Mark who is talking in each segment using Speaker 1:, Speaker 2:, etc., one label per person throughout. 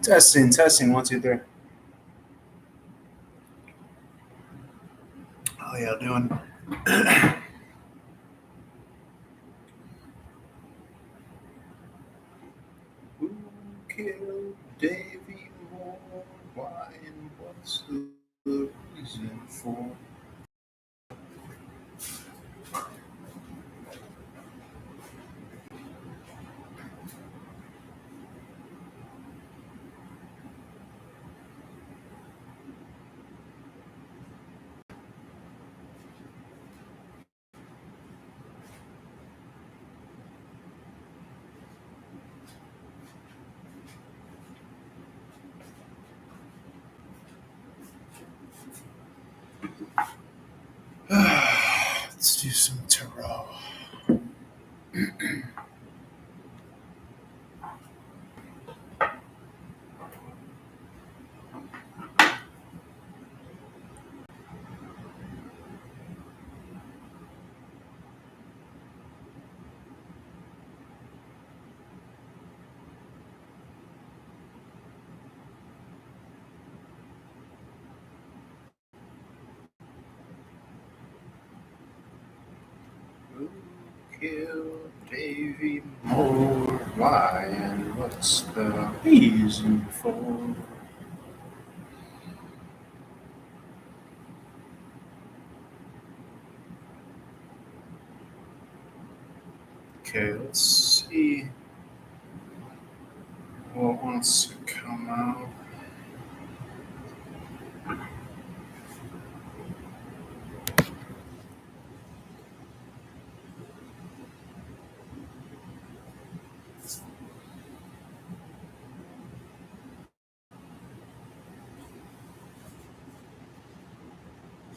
Speaker 1: Testing, testing, 1, 2, 3. How y'all doing? Who killed Davy Moore? Why and what's the reason for? Let's do some tarot. Who killed Davy Moore? Why and what's the reason for? Okay, let's see what wants to come out.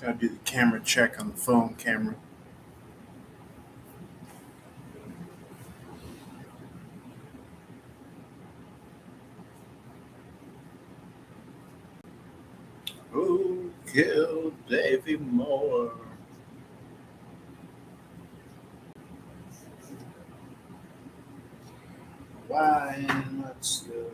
Speaker 1: Gotta do the camera check on the phone camera. Who killed Davy Moore? Why and what's the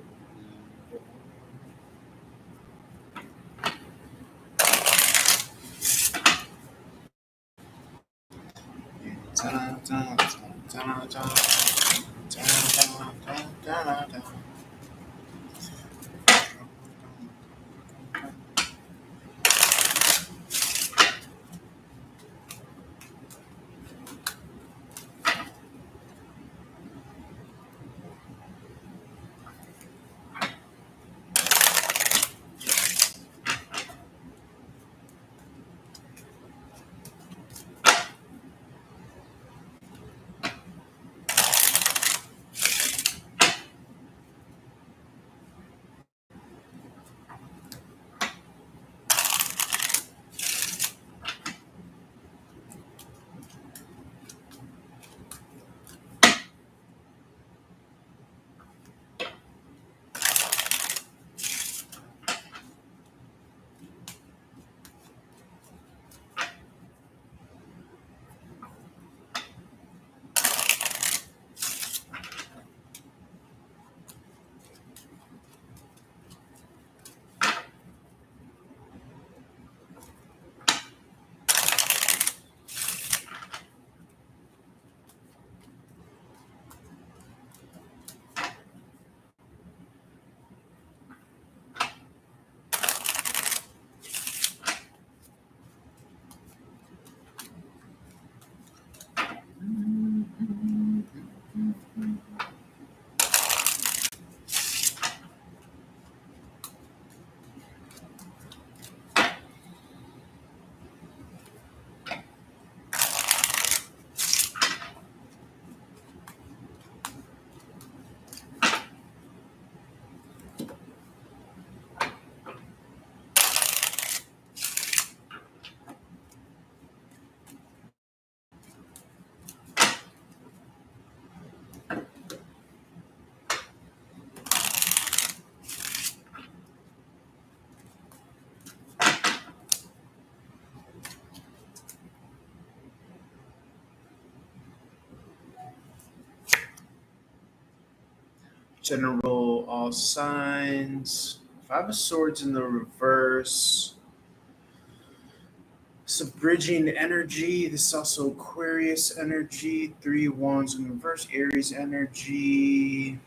Speaker 1: general all signs. Five of Swords in the reverse. Some bridging energy. This is also Aquarius energy. Three of Wands in reverse. Aries energy.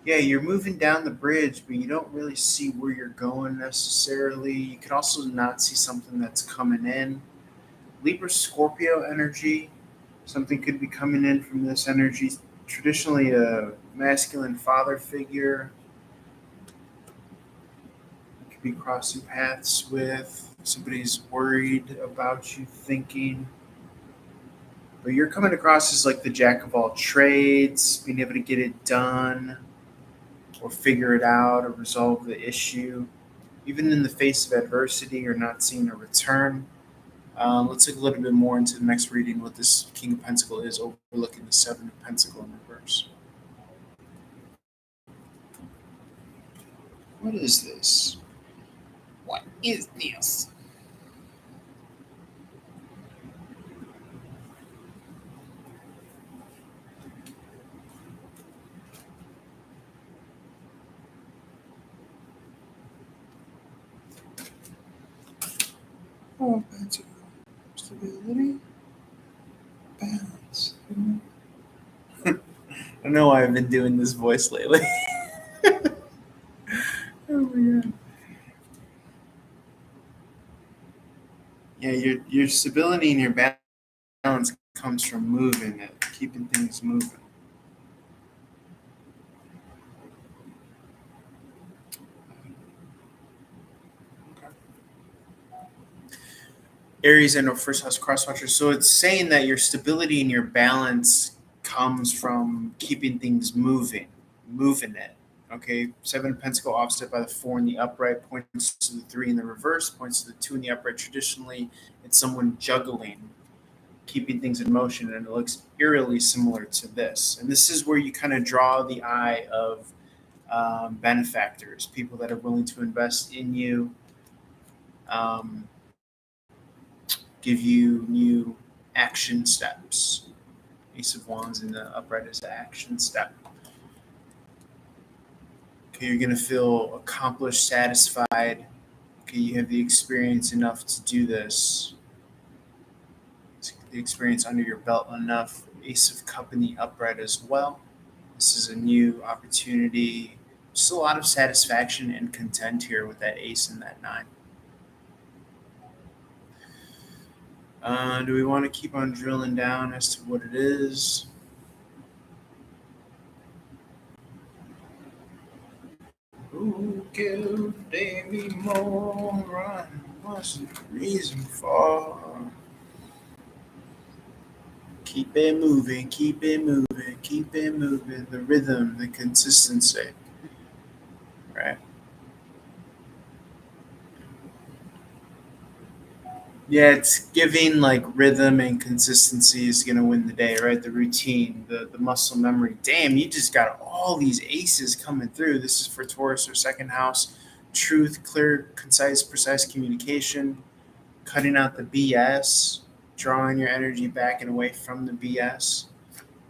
Speaker 1: Yeah, you're moving down the bridge, but you don't really see where you're going necessarily. You can also not see something that's coming in. Libra Scorpio energy. Something could be coming in from this energy. Traditionally, a masculine father figure. You could be crossing paths with. Somebody's worried about you thinking. But you're coming across as like the jack of all trades, being able to get it done or figure it out or resolve the issue. Even in the face of adversity or not seeing a return. Let's look a little bit more into the next reading what this King of Pentacles is overlooking the Seven of Pentacles in reverse. What is this? What is this? Oh, Pentacles. Stability. Balance. I know why I've been doing this voice lately. Oh my god. Yeah, your stability and your balance comes from moving it, keeping things moving. Okay. Aries and first house crosswatcher. So it's saying that your stability and your balance comes from keeping things moving it. Okay, Seven of Pentacles offset by the Four in the upright, points to the Three in the reverse, points to the Two in the upright. Traditionally, it's someone juggling, keeping things in motion, and it looks eerily similar to this. And this is where you kind of draw the eye of benefactors, people that are willing to invest in you, um, give you new action steps. Ace of Wands in the upright is an action step. Okay, you're going to feel accomplished, satisfied. Okay, you have the experience enough to do this. The experience under your belt enough. Ace of Cup in the upright as well. This is a new opportunity. Just a lot of satisfaction and content here with that ace and that nine. Do we want to keep on drilling down as to what it is? Who killed Davy Moore? What's the reason for? Keep it moving, keep it moving, keep it moving. The rhythm, the consistency. Right? Yeah, it's giving like rhythm and consistency is going to win the day, right? The routine, the muscle memory. Damn, you just got all these aces coming through. This is for Taurus or second house. Truth, clear, concise, precise communication, cutting out the BS, drawing your energy back and away from the BS,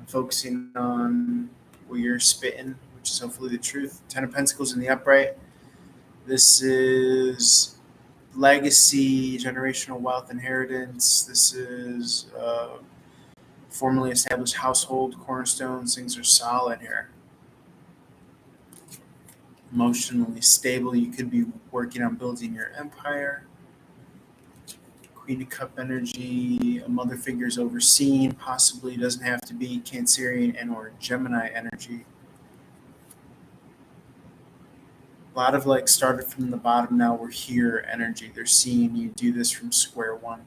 Speaker 1: and focusing on where you're spitting, which is hopefully the truth. Ten of Pentacles in the upright. This is legacy, generational wealth, inheritance. This is formerly established household cornerstones. Things are solid here. Emotionally stable. You could be working on building your empire. Queen of Cup energy. A mother figure is overseen. Possibly doesn't have to be Cancerian and or Gemini energy. A lot of like started from the bottom, now we're here energy. They're seeing you do this from square one.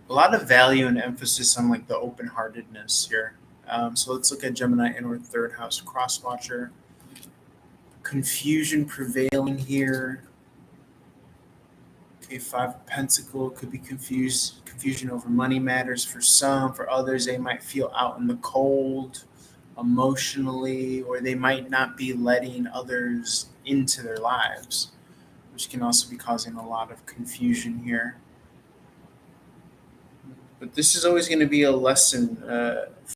Speaker 1: A lot of value and emphasis on like the open-heartedness here. So let's look at Gemini inward third house cross watcher. Confusion prevailing here. Okay, Five of Pentacles could be confusion over money matters for some. For others, they might feel out in the cold emotionally, or they might not be letting others into their lives, which can also be causing a lot of confusion here. But this is always going to be a lesson,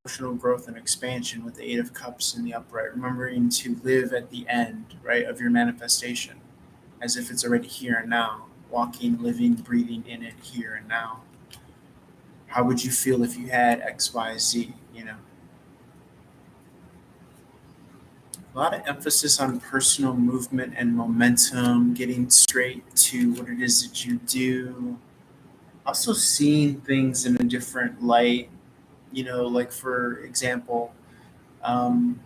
Speaker 1: emotional growth and expansion with the Eight of Cups in the upright, remembering to live at the end, right, of your manifestation as if it's already here and now, walking, living, breathing in it here and now. How would you feel if you had X, Y, Z? A lot of emphasis on personal movement and momentum, getting straight to what it is that you do. Also, seeing things in a different light, like for example, um,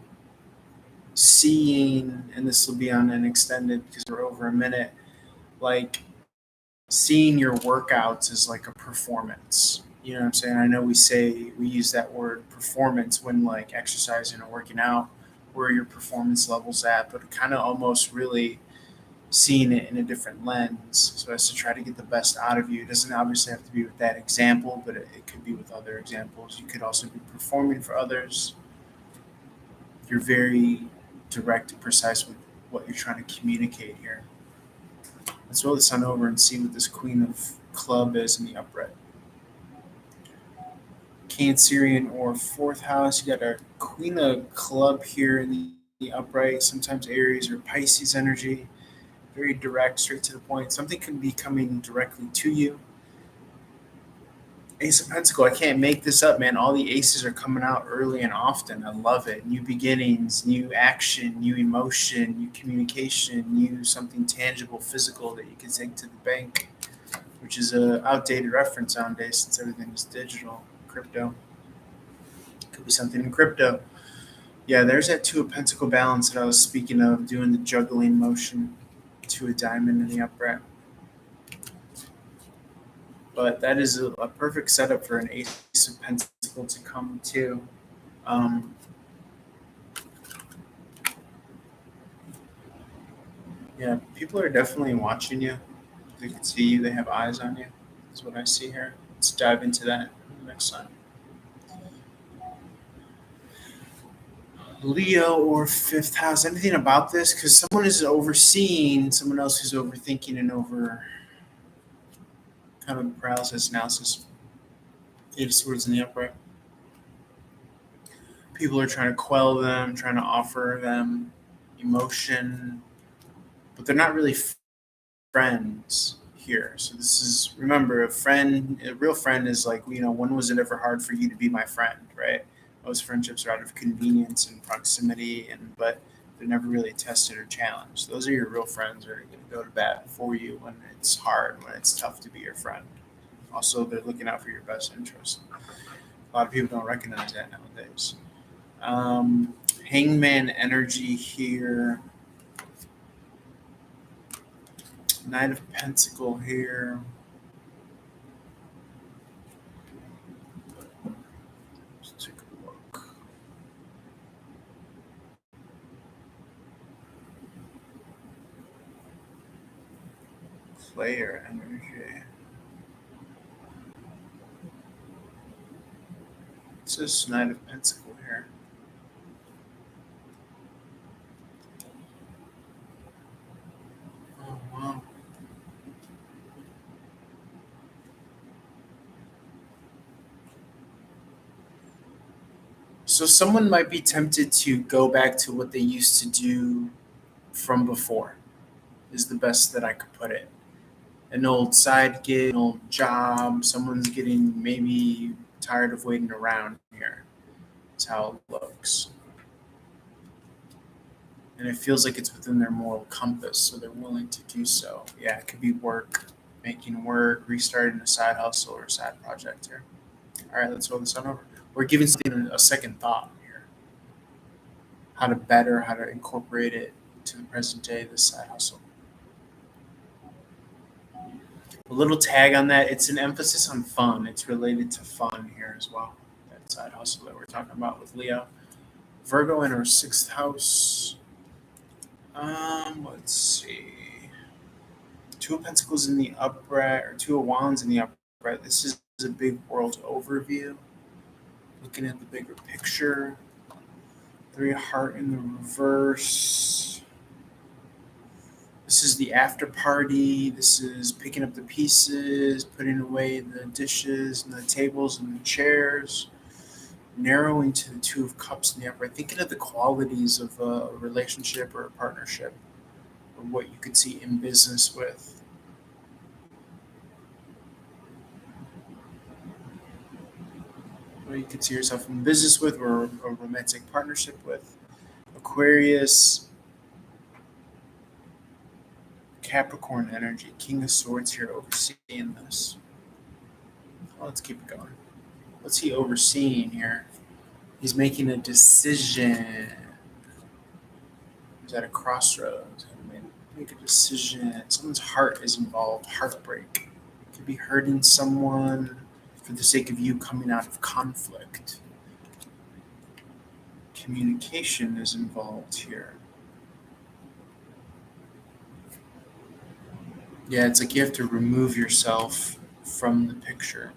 Speaker 1: seeing, and this will be on an extended because we're over a minute, like seeing your workouts as like a performance. You know what I'm saying? I know we use that word performance when like exercising or working out, where your performance levels at, but kind of almost really seeing it in a different lens so as to try to get the best out of you. It doesn't obviously have to be with that example, but it could be with other examples. You could also be performing for others. You're very direct and precise with what you're trying to communicate here. Let's roll the sun over and see what this Queen of Club is in the upright. Cancerian or fourth house. You got a Queen of Club here in the upright. Sometimes Aries or Pisces energy. Very direct, straight to the point. Something can be coming directly to you. Ace of Pentacle. I can't make this up, man. All the aces are coming out early and often. I love it. New beginnings, new action, new emotion, new communication, new something tangible, physical that you can take to the bank, which is a outdated reference nowadays since everything is digital, crypto. Could be something in crypto. Yeah, there's that Two of Pentacle balance that I was speaking of, doing the juggling motion to a diamond in the upright. But that is a perfect setup for an Ace of Pentacle to come too. Um, yeah, people are definitely watching you. They can see you. They have eyes on you. That's what I see here. Let's dive into that next time. Leo or fifth house. Anything about this? Because someone is overseeing someone else who's overthinking and over kind of paralysis analysis. Eight of Swords in the upright. People are trying to quell them, trying to offer them emotion, but they're not really friends here. So this is, remember, a real friend is like, when was it ever hard for you to be my friend, right? Most friendships are out of convenience and proximity, but they're never really tested or challenged. Those are your real friends that are going to go to bat for you when it's hard, when it's tough to be your friend. Also, they're looking out for your best interest. A lot of people don't recognize that nowadays. Um, Hangman energy here. Knight of Pentacle here. Let's take a look. Player energy. It's this Knight of Pentacle here. Oh, wow. So someone might be tempted to go back to what they used to do from before, is the best that I could put it. An old side gig, an old job. Someone's getting maybe tired of waiting around here. That's how it looks. And it feels like it's within their moral compass, so they're willing to do so. Yeah, it could be work, making work, restarting a side hustle or a side project here. All right, let's roll this on over. We're giving something a second thought here. How to incorporate it to the present day, this side hustle. A little tag on that, it's an emphasis on fun. It's related to fun here as well. That side hustle that we're talking about with Leo. Virgo in our sixth house. Let's see. Two of Pentacles in the upright, or Two of Wands in the upright. This is a big world overview. Looking at the bigger picture. Three of Heart in the reverse. This This is the after party. This is picking up the pieces, putting away the dishes and the tables and the chairs. Narrowing to the Two of Cups in the upright. Thinking of the qualities of a relationship or a partnership, or what you could see in business with. What you could see yourself in business with, or a romantic partnership with. Aquarius, Capricorn energy, King of Swords here overseeing this. Let's keep it going. What's he overseeing here? He's making a decision. He's at a crossroads. Make a decision. Someone's heart is involved. Heartbreak. Could be hurting someone for the sake of you coming out of conflict. Communication is involved here. Yeah, it's like you have to remove yourself from the picture.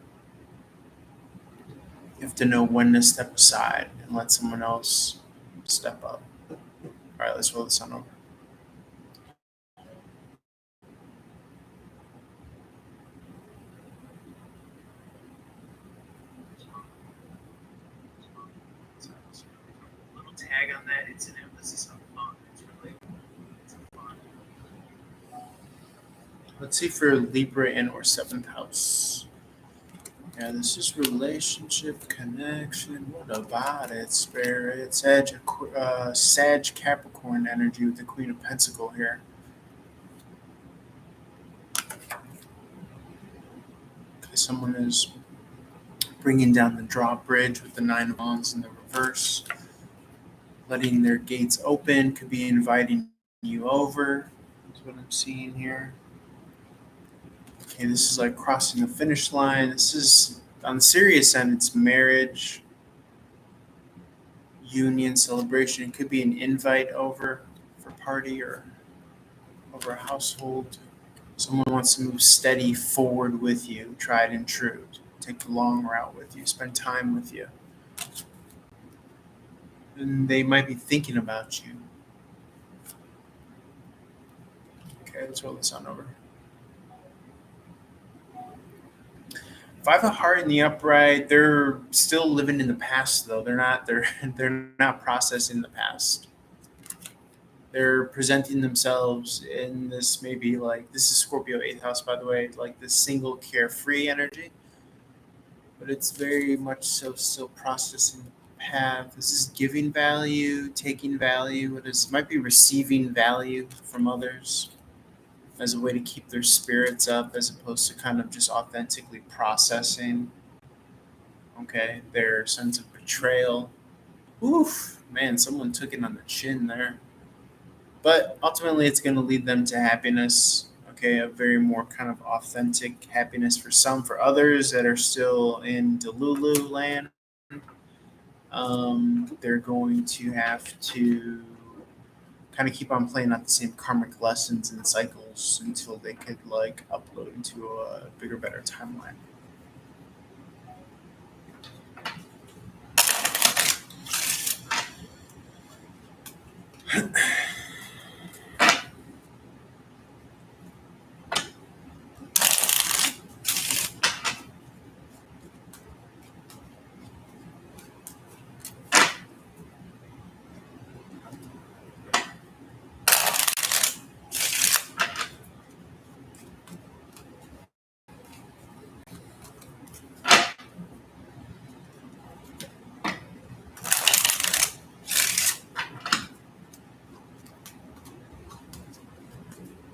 Speaker 1: You have to know when to step aside and let someone else step up. All right, let's roll this on over. Little tag on that. It's an emphasis on fun. It's really fun. Let's see for Libra and or seventh house. Yeah, this is relationship, connection. What about it, Spirit? Sag Capricorn energy with the Queen of Pentacle here. Okay, someone is bringing down the drawbridge with the Nine of Wands in the reverse. Letting their gates open. Could be inviting you over. That's what I'm seeing here. Okay, this is like crossing the finish line. This is, on the serious end, it's marriage, union, celebration. It could be an invite over for party or over a household. Someone wants to move steady forward with you, tried and true. Take the long route with you, spend time with you. And they might be thinking about you. Okay, let's roll this on over. Five of Heart in the upright. They're still living in the past, though. They're not processing the past. They're presenting themselves in this, maybe like, this is Scorpio 8th house, by the way, like this single carefree energy. But it's very much so still processing the path. This is giving value, taking value. It might be receiving value from others as a way to keep their spirits up, as opposed to kind of just authentically processing, okay, their sense of betrayal. Oof, man, someone took it on the chin there. But ultimately, it's going to lead them to happiness, okay, a very more kind of authentic happiness for some. For others that are still in Delulu land, they're going to have to kind of keep on playing out the same karmic lessons and cycles until they could like upload into a bigger, better timeline.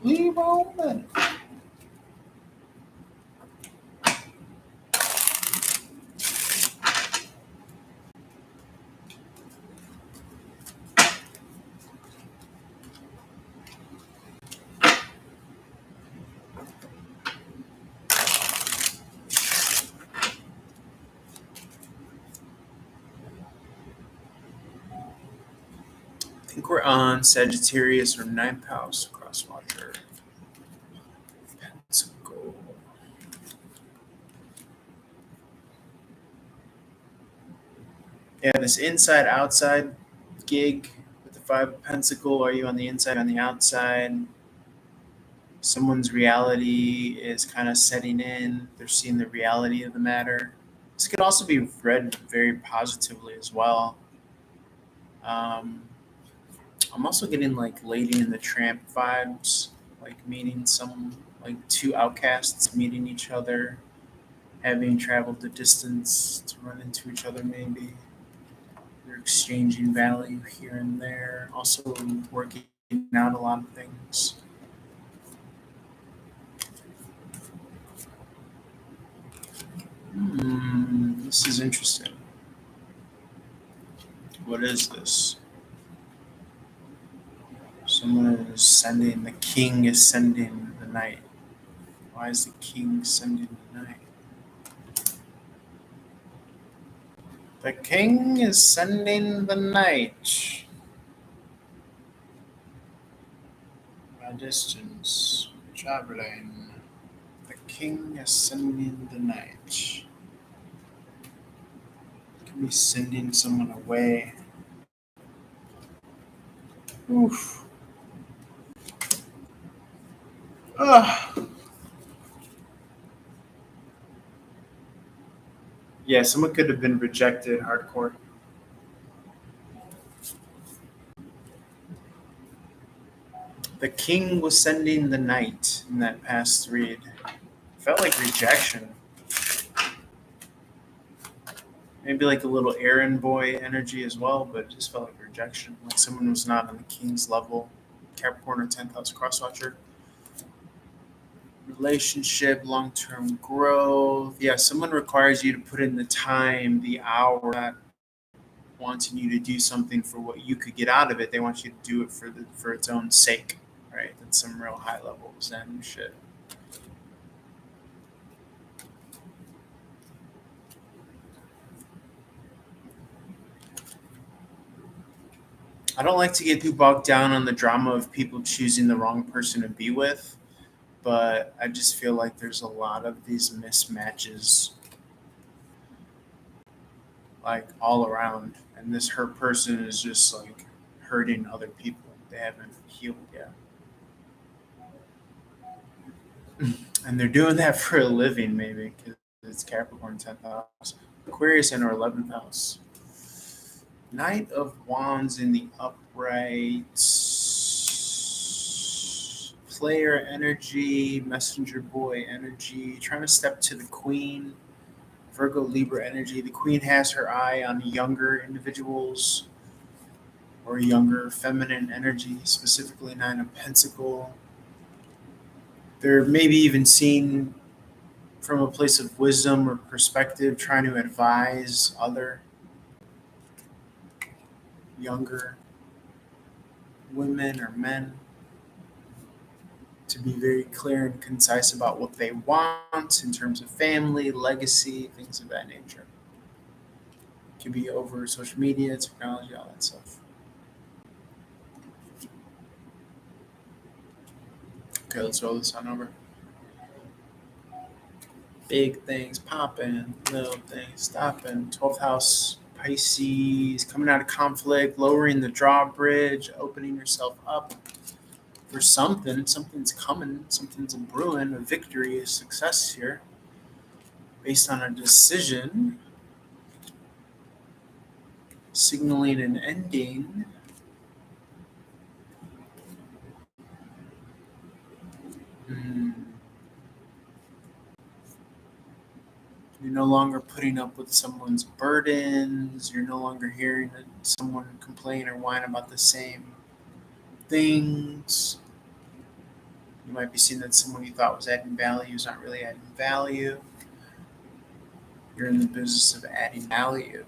Speaker 1: Leave open. I think we're on Sagittarius or ninth house crosswatcher. Pentacle. Yeah, this inside outside gig with the Five of Pentacle. Are you on the inside, on the outside? Someone's reality is kind of setting in. They're seeing the reality of the matter. This could also be read very positively as well. Um, I'm also getting like Lady and the Tramp vibes, like meeting some, like two outcasts meeting each other, having traveled the distance to run into each other, maybe. They're exchanging value here and there, also working out a lot of things. This is interesting. What is this? Someone is sending, the king is sending the night. Why is the king sending the night? The king is sending the night. A distance, traveling. The king is sending the night. Could be sending someone away. Oof. Ugh. Yeah, someone could have been rejected hardcore. The king was sending the night in that past read. Felt like rejection. Maybe like a little errand boy energy as well, but it just felt like rejection. Like someone was not on the king's level. Capricorn or 10th house crosswatcher. Relationship, long term growth. Yeah, someone requires you to put in the time, the hour, not wanting you to do something for what you could get out of it. They want you to do it for its own sake. Right? That's some real high level Zen shit. I don't like to get too bogged down on the drama of people choosing the wrong person to be with, but I just feel like there's a lot of these mismatches like all around, and this hurt person is just like hurting other people. They haven't healed yet, and they're doing that for a living, maybe because it's Capricorn 10th house, Aquarius in our 11th house. Knight of Wands in the upright. Player energy, messenger boy energy, trying to step to the queen. Virgo Libra energy. The queen has her eye on younger individuals or younger feminine energy, specifically Nine of Pentacle. They're maybe even seen from a place of wisdom or perspective, trying to advise other younger women or men to be very clear and concise about what they want in terms of family, legacy, things of that nature. It could be over social media, technology, all that stuff. Okay, let's roll this on over. Big things popping, little things stopping. 12th house, Pisces, coming out of conflict, lowering the drawbridge, opening yourself up for something. Something's coming, something's a brewing, a victory, a success here based on a decision, signaling an ending. Hmm. You're no longer putting up with someone's burdens. You're no longer hearing someone complain or whine about the same things. You might be seeing that someone you thought was adding value is not really adding value. You're in the business of adding value.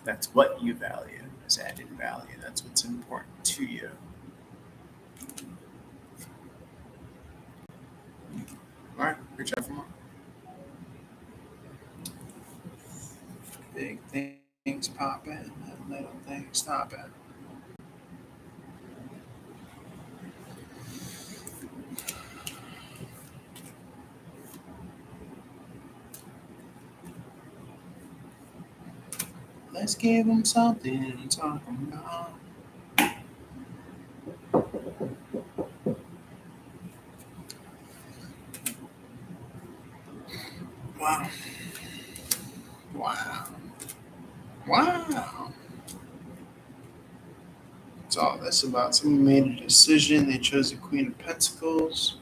Speaker 1: That's what you value, is adding value. That's what's important to you. All right, reach out for more. Big things popping and little things stopping. Let's give them something to talk about. Wow. Wow. Wow. That's all that's about. Someone made a decision. They chose the Queen of Pentacles.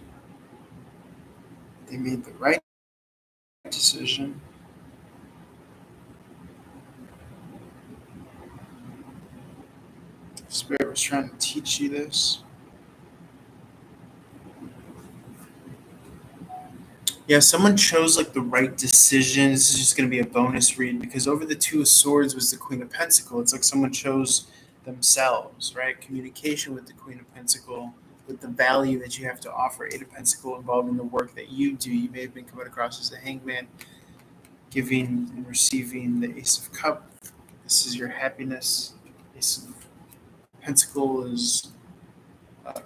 Speaker 1: They made the right decision. Spirit was trying to teach you this. Yeah, someone chose like the right decision. This is just going to be a bonus read because over the Two of Swords was the Queen of Pentacle. It's like someone chose themselves, right? Communication with the Queen of Pentacle, with the value that you have to offer. Eight of Pentacle involved in the work that you do. You may have been coming across as the Hangman, giving and receiving the Ace of Cup. This is your happiness. Ace of Pentacle is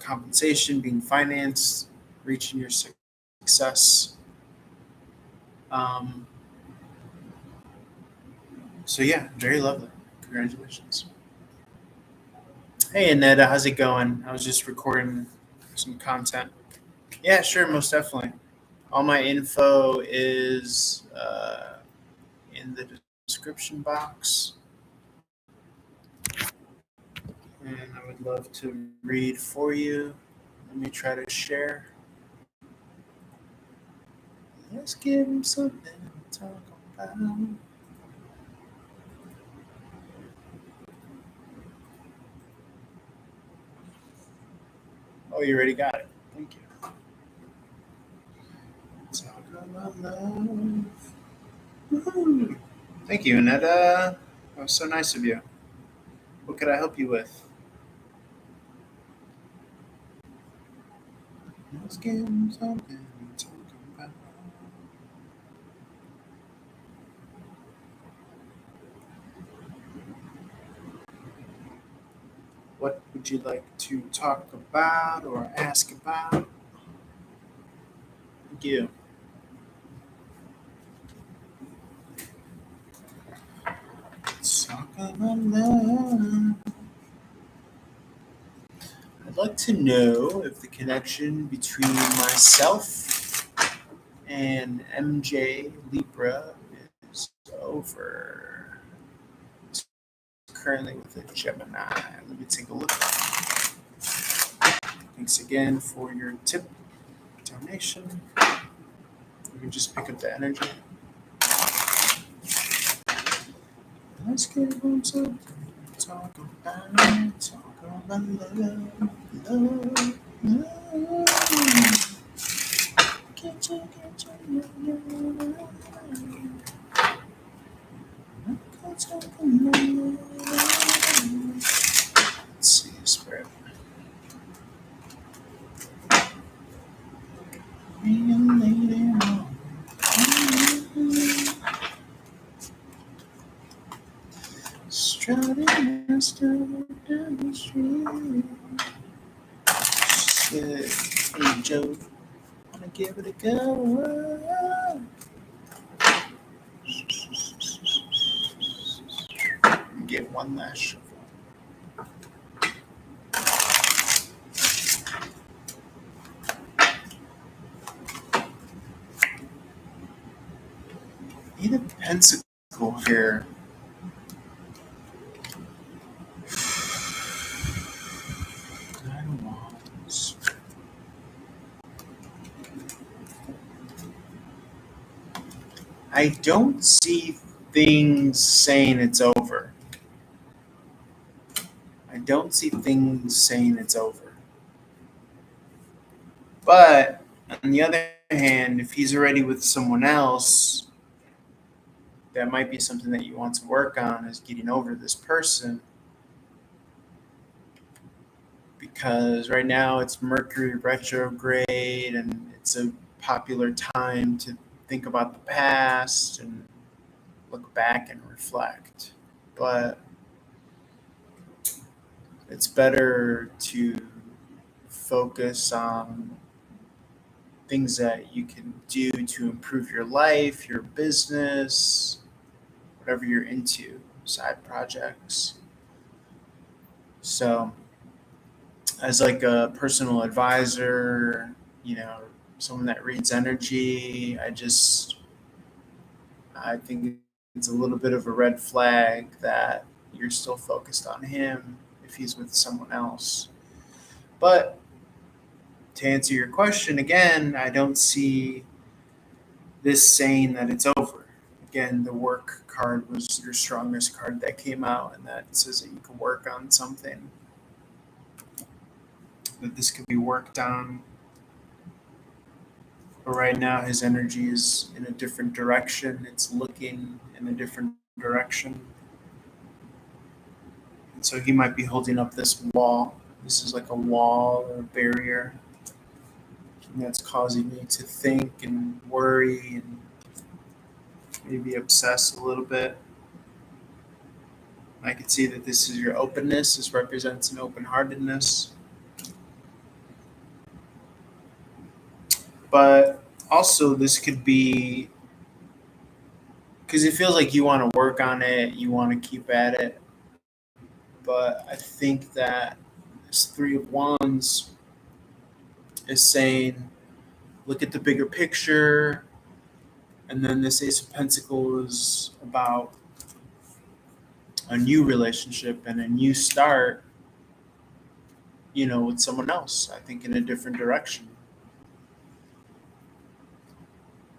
Speaker 1: compensation, being financed, reaching your success. Um, so yeah, very lovely. Congratulations. Hey Aneta, how's it going? I was just recording some content. Yeah, sure, most definitely. All my info is in the description box, and I would love to read for you. Let me try to share. Let's give him something to talk about. Oh, you already got it. Thank you. Talk about love. Woohoo. Thank you, Aneta. That was so nice of you. What could I help you with? Let's give him something to talk about. What would you like to talk about or ask about? Thank you. Let's talk about love. I'd like to know if the connection between myself and MJ Libra is over. It's currently with a Gemini. Let me take a look. Thanks again for your tip donation. Let me just pick up the energy. Let's get on something. Talk about love, love, love. Get you, love. Let's talk about love. Let's see, Spirit. Me and lady on. Striding us down the street. She said, hey Joe, wanna give it a go? Get one last shuffle. Need a pentacle here. Nine of Wands. I don't see things saying it's over. I don't see things saying it's over. But on the other hand, if he's already with someone else, that might be something that you want to work on is getting over this person. Because right now it's Mercury retrograde and it's a popular time to think about the past and look back and reflect. But it's better to focus on things that you can do to improve your life, your business, whatever you're into, side projects. So, as like a personal advisor, you know, someone that reads energy, I just I think it's a little bit of a red flag that you're still focused on him if he's with someone else. But to answer your question again, I don't see this saying that it's over. Again, the work card was your strongest card that came out, and that says that you can work on something, that this could be worked on. But right now, his energy is in a different direction. It's looking in a different direction. And so he might be holding up this wall. This is like a wall or a barrier. And that's causing you to think and worry and maybe obsess a little bit. I can see that this is your openness. This represents an open-heartedness. But also, this could be because it feels like you want to work on it, you want to keep at it. But I think that this Three of Wands is saying, look at the bigger picture. And then this Ace of Pentacles is about a new relationship and a new start, with someone else, I think in a different direction.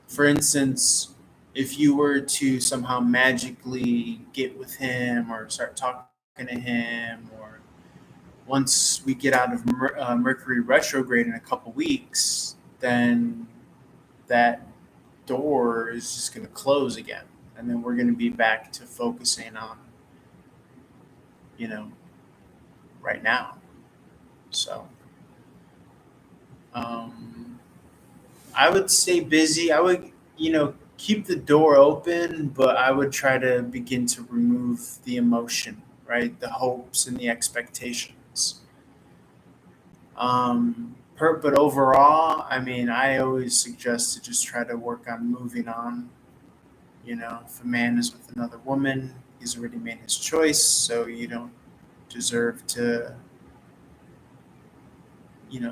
Speaker 1: For instance, if you were to somehow magically get with him or start talking to him, or once we get out of Mercury retrograde in a couple weeks, then that door is just going to close again. And then we're going to be back to focusing on, right now. So, I would stay busy. I would, keep the door open, but I would try to begin to remove the emotion, right? The hopes and the expectations. But overall, I always suggest to just try to work on moving on. If a man is with another woman, he's already made his choice, so you don't deserve to,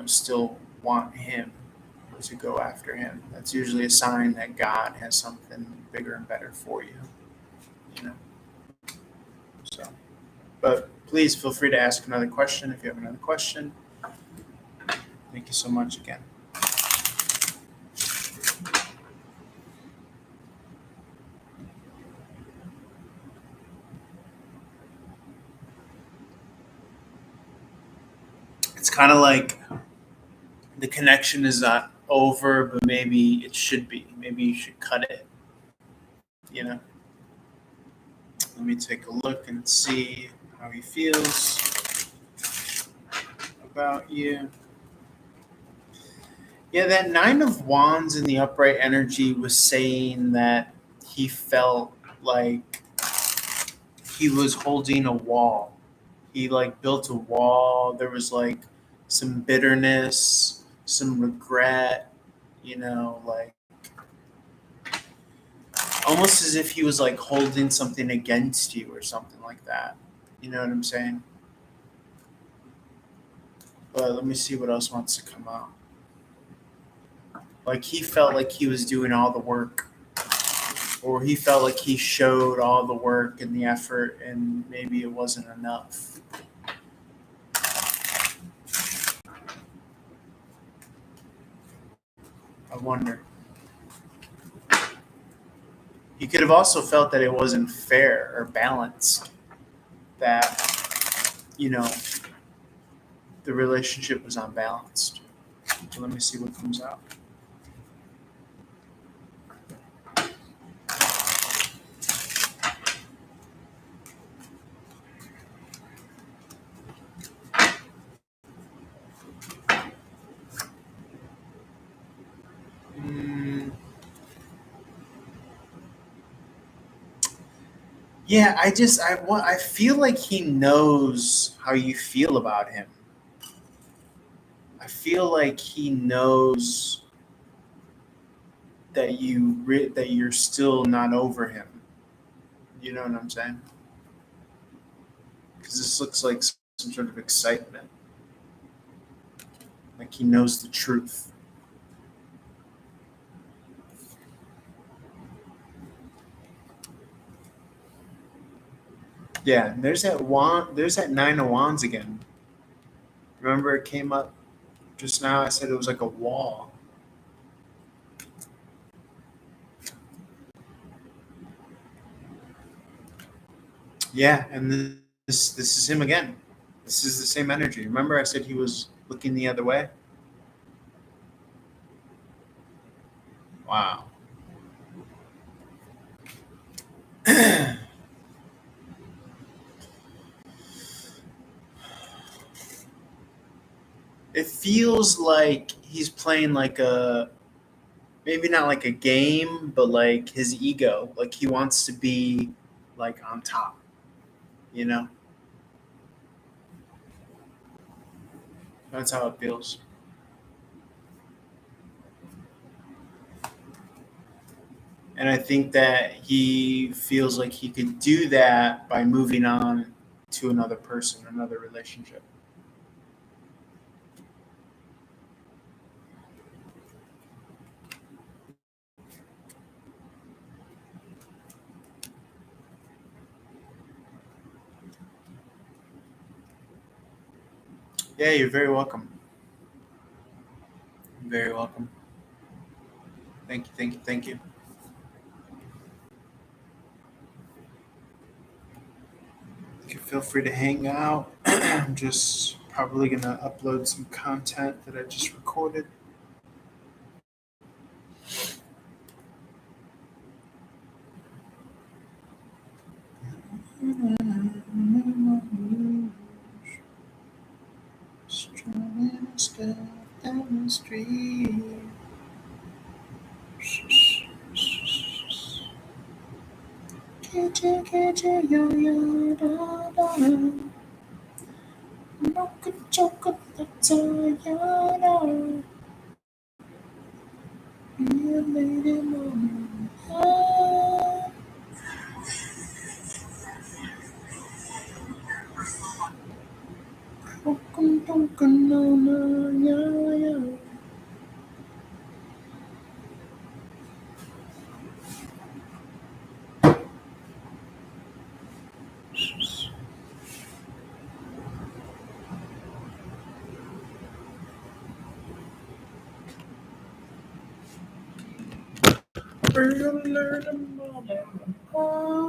Speaker 1: still want him or to go after him. That's usually a sign that God has something bigger and better for you, you know. So, but please feel free to ask another question if you have another question. Thank you so much again. It's kind of like the connection is not over, but maybe it should be. Maybe you should cut it, you know. Let me take a look and see how he feels about you. Yeah, that Nine of Wands in the upright energy was saying that he felt like he was holding a wall. He built a wall. There was some bitterness, some regret, like almost as if he was holding something against you or something like that. You know what I'm saying? But let me see what else wants to come out. Like he felt like he was doing all the work, or he felt like he showed all the work and the effort, and maybe it wasn't enough. I wonder. He could have also felt that it wasn't fair or balanced, that, the relationship was unbalanced. So let me see what comes out. Yeah, I feel like he knows how you feel about him. I feel like he knows that that you're still not over him. You know what I'm saying? Because this looks like some sort of excitement. Like he knows the truth. Yeah, and there's that wand. There's that nine of wands again. Remember, it came up just now. I said it was like a wall. Yeah, and this is him again. This is the same energy. Remember, I said he was looking the other way. Wow. It feels like he's playing like a maybe not like a game, but like his ego. Like he wants to be like on top. You know, that's how it feels. And I think that he feels like he could do that by moving on to another person, another relationship. Yeah, you're very welcome. Very welcome. Thank you, thank you, thank you. You can feel free to hang out. I'm just probably gonna upload some content that I just recorded. Strolling a step down the street. Yo, yo, da, da. Rocket chocolate, that's all, ya, da. You made it on. Ah. Broken, broken, no, no, ya, ya. We're gonna learn about it. Ah.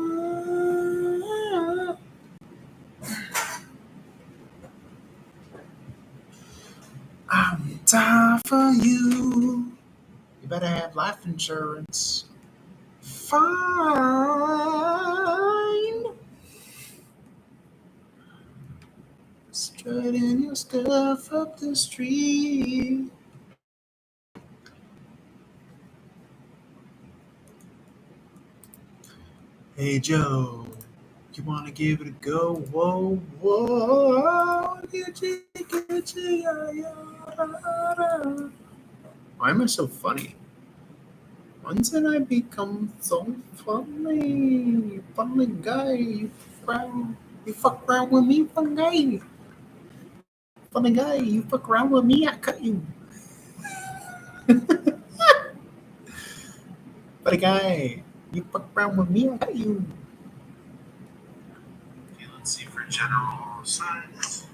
Speaker 1: I'm down for you. You better have life insurance. Fine. Strutting your stuff up the street. Hey Joe, you wanna give it a go? Whoa, whoa. Get you, yeah, yeah, da, da. Why am I so funny? When did I become so funny? Funny guy, you fuck around with me, funny guy. Funny guy, you fuck around with me, I cut you. Funny guy, you fuck around with me, I cut you. Okay, let's see for general signs.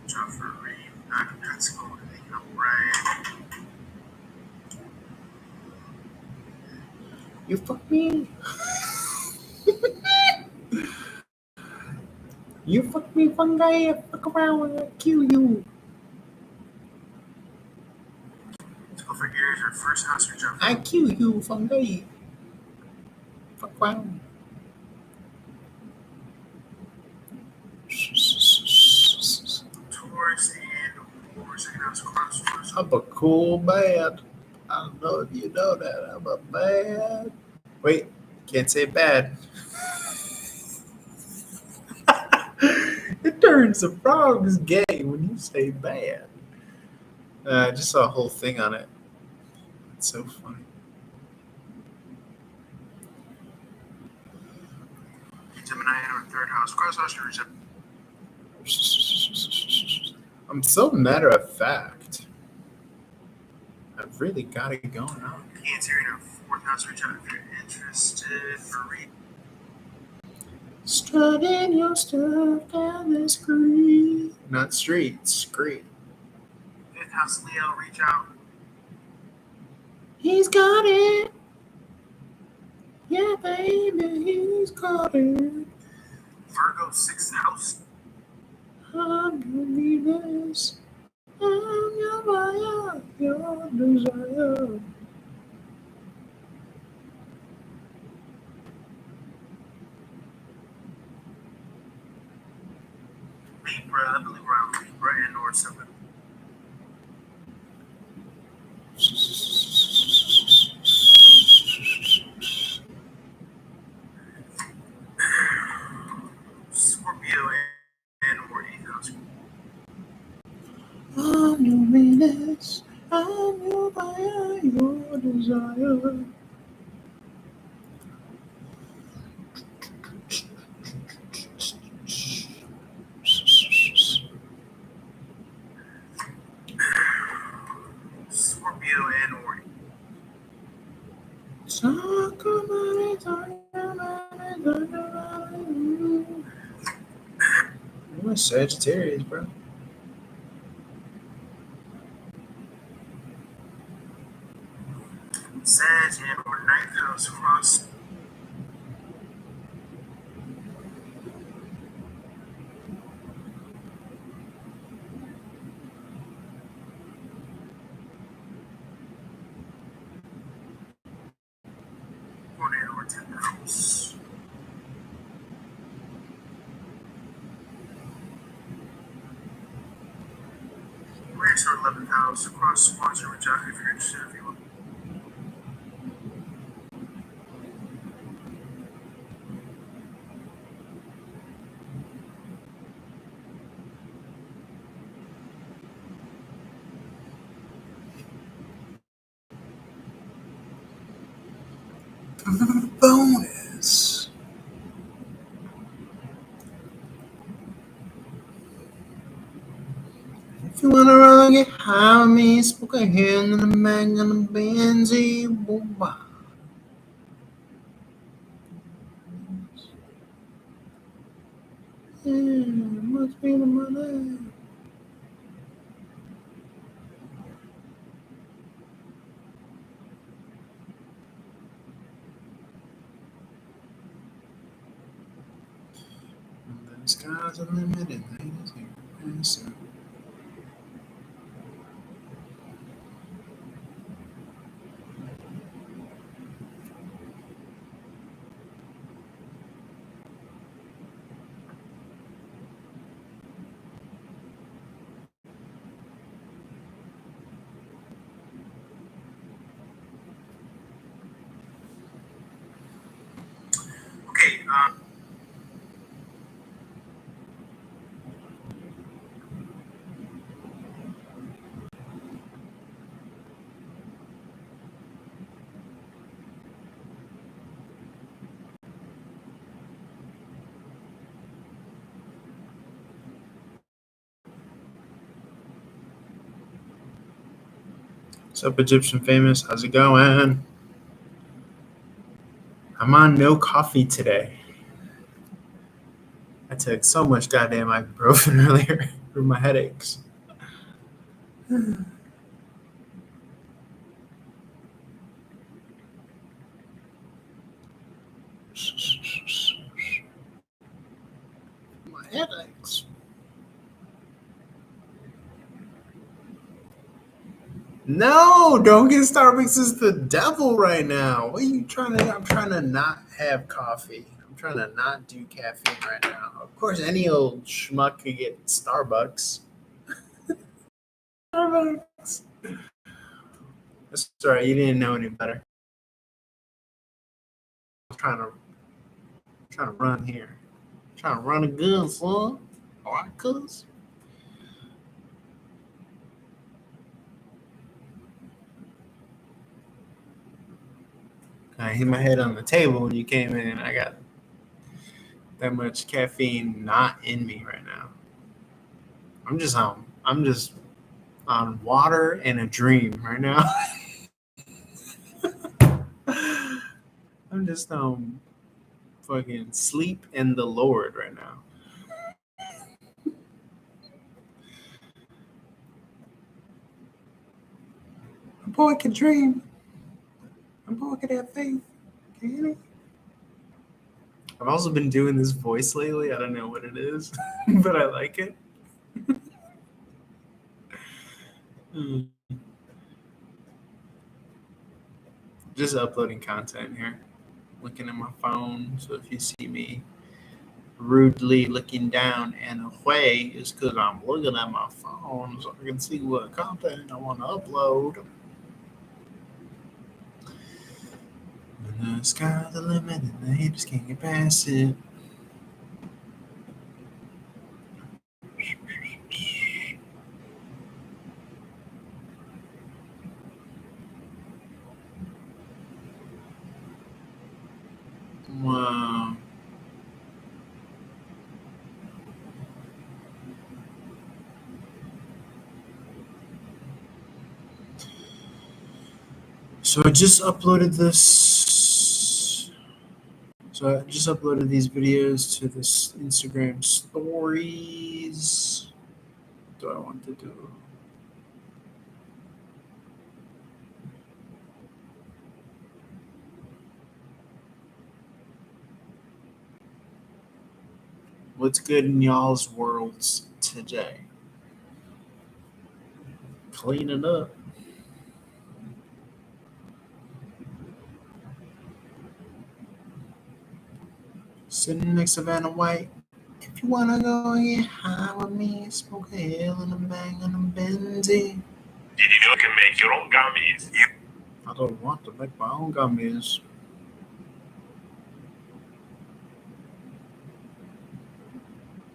Speaker 1: Jeffrey, that's going to right. You fuck me. You fuck me, fungi. I fuck around, I kill you. Let's go for here's your first house for Jeffrey. I kill you, fungi. Fuck around. Taurus and or second house cross Taurus. I'm a cool man. I don't know if you know that. I'm a man. Wait, can't say bad. It turns the frogs gay when you say bad. I just saw a whole thing on it. It's so funny. Gemini in our third house. Cross house I'm so matter of fact. I've really got it going on. Cancer in our fourth house reach out if you're interested for read. Strutting your stuff down the street. Not street, street.
Speaker 2: Fifth house Leo, reach out.
Speaker 1: He's got it. Yeah, baby, he's got it.
Speaker 2: Virgo, sixth house.
Speaker 1: I'm your Venus. I'm your fire, your desire.
Speaker 2: Libra, I believe around Libra and or 7. Scorpio and or 8th house.
Speaker 1: I'm your Venus. I'm your fire, your desire.
Speaker 2: Scorpio and or
Speaker 1: Talk about it, talk about it, talk about it. I'm a Sagittarius, bro.
Speaker 2: Sag and or 9th house cross. Or 10th house. Aquarius or 11th house. Cross sponsor, reach out if you're interested. If you want.
Speaker 1: Bonus. If you wanna run, get high with me, smoke a hand in the mag on the Benzie. Booba. Yeah, must be the money. The sky's are limited, ladies and gentlemen.
Speaker 2: Okay,
Speaker 1: What's up, Egyptian Famous? How's it going? I'm on no coffee today. I took so much goddamn ibuprofen earlier for my headaches. My headaches. No, don't get Starbucks is the devil right now. What are you trying to? I'm trying to not have coffee. I'm trying to not do caffeine right now. Of course, any old schmuck could get Starbucks. Starbucks. That's right. You didn't know any better. I'm trying to run here. I'm trying to run a gun, son. All right, cuz. I hit my head on the table when you came in, and I got that much caffeine not in me right now. I'm just on water and a dream right now. I'm just fucking sleep in the Lord right now. A boy can dream. A boy can have faith. Can he? I've also been doing this voice lately. I don't know what it is, but I like it. Just uploading content here. Looking at my phone. So if you see me rudely looking down and away, it's because I'm looking at my phone so I can see what content I want to upload. And the sky's the limit and the haters can't get past it. Wow. So I just uploaded this. So I just uploaded these videos to this Instagram stories. What do I want to do? What's good in y'all's worlds today? Clean it up. Sitting next to Vanna White. If you wanna go get high with me, smoke a hill and a bang and a benzie.
Speaker 2: Did you know you can make your own gummies?
Speaker 1: I don't want to make my own gummies.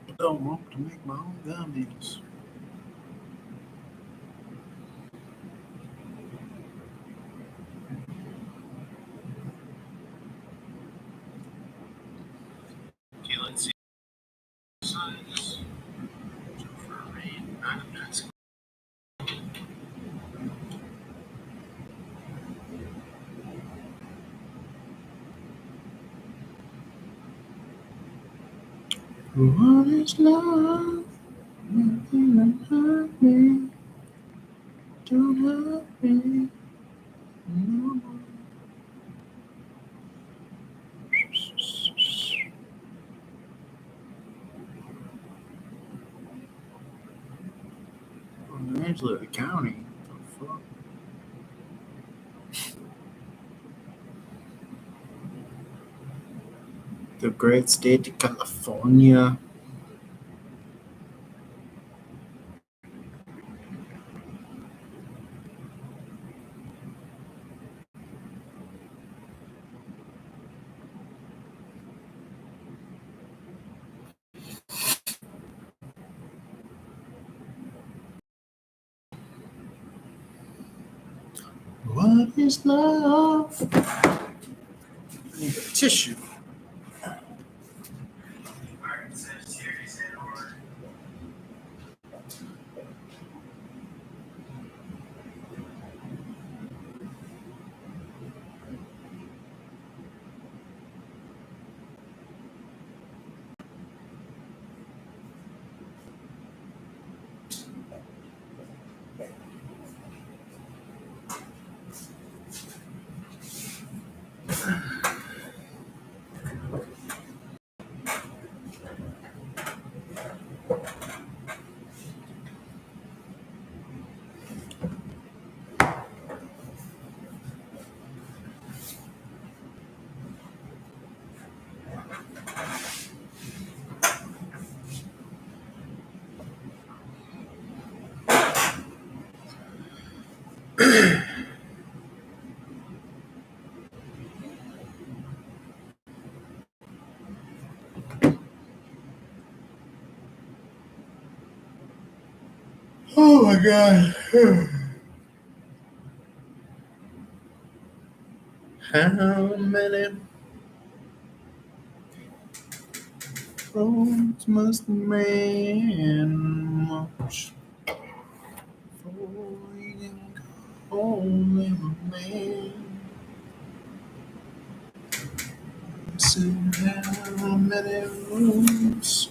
Speaker 1: I don't want to make my own gummies. Okay, let's see. Size. For rain. What is love? Nothing that hurt me. Don't hurt me. No more. Angela, the county. The fuck? The great state of California. What is love? I need a tissue. Oh my god. How many roads must a man march before he can call him a man? in how many rooms?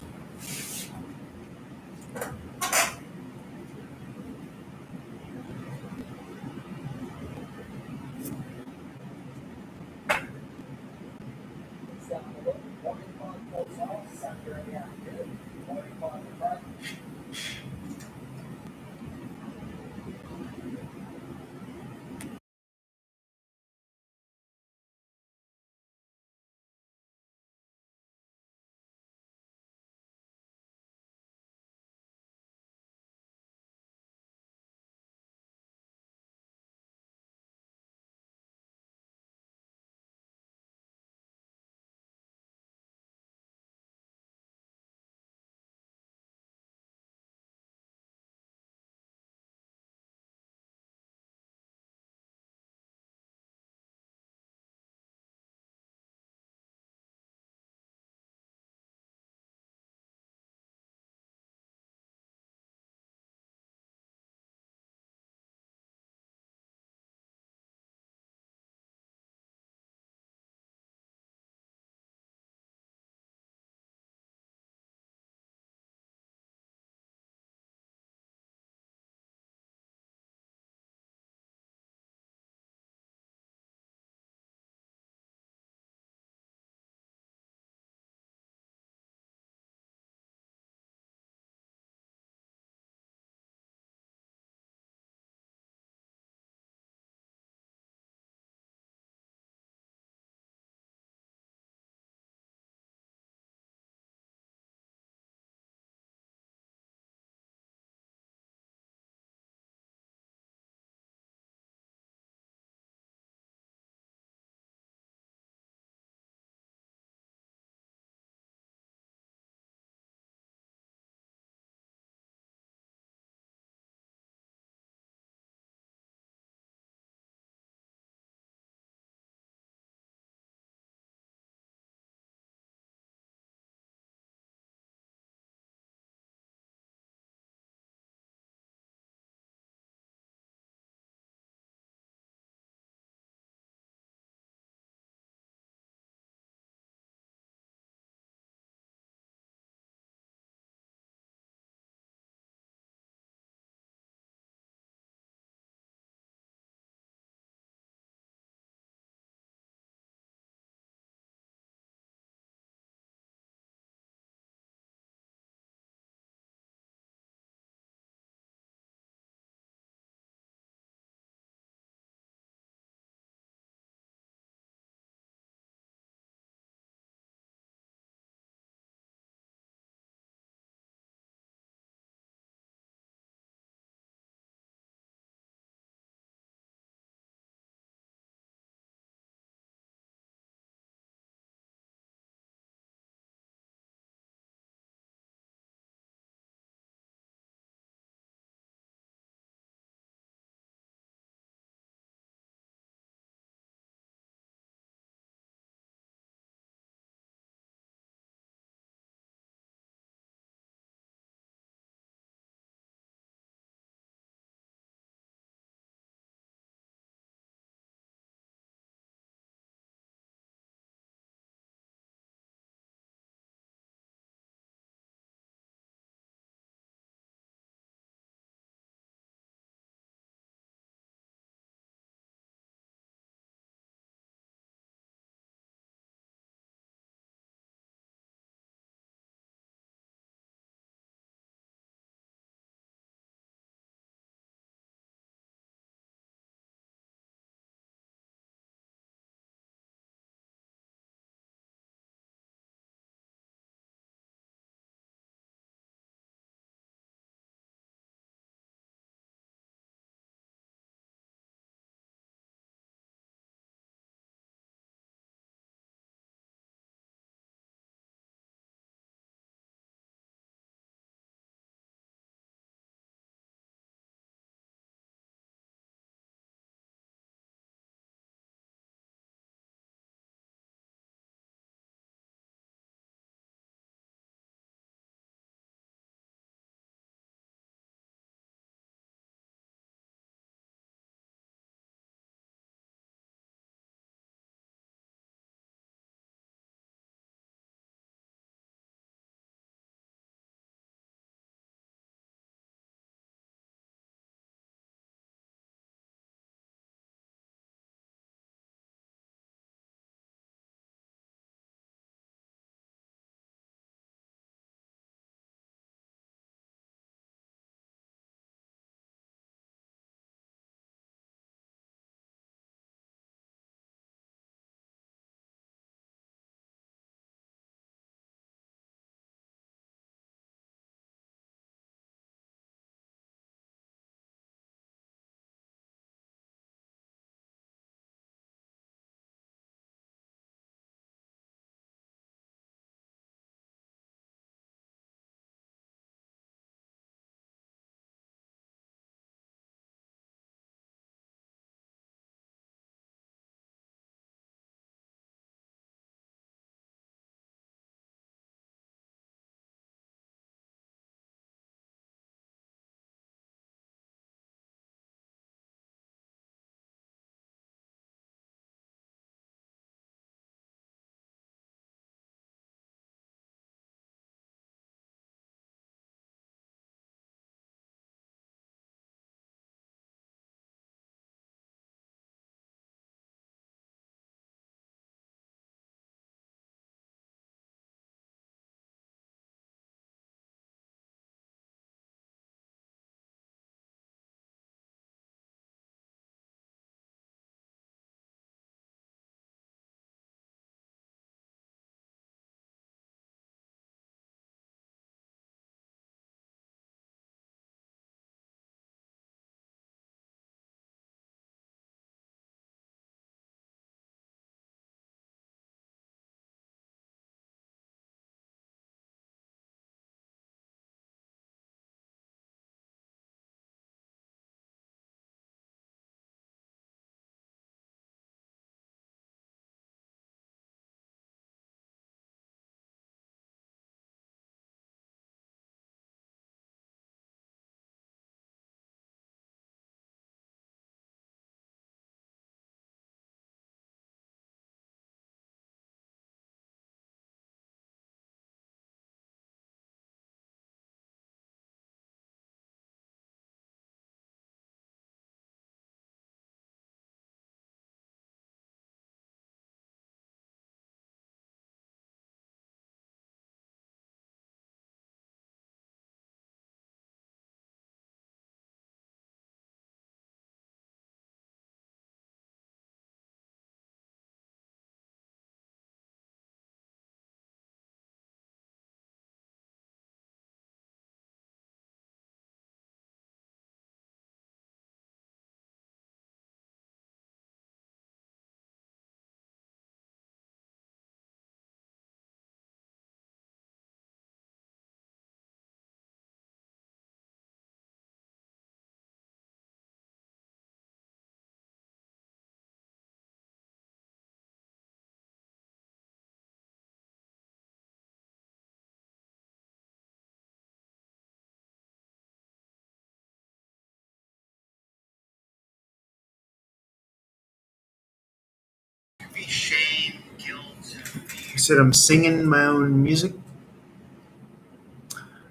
Speaker 1: said I'm singing my own music.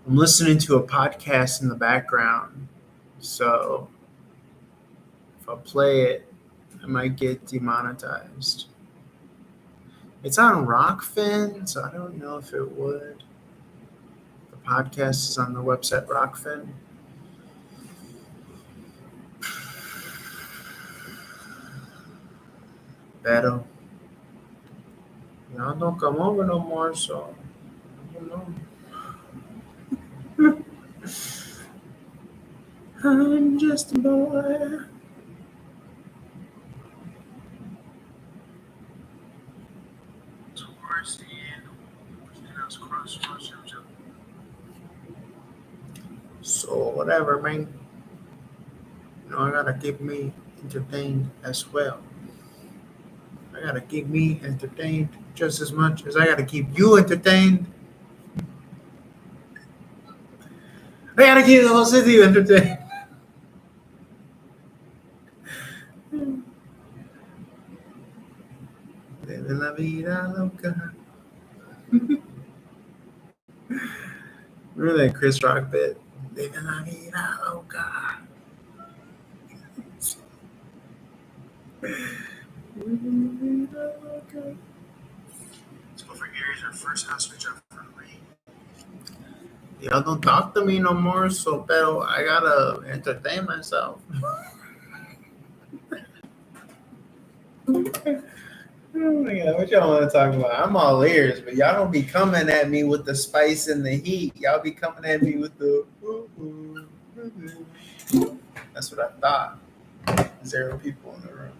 Speaker 1: I'm listening to a podcast in the background. So if I play it, I might get demonetized. It's on Rockfin, so I don't know if it would. The podcast is on the website Rockfin. Pero y'all don't come over no more, so I don't know. I'm just a boy.
Speaker 2: Towards the end, everything else across sponsor Virginia.
Speaker 1: So whatever, man. I gotta keep me entertained as well. I gotta keep me entertained just as much as I gotta keep you entertained. I gotta keep the whole city entertained. Living la vida loca. Remember that Chris Rock bit? Living la vida loca. Living la vida loca.
Speaker 2: So for Aries, our first house we jump for rain.
Speaker 1: Y'all don't talk to me no more, so pero I gotta entertain myself. Oh my God, what y'all want to talk about? I'm all ears, but y'all don't be coming at me with the spice and the heat. Y'all be coming at me with the ooh. That's what I thought. 0 people in the room.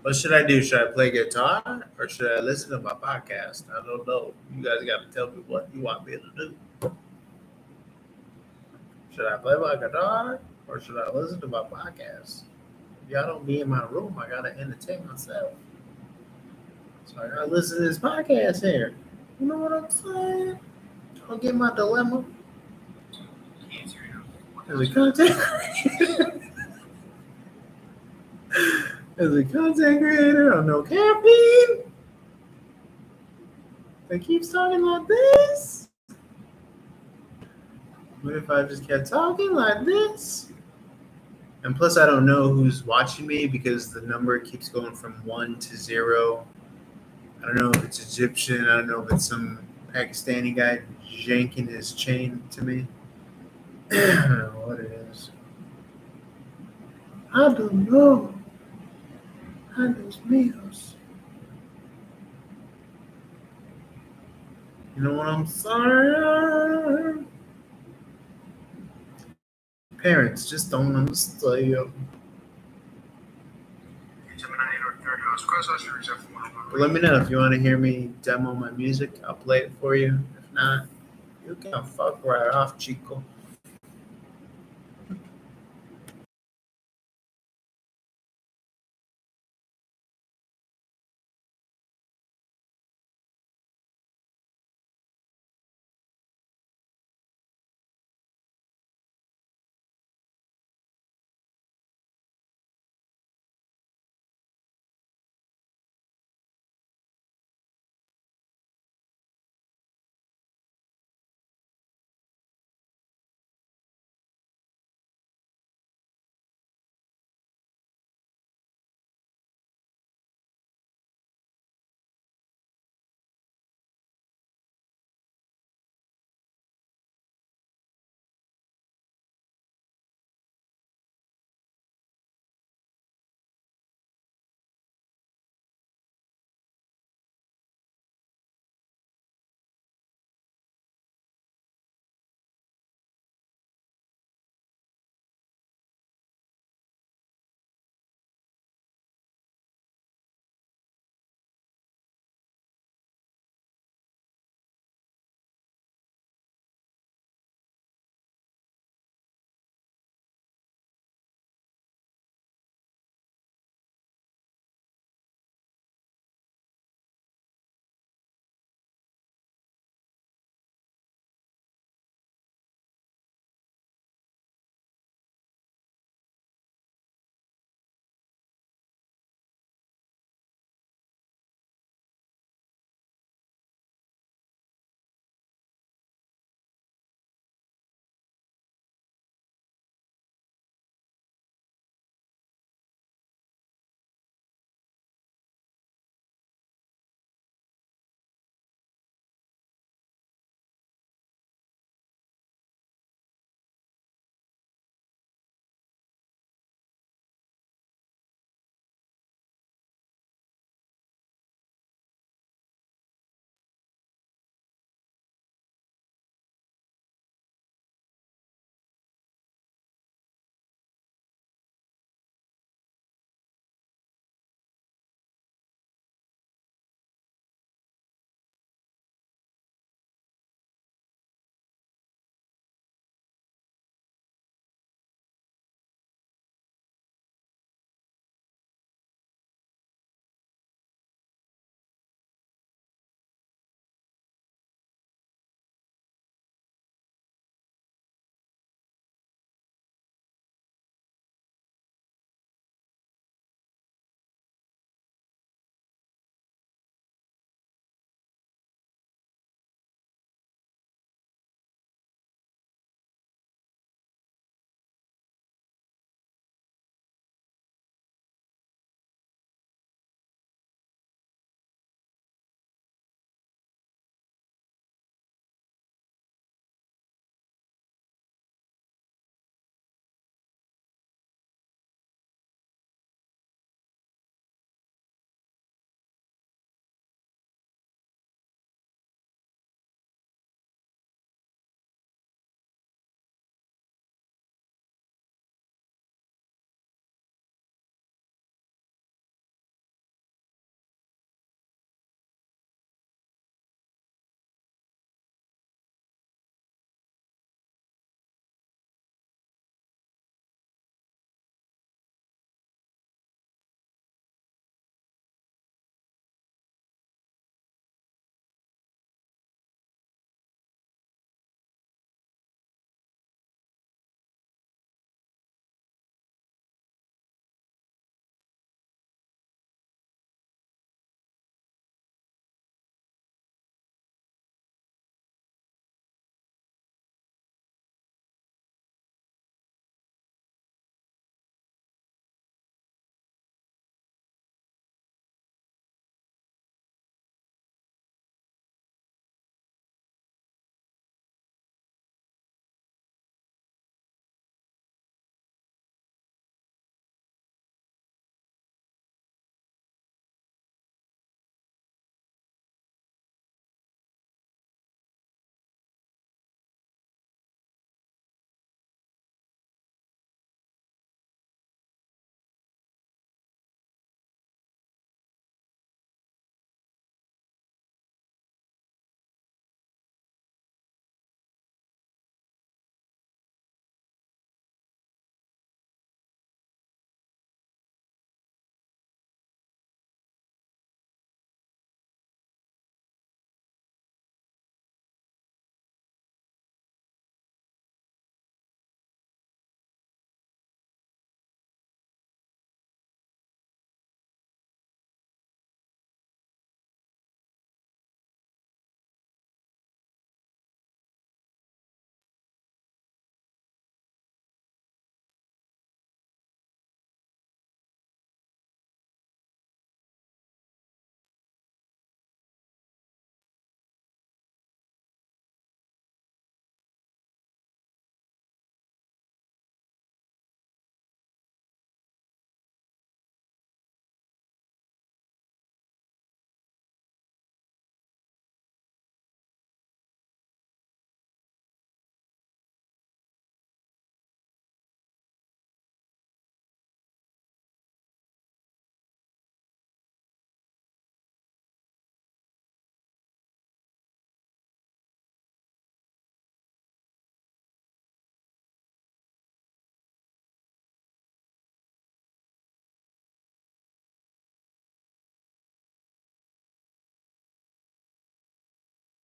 Speaker 1: What should I do? Should I play guitar or should I listen to my podcast? I don't know. You guys got to tell me what you want me to do. Should I play my guitar or should I listen to my podcast? If y'all don't be in my room, I gotta entertain myself. So I gotta listen to this podcast here. You know what I'm saying? Don't get my dilemma. As a content creator, as a content creator on no caffeine that keeps talking like this. What if I just kept talking like this? And plus, I don't know who's watching me because the number keeps going from 1 to 0. I don't know if it's Egyptian. I don't know if it's some Pakistani guy janking his chain to me. I don't know what it is. I don't know. I just meals. You know what I'm saying? Parents just don't understand.
Speaker 2: Gemini in our third house. Cross house you reach out for one.
Speaker 1: But let me know if you want to hear me demo my music. I'll play it for you. If not, you can fuck right off, Chico.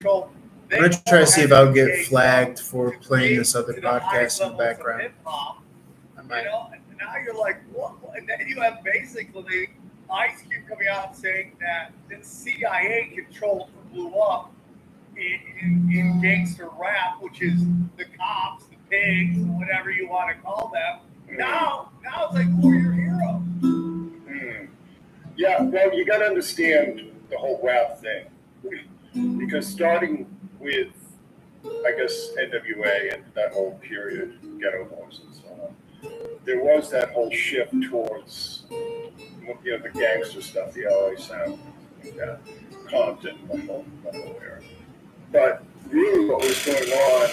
Speaker 3: So
Speaker 1: I'm gonna try to see if I'll get flagged for playing this other podcast in the background.
Speaker 3: Hip-hop,
Speaker 1: I might.
Speaker 3: and now you're like, what? And then you have basically Ice Cube coming out saying that the CIA controlled or blew up in gangster rap, which is the cops, the pigs, whatever you want to call them. Now it's like, who are your heroes?
Speaker 4: Yeah, well, you got to understand the whole rap thing, because starting with, I guess, NWA and that whole period, Ghetto Boys and so on, there was that whole shift towards, the gangster stuff, the LA sound, like that, Compton, the whole era. But really what was going on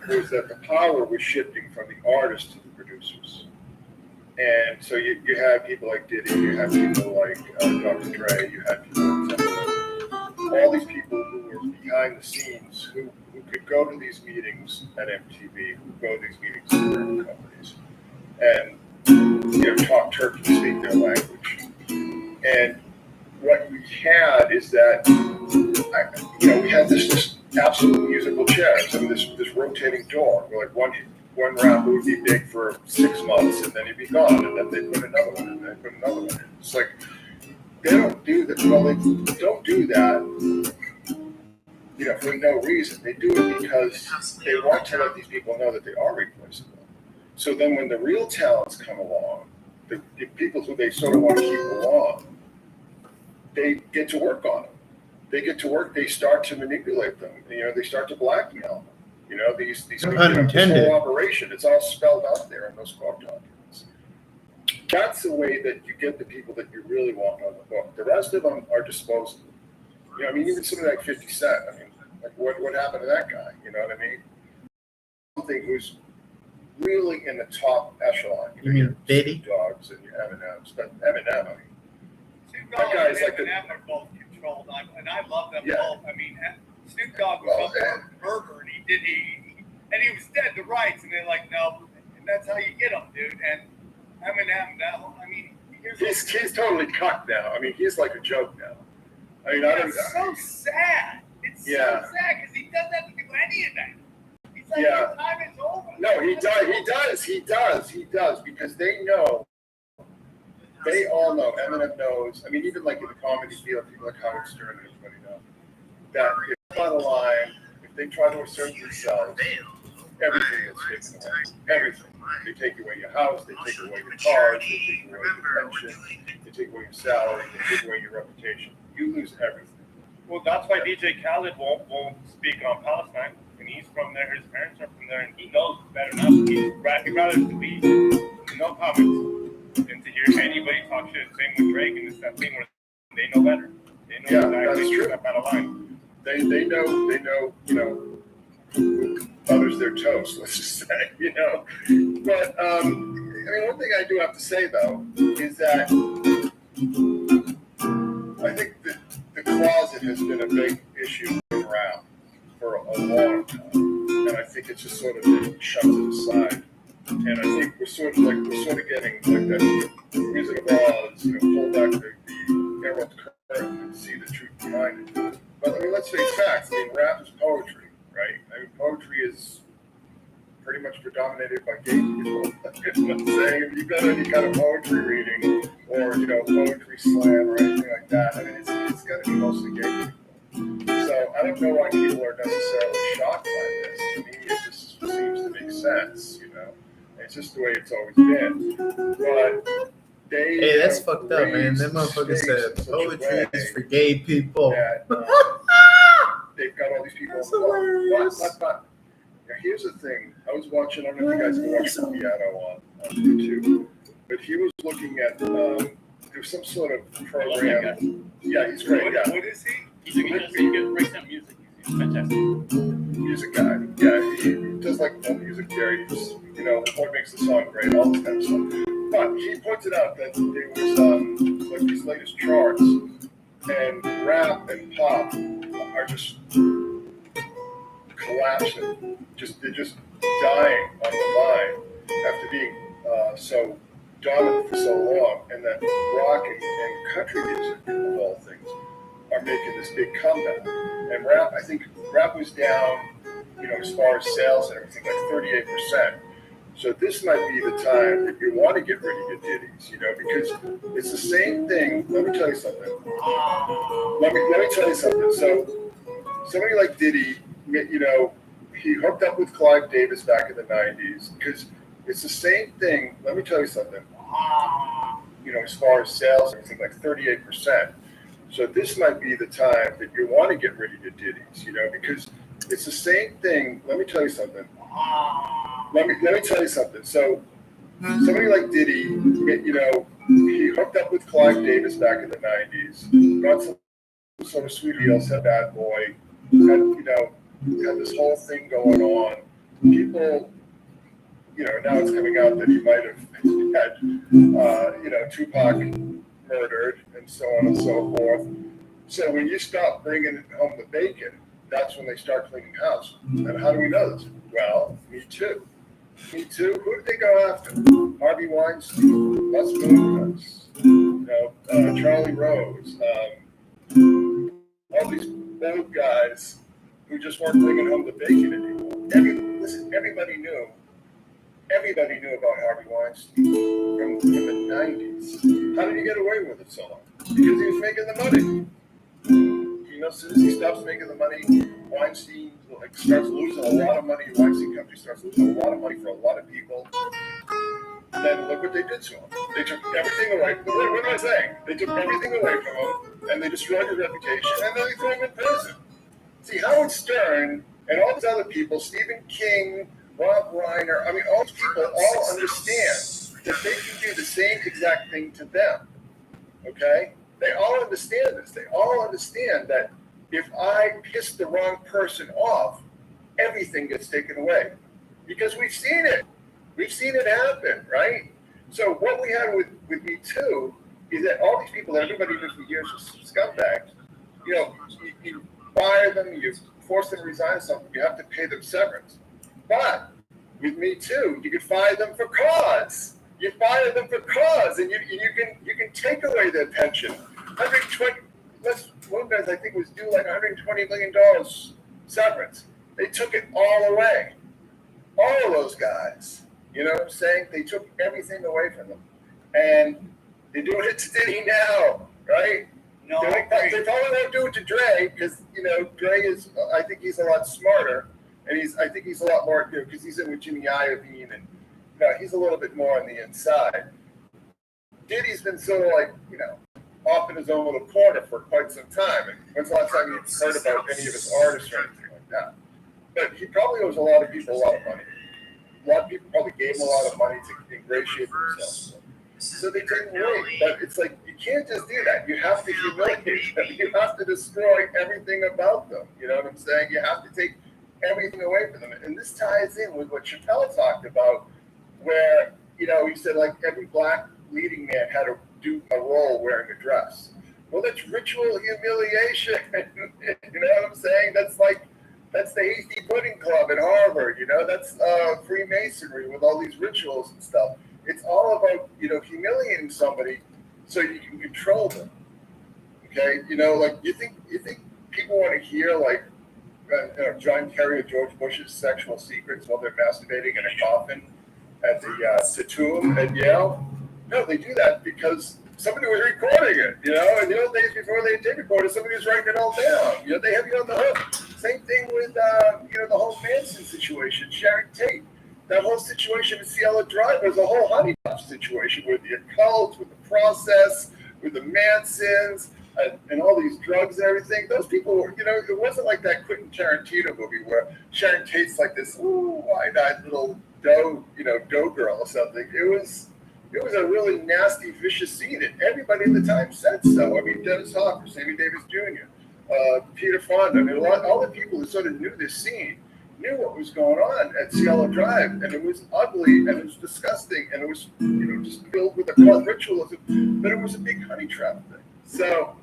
Speaker 4: was that the power was shifting from the artists to the producers. And so you had people like Diddy, you had people like Dr. Dre, you had people like all these people who were behind the scenes, who could go to these meetings at MTV, who go to these meetings at certain companies, and talk turkey, speak their language. And what we had is that we had this absolute musical chairs. I mean, this rotating door. Where like one rapper would be big for 6 months, and then he'd be gone, and then they'd put another one in, and they put another one in. It's like they don't do that. Well, they don't do that, for no reason. They do it because they want to let these people know that they are replaceable. So then, when the real talents come along, the people who they sort of want to keep along, they get to work on them. They get to work. They start to manipulate them. They start to blackmail them. These this whole operation. It's all spelled out there in those court documents. That's the way that you get the people that you really want on the book. The rest of them are disposable. Even somebody like 50 Cent. Like what happened to that guy? You know what I mean? Something who's really in the top echelon.
Speaker 1: You mean Diddy?
Speaker 4: Dogs and your M&Ms, but Eminem.
Speaker 3: That guy is like Eminem are both controlled, and I love them both. Snoop Dogg was up for murder, and he was dead to rights, and they're like, no, and that's how you get them, dude. And Eminem now,
Speaker 4: he's totally cucked now. He's like a joke now.
Speaker 3: It's so sad. It's so sad because he doesn't have to do any of that. He's like, his time is over.
Speaker 4: No, he does, because they know. They all know. Eminem knows. Even like in the comedy field, people like Howard Stern and everybody know that if they're on the line, if they try to assert themselves, everything is taken away. Everything. They take away your house. They take away your cars. They take away your pension. They take away your salary. They take away your reputation. You lose everything.
Speaker 5: Well, that's why DJ Khaled won't speak on Palestine, and he's from there. His parents are from there, and he knows better now. He'd rather to be no comments than to hear anybody talk shit. Same with Drake, and it's that thing where they know better. They know exactly what's out of line.
Speaker 4: They know, others their toast, let's just say, But one thing I do have to say though is that I think that the closet has been a big issue in rap for a long time, and I think it's just sort of been shoved to the side. And I think we're sort of getting like that Wizard of Oz, pull back the emerald curtain and see the truth behind it. But let's face facts. Rap is poetry, right? Poetry is pretty much predominated by gay people. You know what I'm saying? If you've got any kind of poetry reading or poetry slam or anything like that, it's got to be mostly gay people. So I don't know why people are necessarily shocked by this. To me, it just seems to make sense. It's just the way it's always been. But
Speaker 1: hey, that's fucked up, man. That motherfucker said poetry is for gay people.
Speaker 4: That, they've got all these people.
Speaker 1: That's hilarious.
Speaker 4: But here's the thing. I was watching, I don't know if you guys can watch the piano on YouTube, but he was looking at, there's some sort of program. Yeah, he's great.
Speaker 3: What is he?
Speaker 5: He breaks down music. He's fantastic.
Speaker 4: Music guy. Yeah, he does like all music there. He's, what makes the song great, all this kind of stuff. But he pointed out that there was like these latest charts, and rap and pop are just collapsing. They're just dying on the vine after being so dominant for so long. And that rock and country music, of all things, are making this big comeback. And I think rap was down, as far as sales and everything, like 38%. So this might be the time that you want to get rid of your ditties, because it's the same thing. Let me tell you something. Let me tell you something. So somebody like Diddy, he hooked up with Clive Davis back in the 90s because it's the same thing. Let me tell you something. As far as sales and everything, like 38%. So this might be the time that you want to get rid of your ditties, because it's the same thing. Let me tell you something. Let me tell you something. So somebody like Diddy, he hooked up with Clive Davis back in the 90s, got some sort of sweet deal, said bad boy, had this whole thing going on. People, now it's coming out that he might have had, Tupac murdered and so on and so forth. So when you stop bringing home the bacon, that's when they start cleaning house. And how do we know this? Well, Me Too. Me Too. Who did they go after? Harvey Weinstein, Les Moonves, Charlie Rose, all these old guys who just weren't bringing home the bacon anymore. Everybody knew about Harvey Weinstein from the 90s. How did he get away with it so long? Because he was making the money. As soon as he stops making the money, Weinstein starts losing a lot of money. Weinstein Company starts losing a lot of money for a lot of people. And then look what they did to him. They took everything away. What am I saying? They took everything away from him, and they destroyed his reputation, and then they threw him in prison. See, Howard Stern and all these other people, Stephen King, Rob Reiner, all these people all understand that they can do the same exact thing to them. Okay? They all understand this. They all understand that if I piss the wrong person off, everything gets taken away. Because we've seen it. We've seen it happen, right? So what we had with Me Too is that all these people that everybody knew for years were scumbags, you fire them, you force them to resign something, you have to pay them severance. But with Me Too, you can fire them for cause. You fire them for cause, and you can take away their pension. 120. One guy I think was due like $120 million severance. They took it all away. All of those guys. You know what I'm saying? They took everything away from them, and they're doing it to Diddy now, right?
Speaker 3: No,
Speaker 4: they probably won't do it to Dre because Dre is. I think he's a lot smarter, and I think he's a lot more because he's in with Jimmy Iovine and. He's a little bit more on the inside. Diddy's been sort of off in his own little corner for quite some time. And when's the last time you heard about any of his artists or anything like that? But he probably owes a lot of people a lot of money. A lot of people probably gave him a lot of money to ingratiate themselves. So they didn't wait. But it's like, you can't just do that. You have to humiliate them. You have to destroy everything about them. You know what I'm saying? You have to take everything away from them. And this ties in with what Chappelle talked about, where, he said every black leading man had to do a role wearing a dress. Well, that's ritual humiliation. You know what I'm saying? That's the Hasty Pudding Club at Harvard. That's Freemasonry with all these rituals and stuff. It's all about, humiliating somebody so you can control them. Okay? You think people want to hear John Kerry or George Bush's sexual secrets while they're masturbating in a coffin at the tomb at Yale? No, they do that because somebody was recording it, and the old days before they tape recorded, somebody was writing it all down. They have you on the hook. Same thing with, the whole Manson situation, Sharon Tate. That whole situation in Cielo Drive was a whole honey trap situation with the occult, with the process, with the Mansons, and all these drugs and everything. Those people were, it wasn't like that Quentin Tarantino movie where Sharon Tate's like this wide-eyed little dough girl or something. It was a really nasty, vicious scene, and everybody at the time said so. Dennis Hopper, Sammy Davis Jr., Peter Fonda, all the people who sort of knew this scene knew what was going on at Cielo Drive, and it was ugly, and it was disgusting, and it was just filled with occult ritualism, but it was a big honey trap thing. So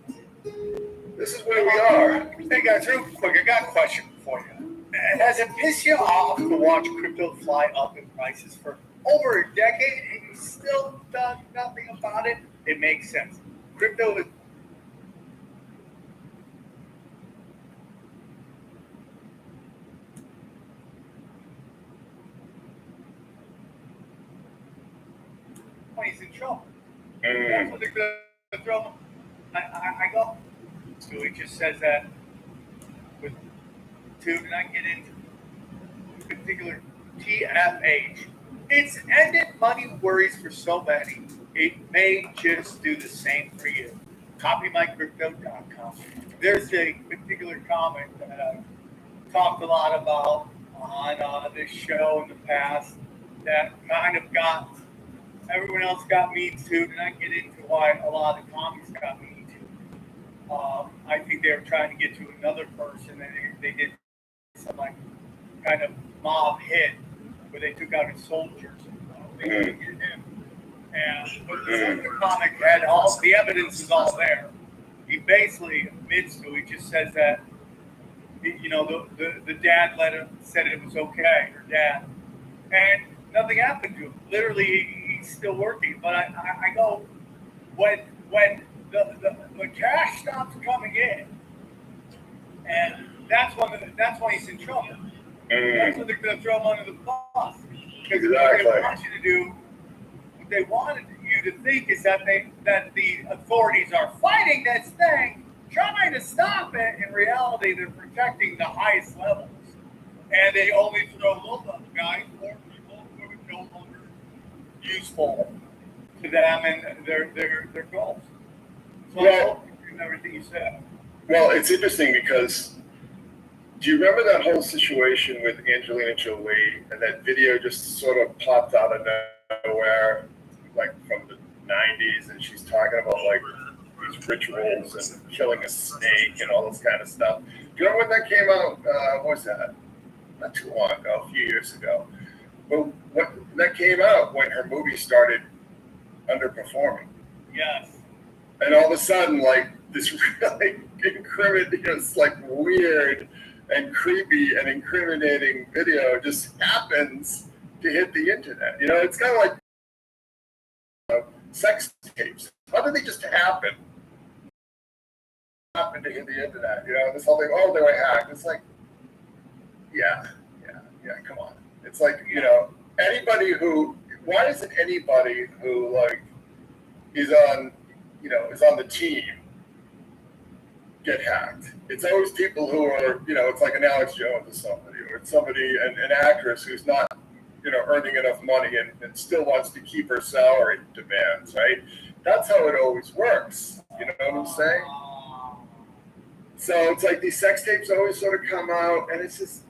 Speaker 4: this is where we are.
Speaker 3: Hey guys, real quick, I got a question for you. Has it pissed you off to watch crypto fly up in prices for over a decade and you still done nothing about it? It makes sense. Crypto is when he's in trouble. That's
Speaker 4: Mm.
Speaker 3: what they're going to throw him. I go. So he just says that with two, and I get into particular TFH. It's ended money worries for so many. It may just do the same for you. CopyMyCrypto.com. There's a particular comic that I've talked a lot about on this show in the past that kind of got everyone else got me too, and I get into why a lot of comics got me too. I think they were trying to get to another person, and they did some like kind of mob hit where they took out his soldiers. They couldn't get him. And but the second comic had all the evidence is all there. He basically admits to. He just says that the dad said it was okay. Her dad, and nothing happened to him. Literally, he's still working. But I go when the cash stops coming in, and that's when he's in trouble. That's when they're going to throw him under the bus. Because what they want you to do, what they wanted you to think is that the authorities are fighting this thing, trying to stop it. In reality, they're protecting the highest levels. And they only throw low-level guys or people who are no longer useful to them and their goals. So
Speaker 4: Well,
Speaker 3: everything you said.
Speaker 4: Well, it's interesting because do you remember that whole situation with Angelina Jolie and that video just sort of popped out of nowhere, like from the 90s, and she's talking about like these rituals and killing a snake and all this kind of stuff. Do you remember when that came out? What was that? Not too long ago, a few years ago. But that came out when her movie started underperforming.
Speaker 3: Yes.
Speaker 4: And all of a sudden, like this really like weird and creepy and incriminating video just happens to hit the internet. You know, it's kind of like sex tapes. How did they just happen? Happen to hit the internet. You know, this whole thing. Oh, they were hacked. It's like, yeah. Come on. It's like, anybody who. Why isn't anybody who like is on the team get hacked? It's always people who are, it's like an Alex Jones or somebody, or it's somebody, an actress who's not, earning enough money and still wants to keep her salary demands, right? That's how it always works. You know what I'm saying? So it's like these sex tapes always sort of come out, and it's just,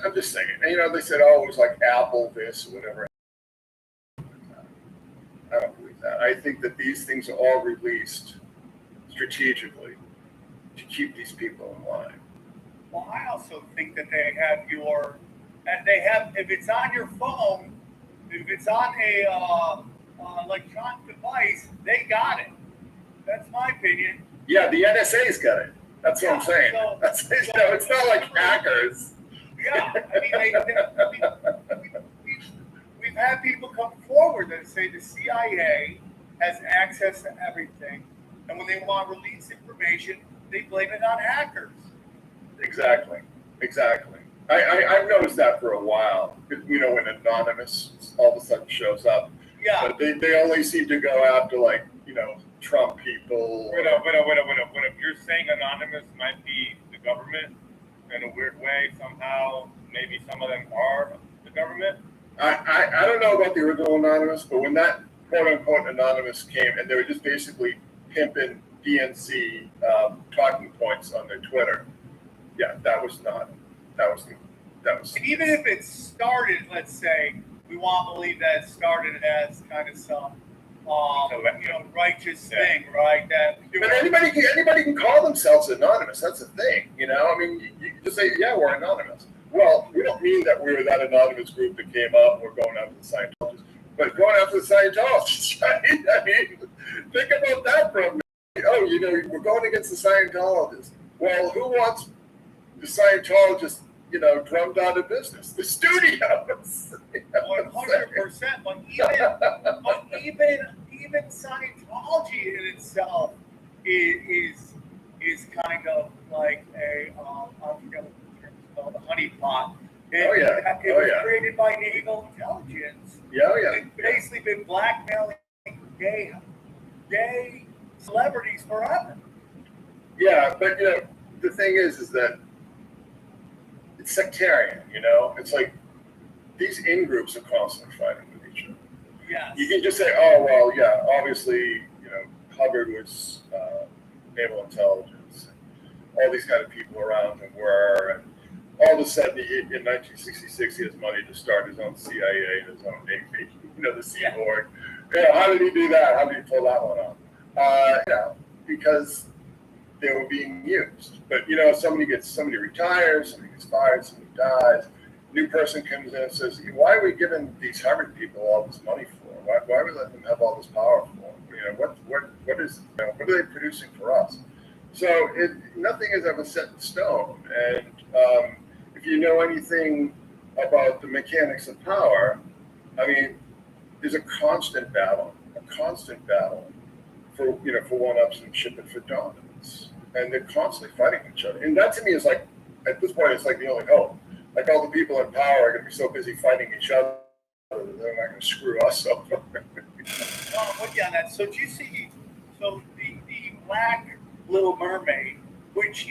Speaker 4: I'm just saying, and, they said, oh, it was like Apple this or whatever. I don't believe that. I think that these things are all released strategically to keep these people in line.
Speaker 3: Well, I also think that they have if it's on your phone, if it's on a electronic device, they got it. That's my opinion.
Speaker 4: Yeah, the NSA's got it. That's what I'm saying. It's not like hackers.
Speaker 3: Yeah, we've had people come forward that say the CIA has access to everything, and when they want to release information, they blame it on hackers.
Speaker 4: Exactly. I've noticed that for a while. When Anonymous all of a sudden shows up.
Speaker 3: Yeah.
Speaker 4: But they only seem to go after Trump people.
Speaker 5: Wait up. You're saying Anonymous might be the government in a weird way somehow. Maybe some of them are the government.
Speaker 4: I don't know about the original Anonymous, but when that quote-unquote Anonymous came, and they were just basically pimping DNC talking points on their Twitter, yeah, that was.
Speaker 3: Even if it started, let's say, we want to believe that it started as kind of some, righteous thing, right?
Speaker 4: But anybody can call themselves anonymous. That's the thing, I mean, you can just say, yeah, we're anonymous. Well, we don't mean that we were that anonymous group that came up. We're going after the Scientologists, but going after the Scientologists, right? I mean, think about that for a minute. Oh, we're going against the Scientologists. Well, who wants the Scientologists, drummed out of business? The studios.
Speaker 3: 100%. But even Scientology in itself is kind of like I forget what the term is called, a honeypot. It was created by naval intelligence
Speaker 4: Yeah, yeah.
Speaker 3: They've basically been blackmailing gay celebrities forever.
Speaker 4: Yeah, but the thing is that it's sectarian. It's like these in groups are constantly fighting with each other.
Speaker 3: Yes.
Speaker 4: You can just say, oh well, yeah, obviously, Hubbard was naval intelligence, and all these kind of people around him were, and all of a sudden, in 1966, he has money to start his own CIA and his own Navy, the Sea Org. How did he do that? How did he pull that one off? Because they were being used. But somebody retires, somebody gets fired, somebody dies. New person comes in and says, "Why are we giving these Harvard people all this money for? Why are we letting them have all this power for? What are they producing for us?" So nothing is ever set in stone. And if you know anything about the mechanics of power, I mean, there's a constant battle for one-ups and shit and for dominance, and they're constantly fighting each other. And that to me is like, at this point, it's like the only hope. Like all the people in power are going to be so busy fighting each other that they're not going to screw us over.
Speaker 3: I'm with you on that. So do you see? So the Black Little Mermaid, which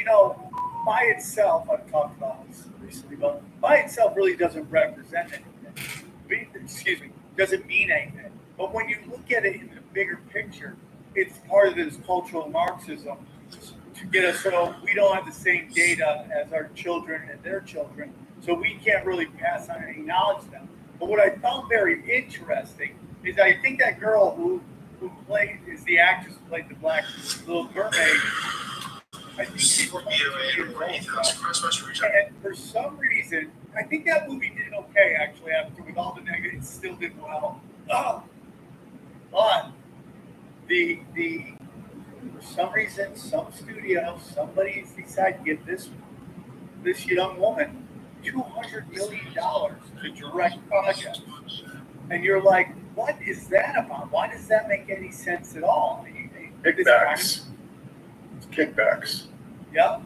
Speaker 3: by itself, I've talked about this recently, but by itself really doesn't represent anything. Doesn't mean anything. But when you look at it in the bigger picture, it's part of this cultural Marxism to get us so we don't have the same data as our children and their children, so we can't really pass on any knowledge to them. But what I found very interesting is I think that girl who is the actress who played the Black Little Mermaid. I think she's 22 years old. And for some reason, I think that movie did okay actually. After with all the negatives, it still did well. But for some reason, some studio, somebody decided to give this young woman $200 million to direct project, and you're like, what is that about? Why does that make any sense at all?
Speaker 4: Kickbacks. It's kickbacks.
Speaker 3: Yep.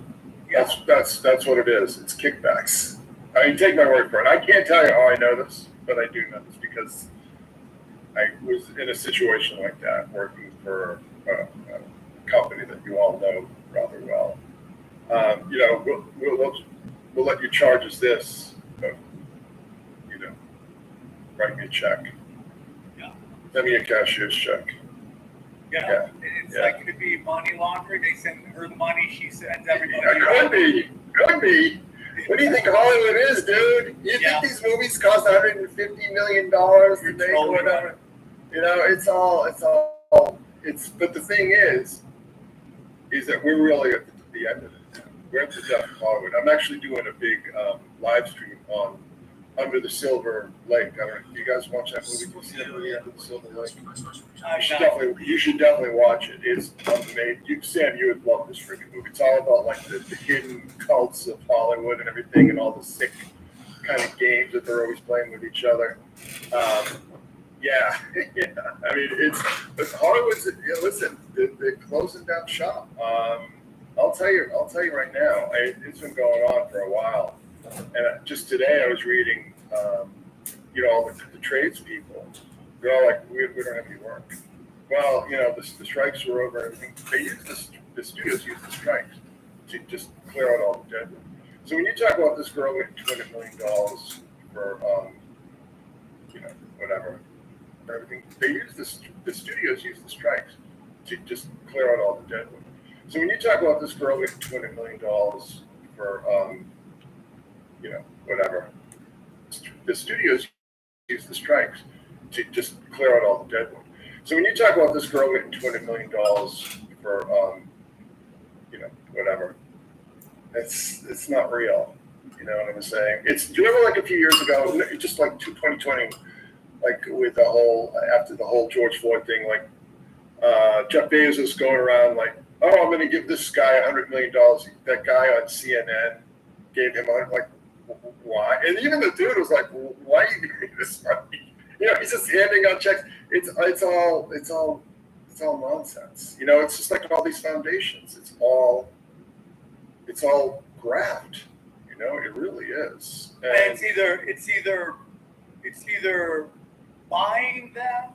Speaker 4: That's what it is. It's kickbacks. I mean, take my word for it. I can't tell you how I know this, but I do know this because I was in a situation like that, working for a company that you all know rather well. We'll let you charge us this, but write me a check.
Speaker 3: Yeah.
Speaker 4: Send me a cashier's check.
Speaker 3: Yeah. It's like it could be money laundering. They send her the money, she sends everybody.
Speaker 4: Could be. What do you think Hollywood is, dude? You think these movies cost $150 million to make or whatever? But the thing is that we're really at the end of it now. We're at the death of Hollywood. I'm actually doing a big live stream on Under the Silver Lake. I don't know. Do you guys watch that movie? Do you see that movie, Under the Silver Lake? You should definitely watch it. It's amazing. Sam, you would love this freaking movie. It's all about like the hidden cults of Hollywood and everything, and all the sick kind of games that they're always playing with each other. Yeah. I mean, but Hollywood's. Listen, they're closing down shop. I'll tell you right now. It's been going on for a while, and just today I was reading, all the tradespeople. They're all like, we don't have any work. Well, the strikes were over. Everything. The studios use the strikes to just clear out all the deadwood. So when you talk about this girl getting $200 million for, whatever. Everything they use the studios use the strikes to just clear out all the deadwood. So when you talk about this girl getting $200 million for whatever, the studios use the strikes to just clear out all the deadwood. So when you talk about this girl getting $200 million for whatever, it's not real. You know what I'm saying? Do you remember like a few years ago, just like 2020, like with after the whole George Floyd thing, like Jeff Bezos going around like, oh, I'm going to give this guy $100 million. That guy on CNN gave him like, why? And even the dude was like, why are you giving me this money? He's just handing out checks. It's all nonsense. It's just like all these foundations. It's all graft. It really is.
Speaker 3: And it's either buying them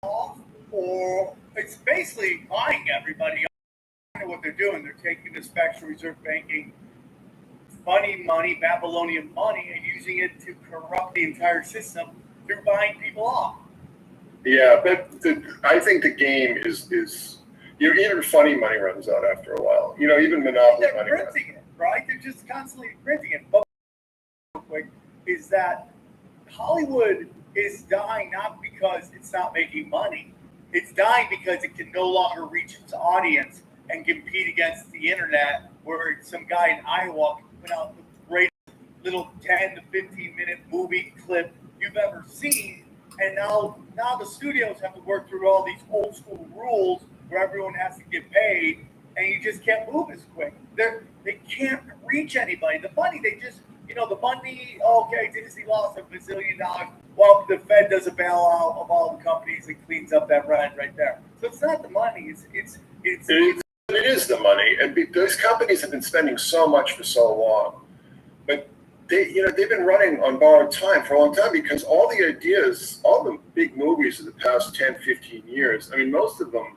Speaker 3: off, or it's basically buying everybody off. I know what they're doing. They're taking the Special Reserve Banking funny money, Babylonian money, and using it to corrupt the entire system through buying people off.
Speaker 4: Yeah, but I think the game is even funny money runs out after a while. Even Monopoly
Speaker 3: They're
Speaker 4: money.
Speaker 3: printing it, right? They're just constantly printing it. But quick is that Hollywood is dying not because it's not making money. It's dying because it can no longer reach its audience and compete against the internet, where some guy in Iowa put out the greatest little 10 to 15-minute movie clip you've ever seen. And now the studios have to work through all these old school rules where everyone has to get paid, and you just can't move as quick. They can't reach anybody. The money, they just, the money, okay, Disney lost $1 bazillion. Well, the Fed does a bailout of all the companies and cleans up that rent right there. So it's not the money.
Speaker 4: It is the money, and those companies have been spending so much for so long, but they've been running on borrowed time for a long time, because all the ideas, all the big movies of the past 10, 15 years, I mean, most of them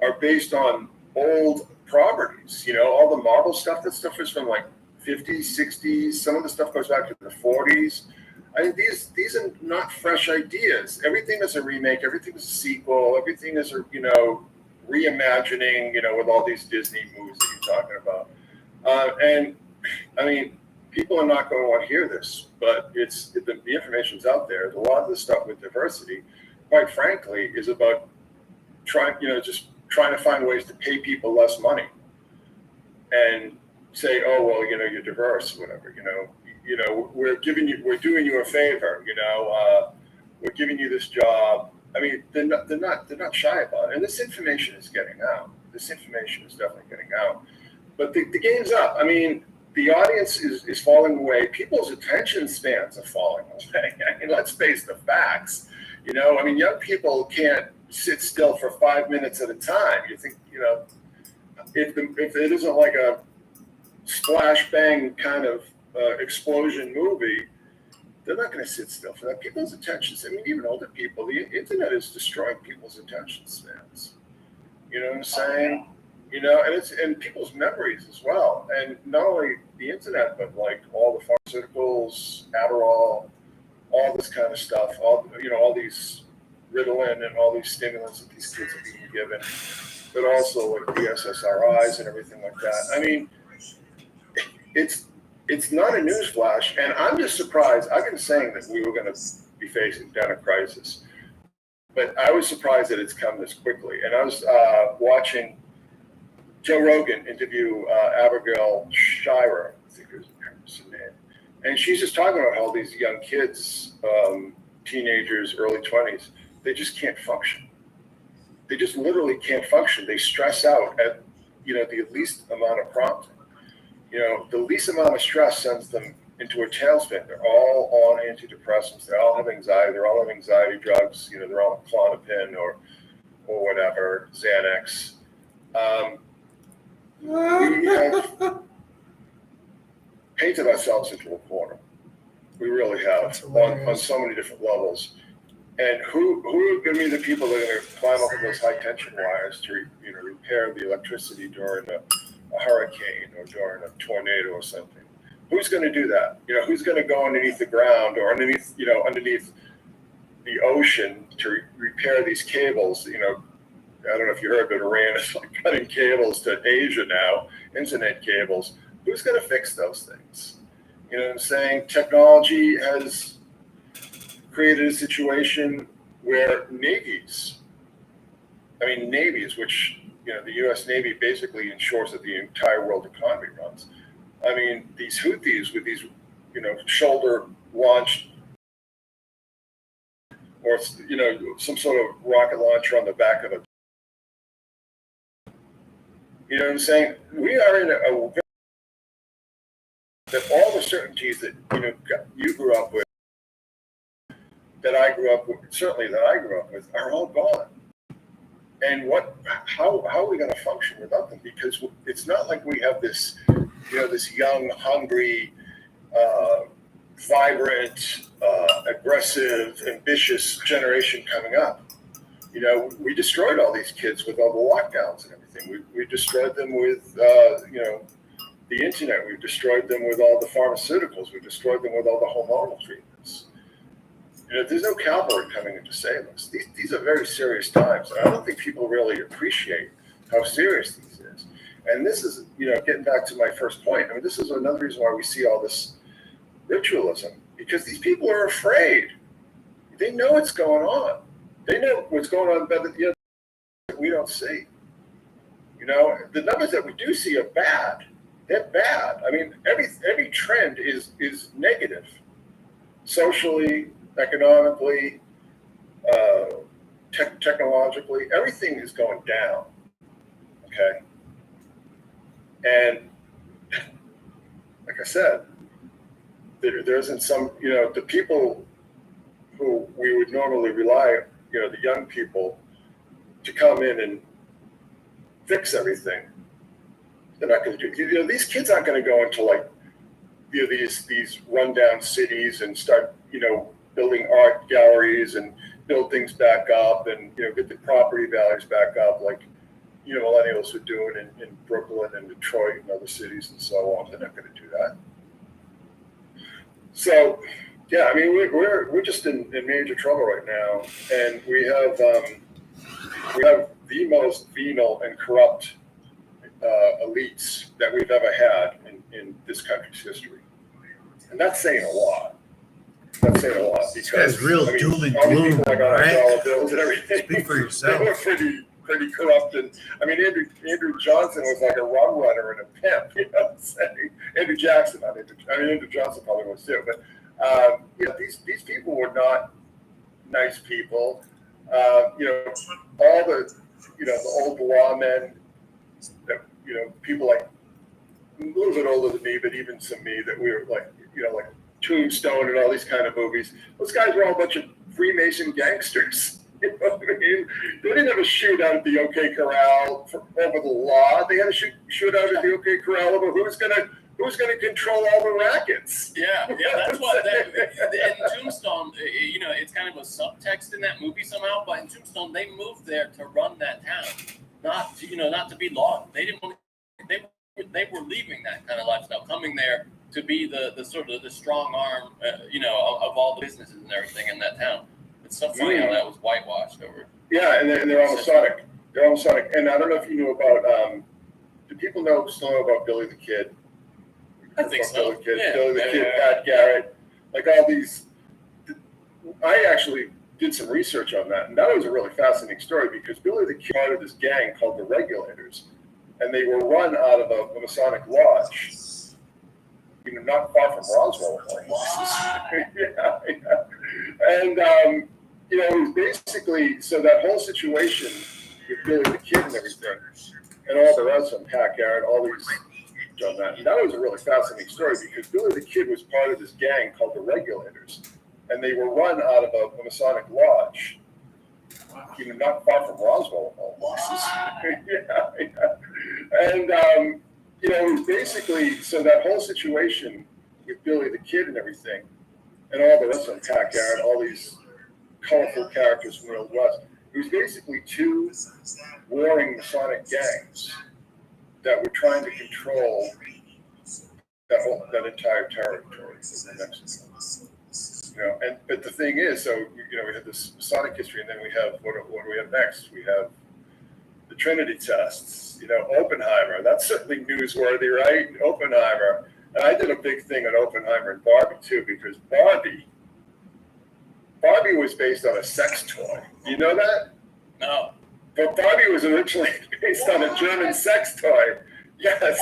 Speaker 4: are based on old properties. All the Marvel stuff, that stuff is from like 50s, 60s. Some of the stuff goes back to the 40s. I mean, these are not fresh ideas. Everything is a remake. Everything is a sequel. Everything is a reimagining. With all these Disney movies that you're talking about. And I mean, people are not going to want to hear this, but the information's out there. A lot of the stuff with diversity, quite frankly, is about trying to find ways to pay people less money and say, oh, well, you're diverse, whatever, we're doing you a favor, we're giving you this job. I mean, they're not shy about it. And this information is getting out. This information is definitely getting out. But the game's up. I mean, the audience is falling away. People's attention spans are falling away. I mean, let's face the facts. I mean, young people can't sit still for 5 minutes at a time. You think, if it isn't like a splash bang kind of explosion movie, they're not going to sit still for that. People's attention, I mean, even older people, the internet is destroying people's attention spans. You know what I'm saying? And people's memories as well. And not only the internet, but like all the pharmaceuticals, Adderall, all this kind of stuff, all these Ritalin and all these stimulants that these kids are being given, but also like the SSRIs and everything like that. I mean, it's not a newsflash, and I'm just surprised. I've been saying that we were going to be facing down a crisis, but I was surprised that it's come this quickly. And I was watching Joe Rogan interview Abigail Shrier, I think it was her name, and she's just talking about how these young kids, teenagers, early 20s, they just can't function. They just literally can't function. They stress out at the least amount of prompting. The least amount of stress sends them into a tailspin. They're all on antidepressants. They all have anxiety. They're all on anxiety drugs. They're all on Klonopin or whatever, Xanax. We have painted ourselves into a corner. We really have on so many different levels. And who are going to be the people that are going to climb up those high tension wires to repair the electricity during a hurricane or during a tornado or something? Who's going to do that? Who's going to go underneath the ground or underneath the ocean to repair these cables? I don't know if you heard, but Iran is like cutting cables to Asia now, internet cables. Who's going to fix those things? You know what I'm saying? Technology has created a situation where navies, which, the U.S. Navy basically ensures that the entire world economy runs. I mean, these Houthis with these, shoulder-launched or, some sort of rocket launcher on the back of a, you know what I'm saying? We are in that all the certainties that, you grew up with, that I grew up with, are all gone. And how are we going to function without them? Because it's not like we have this, this young, hungry, vibrant, aggressive, ambitious generation coming up. You know, we destroyed all these kids with all the lockdowns and everything. We destroyed them with, you know, the internet. We've destroyed them with all the pharmaceuticals. We've destroyed them with all the hormonal treatments. You know, there's no cavalry coming in to save us. These are very serious times. And I don't think people really appreciate how serious this is. And this is, you know, getting back to my first point. I mean, this is another reason why we see all this ritualism, because these people are afraid. They know what's going on. They know what's going on better than the other that we don't see. You know, the numbers that we do see are bad. They're bad. I mean, every trend is negative, socially, economically, technologically. Everything is going down. Okay, and like I said, there isn't some. You know, the people who we would normally rely, you know, the young people, to come in and fix everything. They're not going to do. You know, these kids aren't going to go into, like, you know, these rundown cities and start, you know, building art galleries and build things back up and, you know, get the property values back up like, you know, millennials are doing in Brooklyn and Detroit and other cities and so on. They're not going to do that. So, yeah, I mean, we're just in major trouble right now, and we have the most venal and corrupt elites that we've ever had in this country's history, and that's saying a lot. That's saying a lot because
Speaker 1: guy's real doom and
Speaker 4: all these
Speaker 1: gloom,
Speaker 4: people that got
Speaker 1: right?
Speaker 4: dollar bills and everything.
Speaker 1: Speak for yourself.
Speaker 4: They were pretty corrupt, and I mean, Andrew Johnson was like a rum runner and a pimp. You know what I'm saying? Andrew Jackson, Andrew Johnson probably was too, but. You know, these people were not nice people. You know, all the, you know, the old lawmen, you know, people like a little bit older than me, but even some me that we were like, you know, like Tombstone and all these kind of movies. Those guys were all a bunch of Freemason gangsters. You know what I mean? They didn't have a shootout at the OK Corral over the law. They had a shootout at the OK Corral over who's going to control all the rackets.
Speaker 6: Yeah, that's what. In Tombstone, you know, it's kind of a subtext in that movie somehow. But in Tombstone, they moved there to run that town, not to be law. They didn't want. They were leaving that kind of lifestyle, coming there to be the sort of the strong arm, you know, of all the businesses and everything in that town. It's so funny how that was whitewashed over.
Speaker 4: Yeah, and they're all Masonic. They're all Masonic. And I don't know if you knew about. Do people still know about Billy the Kid?
Speaker 6: I think so.
Speaker 4: Billy the Kid, Pat Garrett, like all these. I actually did some research on that, and that was a really fascinating story because Billy the Kid started this gang called the Regulators, and they were run out of a Masonic lodge, you know, not far from Roswell. Yeah. And you know, it was basically so that whole situation with Billy the Kid and everything, and all the rest of them, Pat Garrett, all these. On that. And that was a really fascinating story because Billy the Kid was part of this gang called the Regulators, and they were run out of a Masonic lodge, you know, not far from Roswell. Yeah. And you know, it was basically so that whole situation with Billy the Kid and everything, and all the rest of them, Pat Garrett, all these colorful characters from the Old West. It was basically two warring Masonic gangs that were trying to control that entire territory of Mexico. You know, but the thing is, so you know, we have this Masonic history, and then we have what do we have next? We have the Trinity tests. You know, Oppenheimer. That's certainly newsworthy, right? Oppenheimer. And I did a big thing on Oppenheimer and Barbie too, because Barbie was based on a sex toy. Do you know that?
Speaker 6: No.
Speaker 4: But Barbie was originally based on a German sex toy. Yes.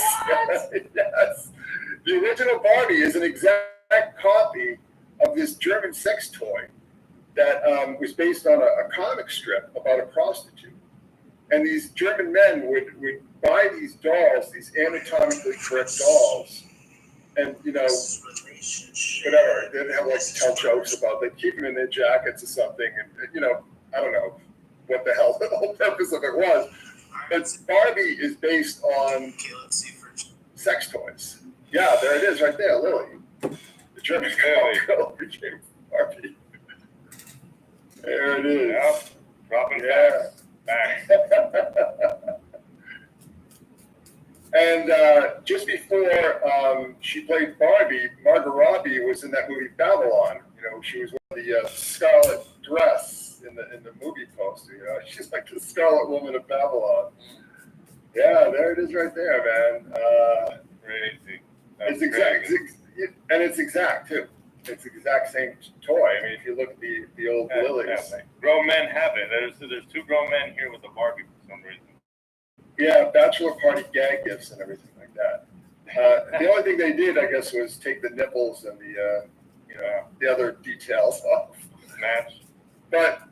Speaker 4: The original Barbie is an exact copy of this German sex toy that was based on a comic strip about a prostitute. And these German men would buy these dolls, these anatomically correct dolls, and, you know, whatever. They'd have, like, tell jokes about, they'd keep them in their jackets or something. And, you know, I don't know what the hell the whole purpose of it was. But Barbie is based on sex toys. Yeah, there it is right there, Lily. The German girl became Barbie. There it is.
Speaker 5: Yep. Dropping
Speaker 4: Yeah.
Speaker 5: facts.
Speaker 4: And just before she played Barbie, Margot Robbie was in that movie Babylon. You know, she was wearing the scarlet dress in the movie poster. You know, she's like the Scarlet Woman of Babylon. Yeah, there it is right there, man.
Speaker 5: Crazy.
Speaker 4: It's exact, and it's exact too. It's the exact same toy. I mean, if you look at the old lilies.
Speaker 5: Yeah. Grown men have it. There's two grown men here with a Barbie for some reason.
Speaker 4: Yeah, bachelor party gag gifts and everything like that. The only thing they did, I guess, was take the nipples and the other details off.
Speaker 5: Match.
Speaker 4: But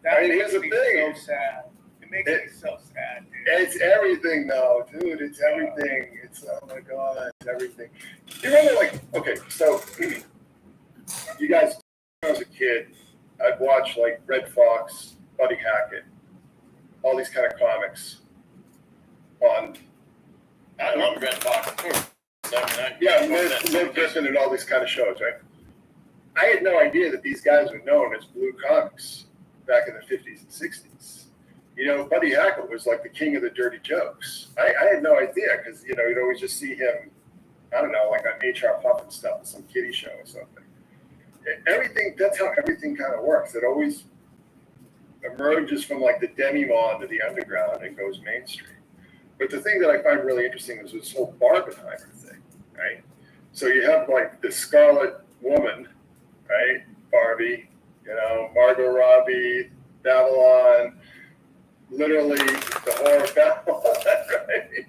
Speaker 3: That
Speaker 4: I mean,
Speaker 3: makes
Speaker 4: here's the
Speaker 3: me
Speaker 4: thing.
Speaker 3: so sad. It makes me so sad, dude.
Speaker 4: It's everything though, dude. It's everything. It's, oh my God, it's everything. You remember, like, okay, so you guys, when I was a kid, I'd watch like Red Fox, Buddy Hackett, all these kind of comics on.
Speaker 6: I love Red Fox.
Speaker 4: Yeah, Liv Griffin and all these kind of shows, right? I had no idea that these guys were known as Blue Comics back in the 50s and 60s. You know, Buddy Hackett was like the king of the dirty jokes. I had no idea because, you know, you'd always just see him, I don't know, like on HR Puffin stuff, some kiddie show or something. Everything, that's how everything kind of works. It always emerges from like the demi-monde to the underground and goes mainstream. But the thing that I find really interesting is this whole Barbenheimer thing, right? So you have like the Scarlet Woman, right? Barbie, you know, Margot Robbie, Babylon, literally the horror of Babylon, right?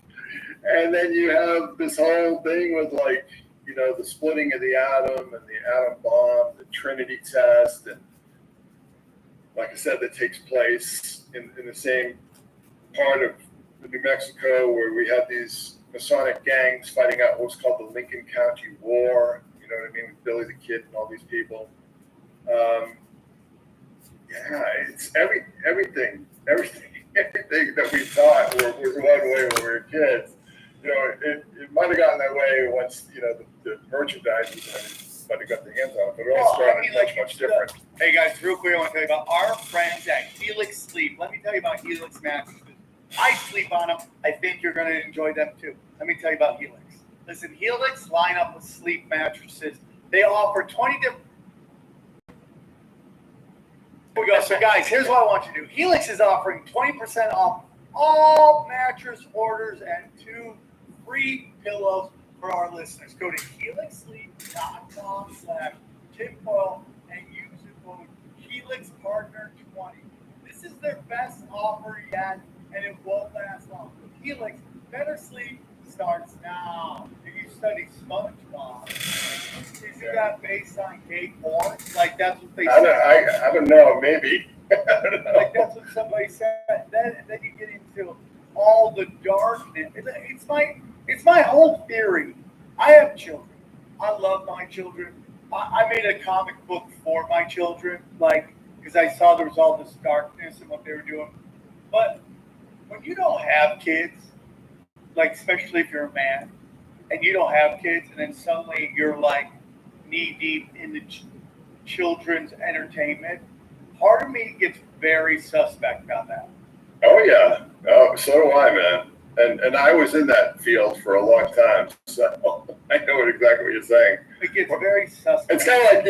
Speaker 4: And then you have this whole thing with like, you know, the splitting of the atom and the atom bomb, the Trinity test, and like I said, that takes place in the same part of New Mexico where we had these Masonic gangs fighting out what was called the Lincoln County War. You know what I mean, with Billy the Kid and all these people. Yeah, it's everything that we thought was one way when we were kids. You know, it might have gotten that way once, you know, the merchandise but it got the hands on it, but it all started much different.
Speaker 3: Hey guys, real quick, I want to tell you about our friends at Helix Sleep. Let me tell you about Helix mattresses. I sleep on them. I think you're going to enjoy them too. Let me tell you about Helix. Listen, Helix line up with sleep mattresses. They offer 20 different. Here we go. So guys, here's what I want you to do. Helix is offering 20% off all mattress orders and 2 free pillows for our listeners. Go to helixsleep.com/tinfoil and use the code HelixPartner20. This is their best offer yet, and it won't last long. With Helix, better sleep starts now. If you study SpongeBob, isn't that based on gay porn? Like that's what they said.
Speaker 4: I don't know, maybe. I don't know.
Speaker 3: Like that's what somebody said. Then you get into all the darkness. It's my whole theory. I have children. I love my children. I made a comic book for my children, like because I saw there was all this darkness and what they were doing. But when you don't have kids, like especially if you're a man and you don't have kids, and then suddenly you're like knee deep in the children's entertainment, part of me gets very suspect on that.
Speaker 4: Oh yeah. Oh, so do I, man. And I was in that field for a long time, so I know exactly what you're saying.
Speaker 3: It gets very suspect.
Speaker 4: It's kind of like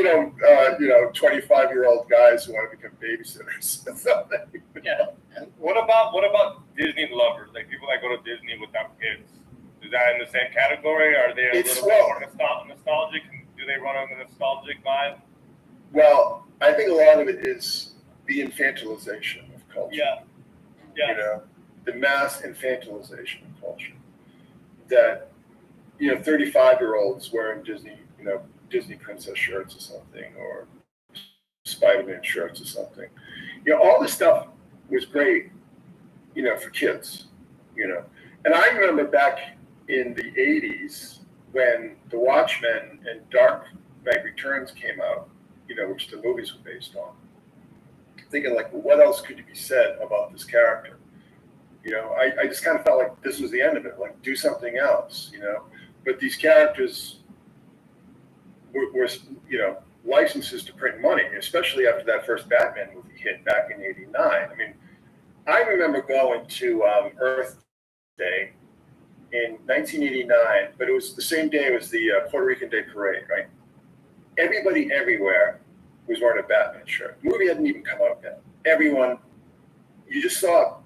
Speaker 4: 25-year-old guys who want to become babysitters or something.
Speaker 6: Yeah.
Speaker 5: What about Disney lovers? Like people that go to Disney without kids. Is that in the same category? Are they a little bit more nostalgic? Do they run on the nostalgic vibe?
Speaker 4: Well, I think a lot of it is the infantilization of culture.
Speaker 3: Yeah.
Speaker 4: You know, the mass infantilization of culture. That, 35-year-olds wearing Disney princess shirts or something, or Spider-Man shirts or something. All this stuff was great, for kids, And I remember back in the 80s when The Watchmen and Dark Knight Returns came out, which the movies were based on. Thinking like, well, what else could be said about this character? I just kind of felt like this was the end of it. Like, do something else, But these characters were licenses to print money, especially after that first Batman movie hit back in '89. I mean, I remember going to Earth Day in 1989, but it was the same day as the Puerto Rican Day Parade, right? Everybody everywhere was wearing a Batman shirt. The movie hadn't even come out yet. Everyone, you just saw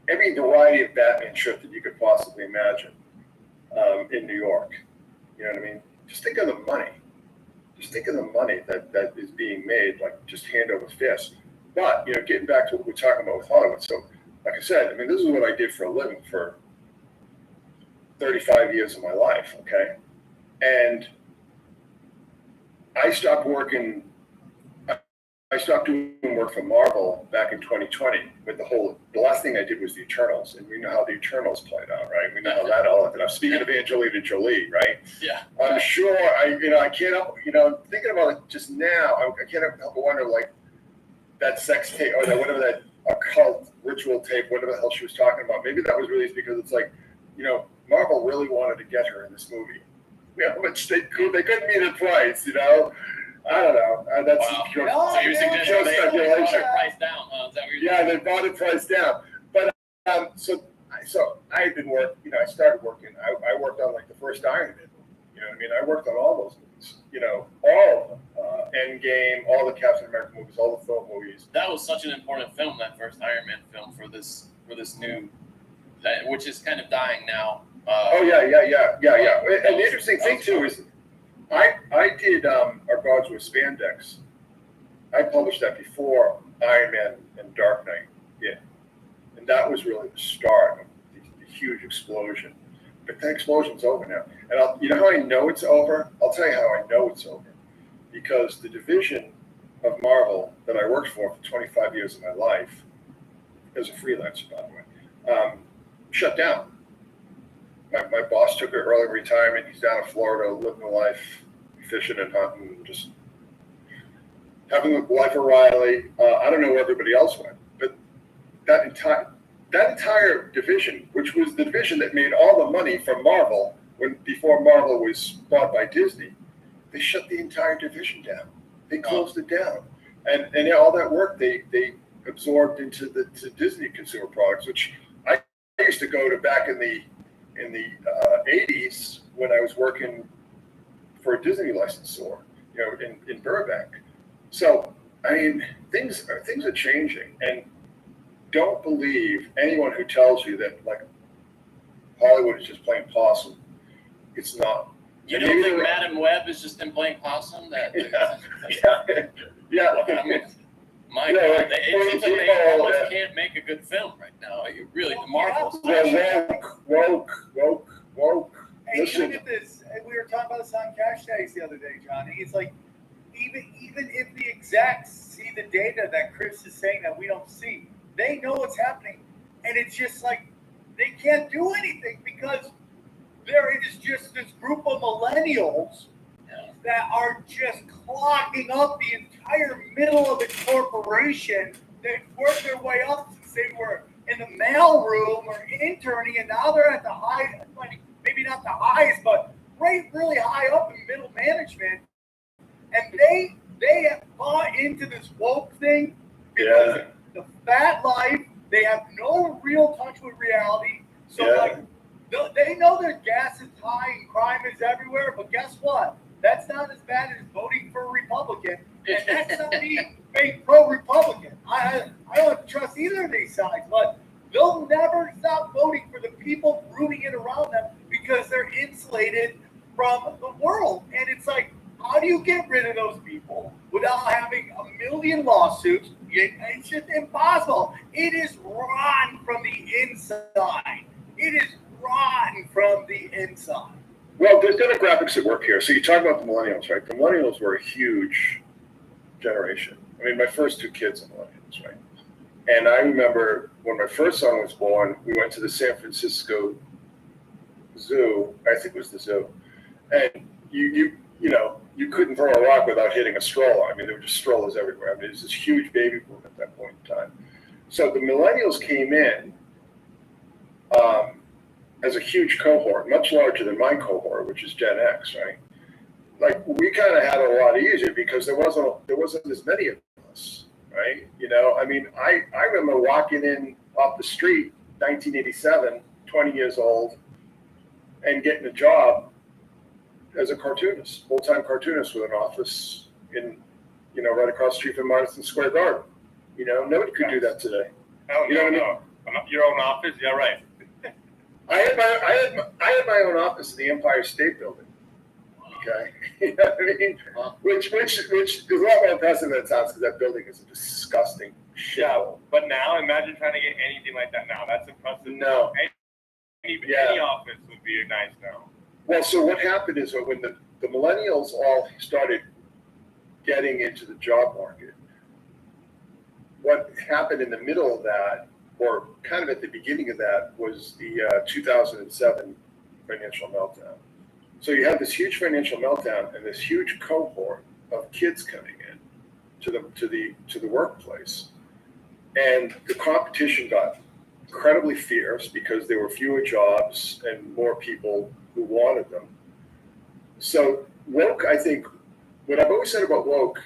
Speaker 4: every variety of Batman shirt that you could possibly imagine in New York. You know what I mean? Just think of the money. Just think of the money that is being made, like just hand over fist. But, you know, getting back to what we're talking about with Hollywood. So, like I said, I mean, this is what I did for a living for 35 years of my life, okay? And I stopped working, I stopped doing work for Marvel back in 2020 with the last thing I did was the Eternals. And we know how the Eternals played out, right? We know how that all ended up. Speaking of Angelina Jolie, right?
Speaker 6: Yeah.
Speaker 4: I'm sure, I can't help, thinking about it just now, I can't help but wonder, like, that sex tape, or whatever that occult ritual tape, whatever the hell she was talking about. Maybe that was released because it's like, Marvel really wanted to get her in this movie. But they couldn't meet the price, I don't know. That's
Speaker 6: Wow.
Speaker 4: pure,
Speaker 6: So you're suggesting they brought the price down, huh? Is that what you're
Speaker 4: yeah, they brought the price down. But so I had been working. I started working. I worked on like the first Iron Man movie. You know what I mean? I worked on all those movies. All of them. Endgame, all the Captain America movies, all the Thor movies.
Speaker 6: That was such an important film, that first Iron Man film for this new, which is kind of dying now.
Speaker 4: Yeah. And the interesting thing too is, I did Our Gods Were Spandex. I published that before Iron Man and Dark Knight. Yeah, and that was really the start of the huge explosion. But that explosion's over now. And you know how I know it's over? I'll tell you how I know it's over. Because the division of Marvel that I worked for 25 years of my life, as a freelancer, by the way, shut down. My boss took an early retirement. He's down in Florida, living a life, fishing and hunting, just having a life of Riley. I don't know where everybody else went, but that entire division, which was the division that made all the money from Marvel before Marvel was bought by Disney, they shut the entire division down. They closed it down, and all that work they absorbed into the Disney consumer products, which I used to go to back in the 80s when I was working for a Disney licensor, in Burbank. So I mean, things are changing, and don't believe anyone who tells you that like Hollywood is just playing possum. It's not.
Speaker 6: You don't think Madam Web is just in playing possum?
Speaker 4: Yeah.
Speaker 6: I mean, my God, it seems like they almost can't make a good film right now. You really, the Marvel.
Speaker 4: Woke.
Speaker 3: And you look at this, and we were talking about this on Cash Days the other day, Johnny. It's like, even if the execs see the data that Chris is saying that we don't see, they know what's happening. And it's just like, they can't do anything because there is just this group of millennials that are just clogging up the entire middle of the corporation. They've worked their way up since they were in the mail room or interning, and now they're at the high, like maybe not the highest, but really high up in middle management. And they have bought into this woke thing because the fat life, they have no real touch with reality. So like they know that gas is high and crime is everywhere, but guess what? That's not as bad as voting for a Republican. And that's not me being pro-Republican. I don't trust either of these sides, but they'll never stop voting for the people rooting it around them because they're insulated from the world. And it's like, how do you get rid of those people without having a million lawsuits? It's just impossible. It is rotten from the inside. It is rotten from the inside.
Speaker 4: Well, there's demographics at work here. So you talk about the millennials, right? The millennials were a huge generation. I mean, my first two kids are millennials, right? And I remember when my first son was born, we went to the San Francisco Zoo. I think it was the zoo. And you couldn't throw a rock without hitting a stroller. I mean, there were just strollers everywhere. I mean, it was this huge baby boom at that point in time. So the millennials came in as a huge cohort, much larger than my cohort, which is Gen X, right? like we kind of had it a lot easier because there wasn't as many of us, right? You know, I mean, I remember walking in off the street, 1987, 20 years old, and getting a job as a cartoonist, full-time cartoonist with an office in, you know, right across the street from Madison Square Garden. You know, nobody could do that today.
Speaker 5: Oh,
Speaker 4: You know what I
Speaker 5: no. Your own office? Yeah, right.
Speaker 4: I had my own office in the Empire State Building. Okay, you know what I mean? Which is a lot more impressive than it sounds because that building is a disgusting shit.
Speaker 5: Yeah, but now imagine trying to get anything like that now. That's impressive.
Speaker 4: No.
Speaker 5: Any office would be nice now.
Speaker 4: Well, so what happened is when the millennials all started getting into the job market, what happened in the middle of that, or kind of at the beginning of that, was the 2007 financial meltdown. So you have this huge financial meltdown and this huge cohort of kids coming in to the workplace, and the competition got incredibly fierce because there were fewer jobs and more people who wanted them. So woke, I think, what I've always said about woke,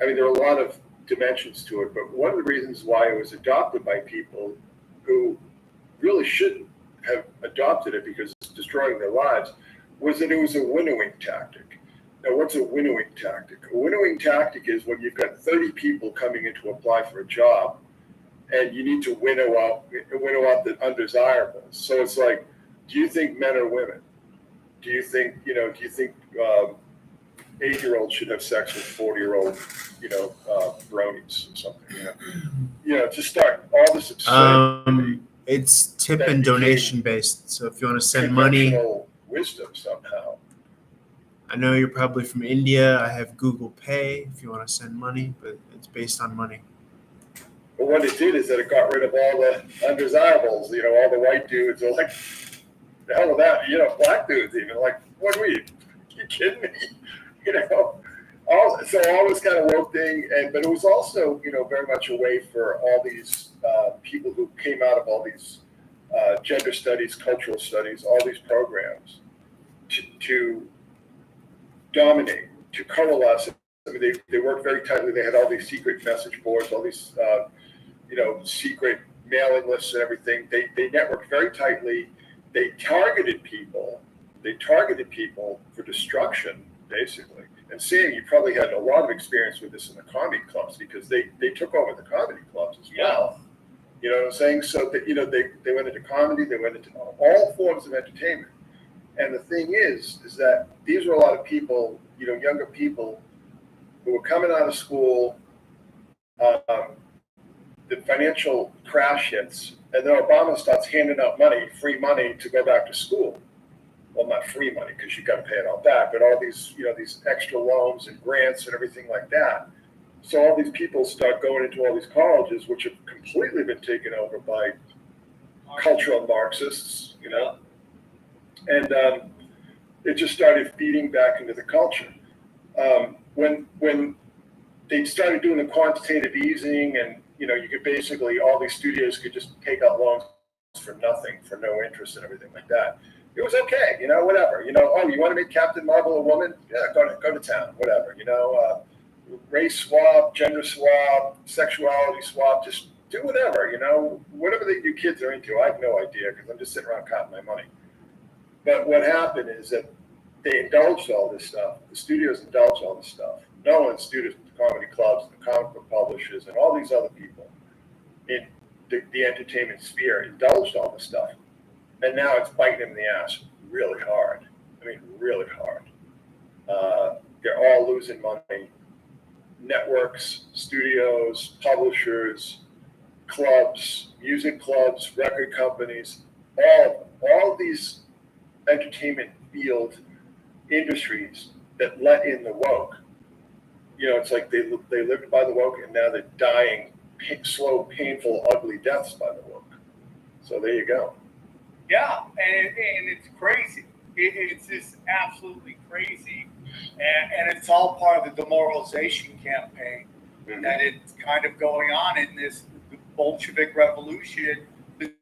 Speaker 4: I mean, there are a lot of dimensions to it, but one of the reasons why it was adopted by people who really shouldn't have adopted it because it's destroying their lives was that it was a winnowing tactic. Now, what's a winnowing tactic? A winnowing tactic is when you've got 30 people coming in to apply for a job, and you need to winnow out the undesirables. So it's like, do you think men are women? Do you think 8-year-olds should have sex with 40-year-old, bronies or something? To start all this absurdity.
Speaker 1: It's tip and donation based. So if you want to send money,
Speaker 4: conventional wisdom somehow.
Speaker 1: I know you're probably from India. I have Google Pay if you want to send money, but it's based on money.
Speaker 4: But what it did is that it got rid of all the undesirables. All the white dudes are like, the hell with that. Black dudes even like, what are you kidding me? So all this kind of woke thing, but it was also, very much a way for all these people who came out of all these gender studies, cultural studies, all these programs to dominate, to coalesce. I mean, they worked very tightly. They had all these secret message boards, all these, secret mailing lists and everything. They networked very tightly. They targeted people for destruction, basically. And Sam, you probably had a lot of experience with this in the comedy clubs because they took over the comedy clubs as well. You know what I'm saying? So that, they went into comedy, they went into all forms of entertainment. And the thing is that these were a lot of people, younger people who were coming out of school. The financial crash hits, and then Obama starts handing out free money to go back to school. Well, not free money because you got to pay it all back, but all these, these extra loans and grants and everything like that. So all these people start going into all these colleges, which have completely been taken over by cultural Marxists, and it just started feeding back into the culture. When they started doing the quantitative easing, and you could basically, all these studios could just take out loans for nothing, for no interest and everything like that. It was okay, whatever. Oh, you want to make Captain Marvel a woman? Yeah, go to town, whatever. Race swap, gender swap, sexuality swap, just do whatever. Whatever you kids are into. I have no idea because I'm just sitting around counting my money. But what happened is that they indulged all this stuff. The studios indulged all this stuff. Nolan studios, the comedy clubs, the comic book publishers, and all these other people in the entertainment sphere indulged all this stuff. And now it's biting them in the ass really hard. I mean, really hard. They're all losing money. Networks, studios, publishers, clubs, music clubs, record companies, all these entertainment field industries that let in the woke. It's like they lived by the woke, and now they're dying slow, painful, ugly deaths by the woke. So there you go.
Speaker 3: Yeah, and it's crazy. It's just absolutely crazy. And it's all part of the demoralization campaign that it's kind of going on in this Bolshevik revolution, the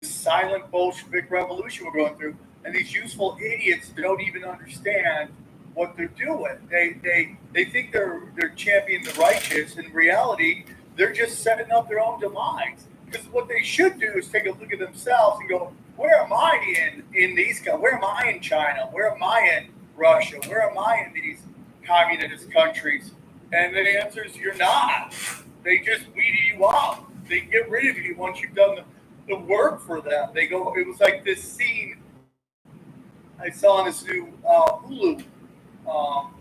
Speaker 3: silent Bolshevik revolution we're going through. And these useful idiots don't even understand what they're doing. They think they're championing the righteous. In reality, they're just setting up their own demise. Because what they should do is take a look at themselves and go, where am I in these countries? Where am I in China? Where am I in Russia? Where am I in these communist countries? And the answer is you're not. They just weed you out. They get rid of you once you've done the work for them. They go. It was like this scene I saw on this new Hulu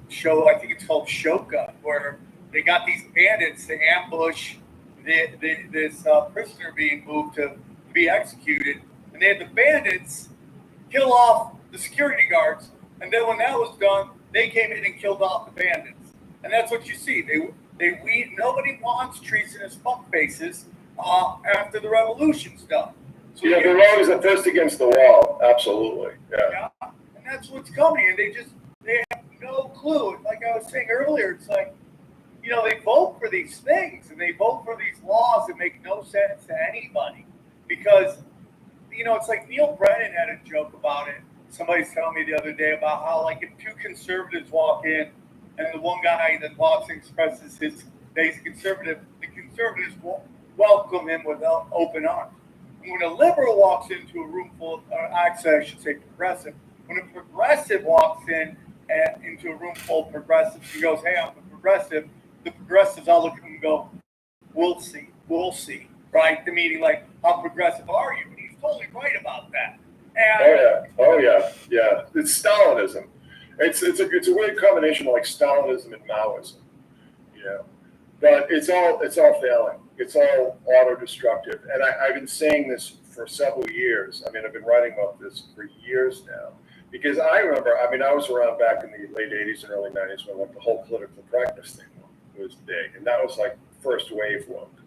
Speaker 3: show. I think it's called Shoka, where they got these bandits to ambush this prisoner being moved to be executed, and they had the bandits kill off the security guards, and then when that was done, they came in and killed off the bandits, and that's what you see. Nobody wants treasonous fuckfaces after the revolution's done. So
Speaker 4: Yeah, they're always the first against the wall. Absolutely. Yeah.
Speaker 3: And that's what's coming, and they have no clue. Like I was saying earlier, it's like, they vote for these things and they vote for these laws that make no sense to anybody because, it's like Neil Brennan had a joke about it. Somebody's telling me the other day about how, like, if two conservatives walk in and the one guy that walks in expresses that he's a conservative, the conservatives welcome him with open arms. And when a liberal walks into a room full of, actually I should say progressive, when a progressive walks into a room full of progressives, he goes, hey, I'm a progressive. The progressives all look at him and go, we'll see, right? The meaning, like, how progressive are you? And he's totally right about that. And
Speaker 4: Oh yeah. It's Stalinism. It's a weird combination of like Stalinism and Maoism, But it's all failing. It's all auto-destructive. And I've been saying this for several years. I mean, I've been writing about this for years now. Because I remember, I was around back in the late 80s and early 90s when like the whole political correctness thing was big. And that was like first wave woke.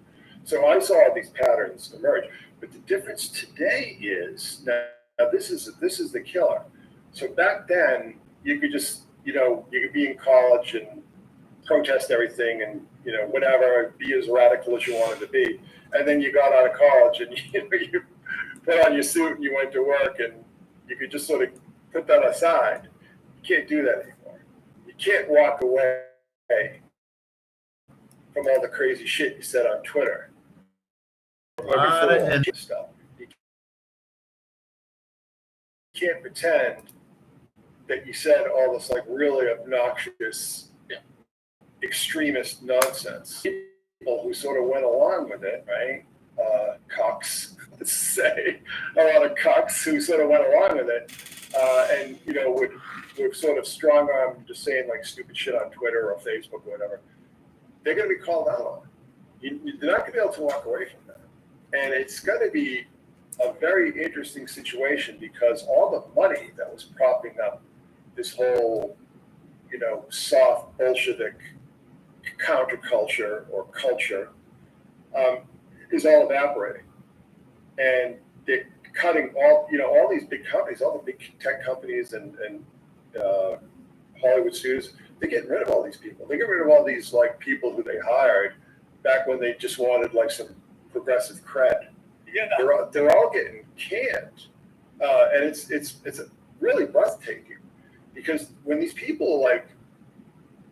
Speaker 4: So I saw these patterns emerge. But the difference today is, now this is the killer. So back then, you could just, you could be in college and protest everything and, whatever, be as radical as you wanted to be. And then you got out of college and you put on your suit and you went to work and you could just sort of put that aside. You can't do that anymore. You can't walk away from all the crazy shit you said on Twitter. Stuff. You can't pretend that you said all this like really obnoxious, extremist nonsense. People who sort of went along with it, right? Cucks, let's say, a lot of cucks who sort of went along with it, and would sort of strong arm just saying like stupid shit on Twitter or Facebook or whatever. They're going to be called out on. They're not going to be able to walk away from that, and it's going to be a very interesting situation because all the money that was propping up this whole, soft Bolshevik counterculture or culture is all evaporating. And they're cutting all these big companies, all the big tech companies and Hollywood studios, they're getting rid of all these people. They get rid of all these like people who they hired back when they just wanted like some progressive cred.
Speaker 3: Yeah,
Speaker 4: they're all getting canned, and it's really breathtaking because when these people like,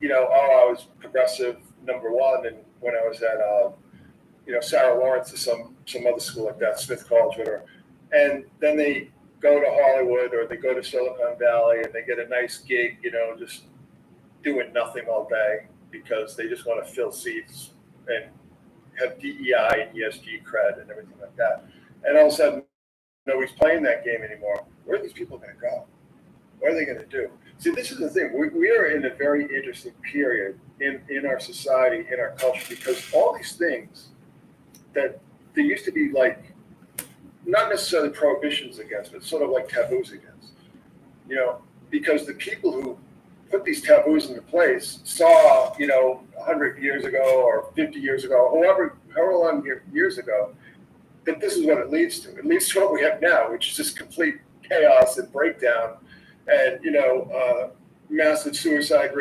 Speaker 4: I was progressive number one, and when I was at Sarah Lawrence or some other school like that, Smith College, whatever, and then they go to Hollywood or they go to Silicon Valley and they get a nice gig, just doing nothing all day because they just want to fill seats and have DEI and ESG cred and everything like that. And all of a sudden, nobody's playing that game anymore. Where are these people going to go? What are they going to do? See, this is the thing. We are in a very interesting period in our society, in our culture, because all these things that there used to be like, not necessarily prohibitions against, but sort of like taboos against, because the people who put these taboos into place saw, 100 years ago or 50 years ago, however long years ago, that this is what it leads to. It leads to what we have now, which is just complete chaos and breakdown and, massive suicide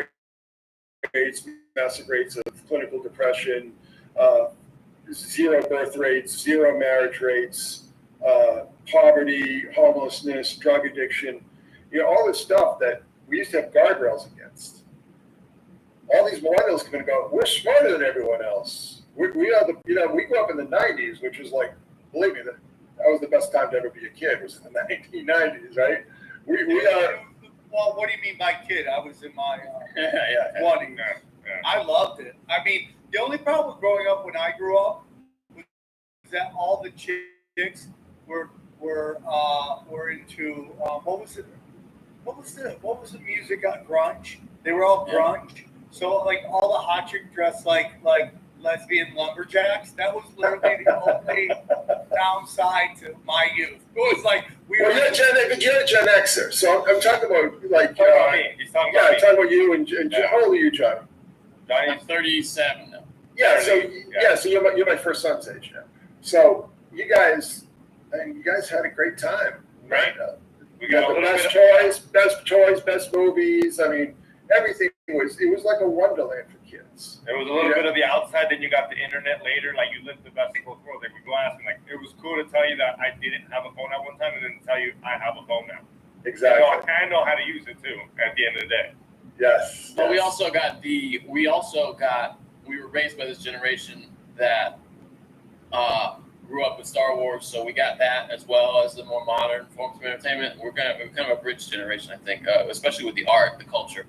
Speaker 4: rates, massive rates of clinical depression, zero birth rates, zero marriage rates, poverty, homelessness, drug addiction, all this stuff that we used to have guardrails against. All these millennials come in and go, we're smarter than everyone else. We are the, you know, we grew up in the 90s, which was like, believe me, that was the best time to ever be a kid, was in the 1990s, right? We are.
Speaker 3: Well, what do you mean by kid? I was in my 20s.
Speaker 5: Yeah.
Speaker 3: I loved it. I mean, the only problem with growing up when I grew up was that all the chicks were into what was the music on grunge? They were all grunge. So like all the hot chicks dressed like lesbian lumberjacks. That was literally the only downside to my youth. It was like
Speaker 4: Well, you're a Gen Xer, so I'm talking about like.
Speaker 5: He's talking about me. He's talking about
Speaker 4: Yeah,
Speaker 5: me.
Speaker 4: I'm talking about you and how old are you, Johnny?
Speaker 6: I'm 37 now.
Speaker 4: Yeah, so you're my first son's age now. So you guys had a great time,
Speaker 5: Right.
Speaker 4: We got the best toys, best movies. I mean, everything was like a wonderland for kids.
Speaker 5: There was a little bit of the outside, then you got the internet later. Like you lived the best of both worlds. Like we go ask me, like it was cool to tell you that I didn't have a phone at one time, and then tell you I have a phone now.
Speaker 4: Exactly.
Speaker 5: I know how to use it too. At the end of the day.
Speaker 4: Yes.
Speaker 6: But we were raised by this generation that grew up with Star Wars, so we got that as well as the more modern forms of entertainment. We're kind of a bridge generation, I think, especially with the art, the culture.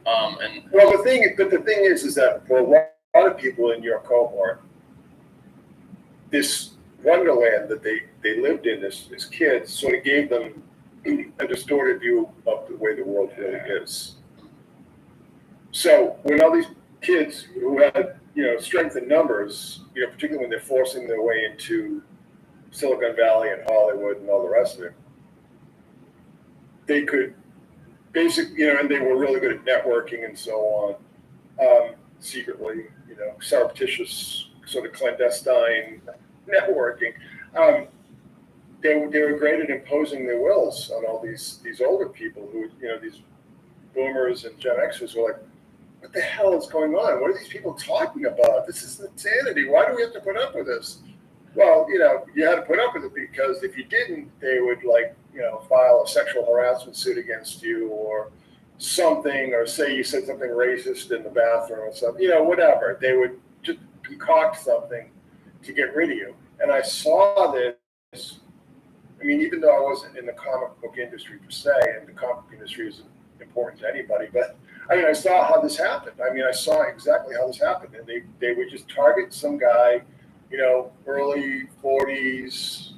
Speaker 6: And
Speaker 4: well, the thing is that for a lot of people in your cohort, this wonderland that they lived in as kids sort of gave them a distorted view of the way the world really is. So when all these kids who had, strength in numbers, particularly when they're forcing their way into Silicon Valley and Hollywood and all the rest of it, they could basically, and they were really good at networking and so on, secretly, surreptitious, sort of clandestine networking. They were great at imposing their wills on all these older people who, these boomers and Gen Xers were like, what the hell is going on? What are these people talking about? This is insanity. Why do we have to put up with this? Well, you had to put up with it because if you didn't, they would file a sexual harassment suit against you or something, or say you said something racist in the bathroom or something, whatever. They would just concoct something to get rid of you. And I saw this, even though I wasn't in the comic book industry per se, and the comic book industry isn't important to anybody, but I saw how this happened. I saw exactly how this happened. And they would just target some guy, early 40s,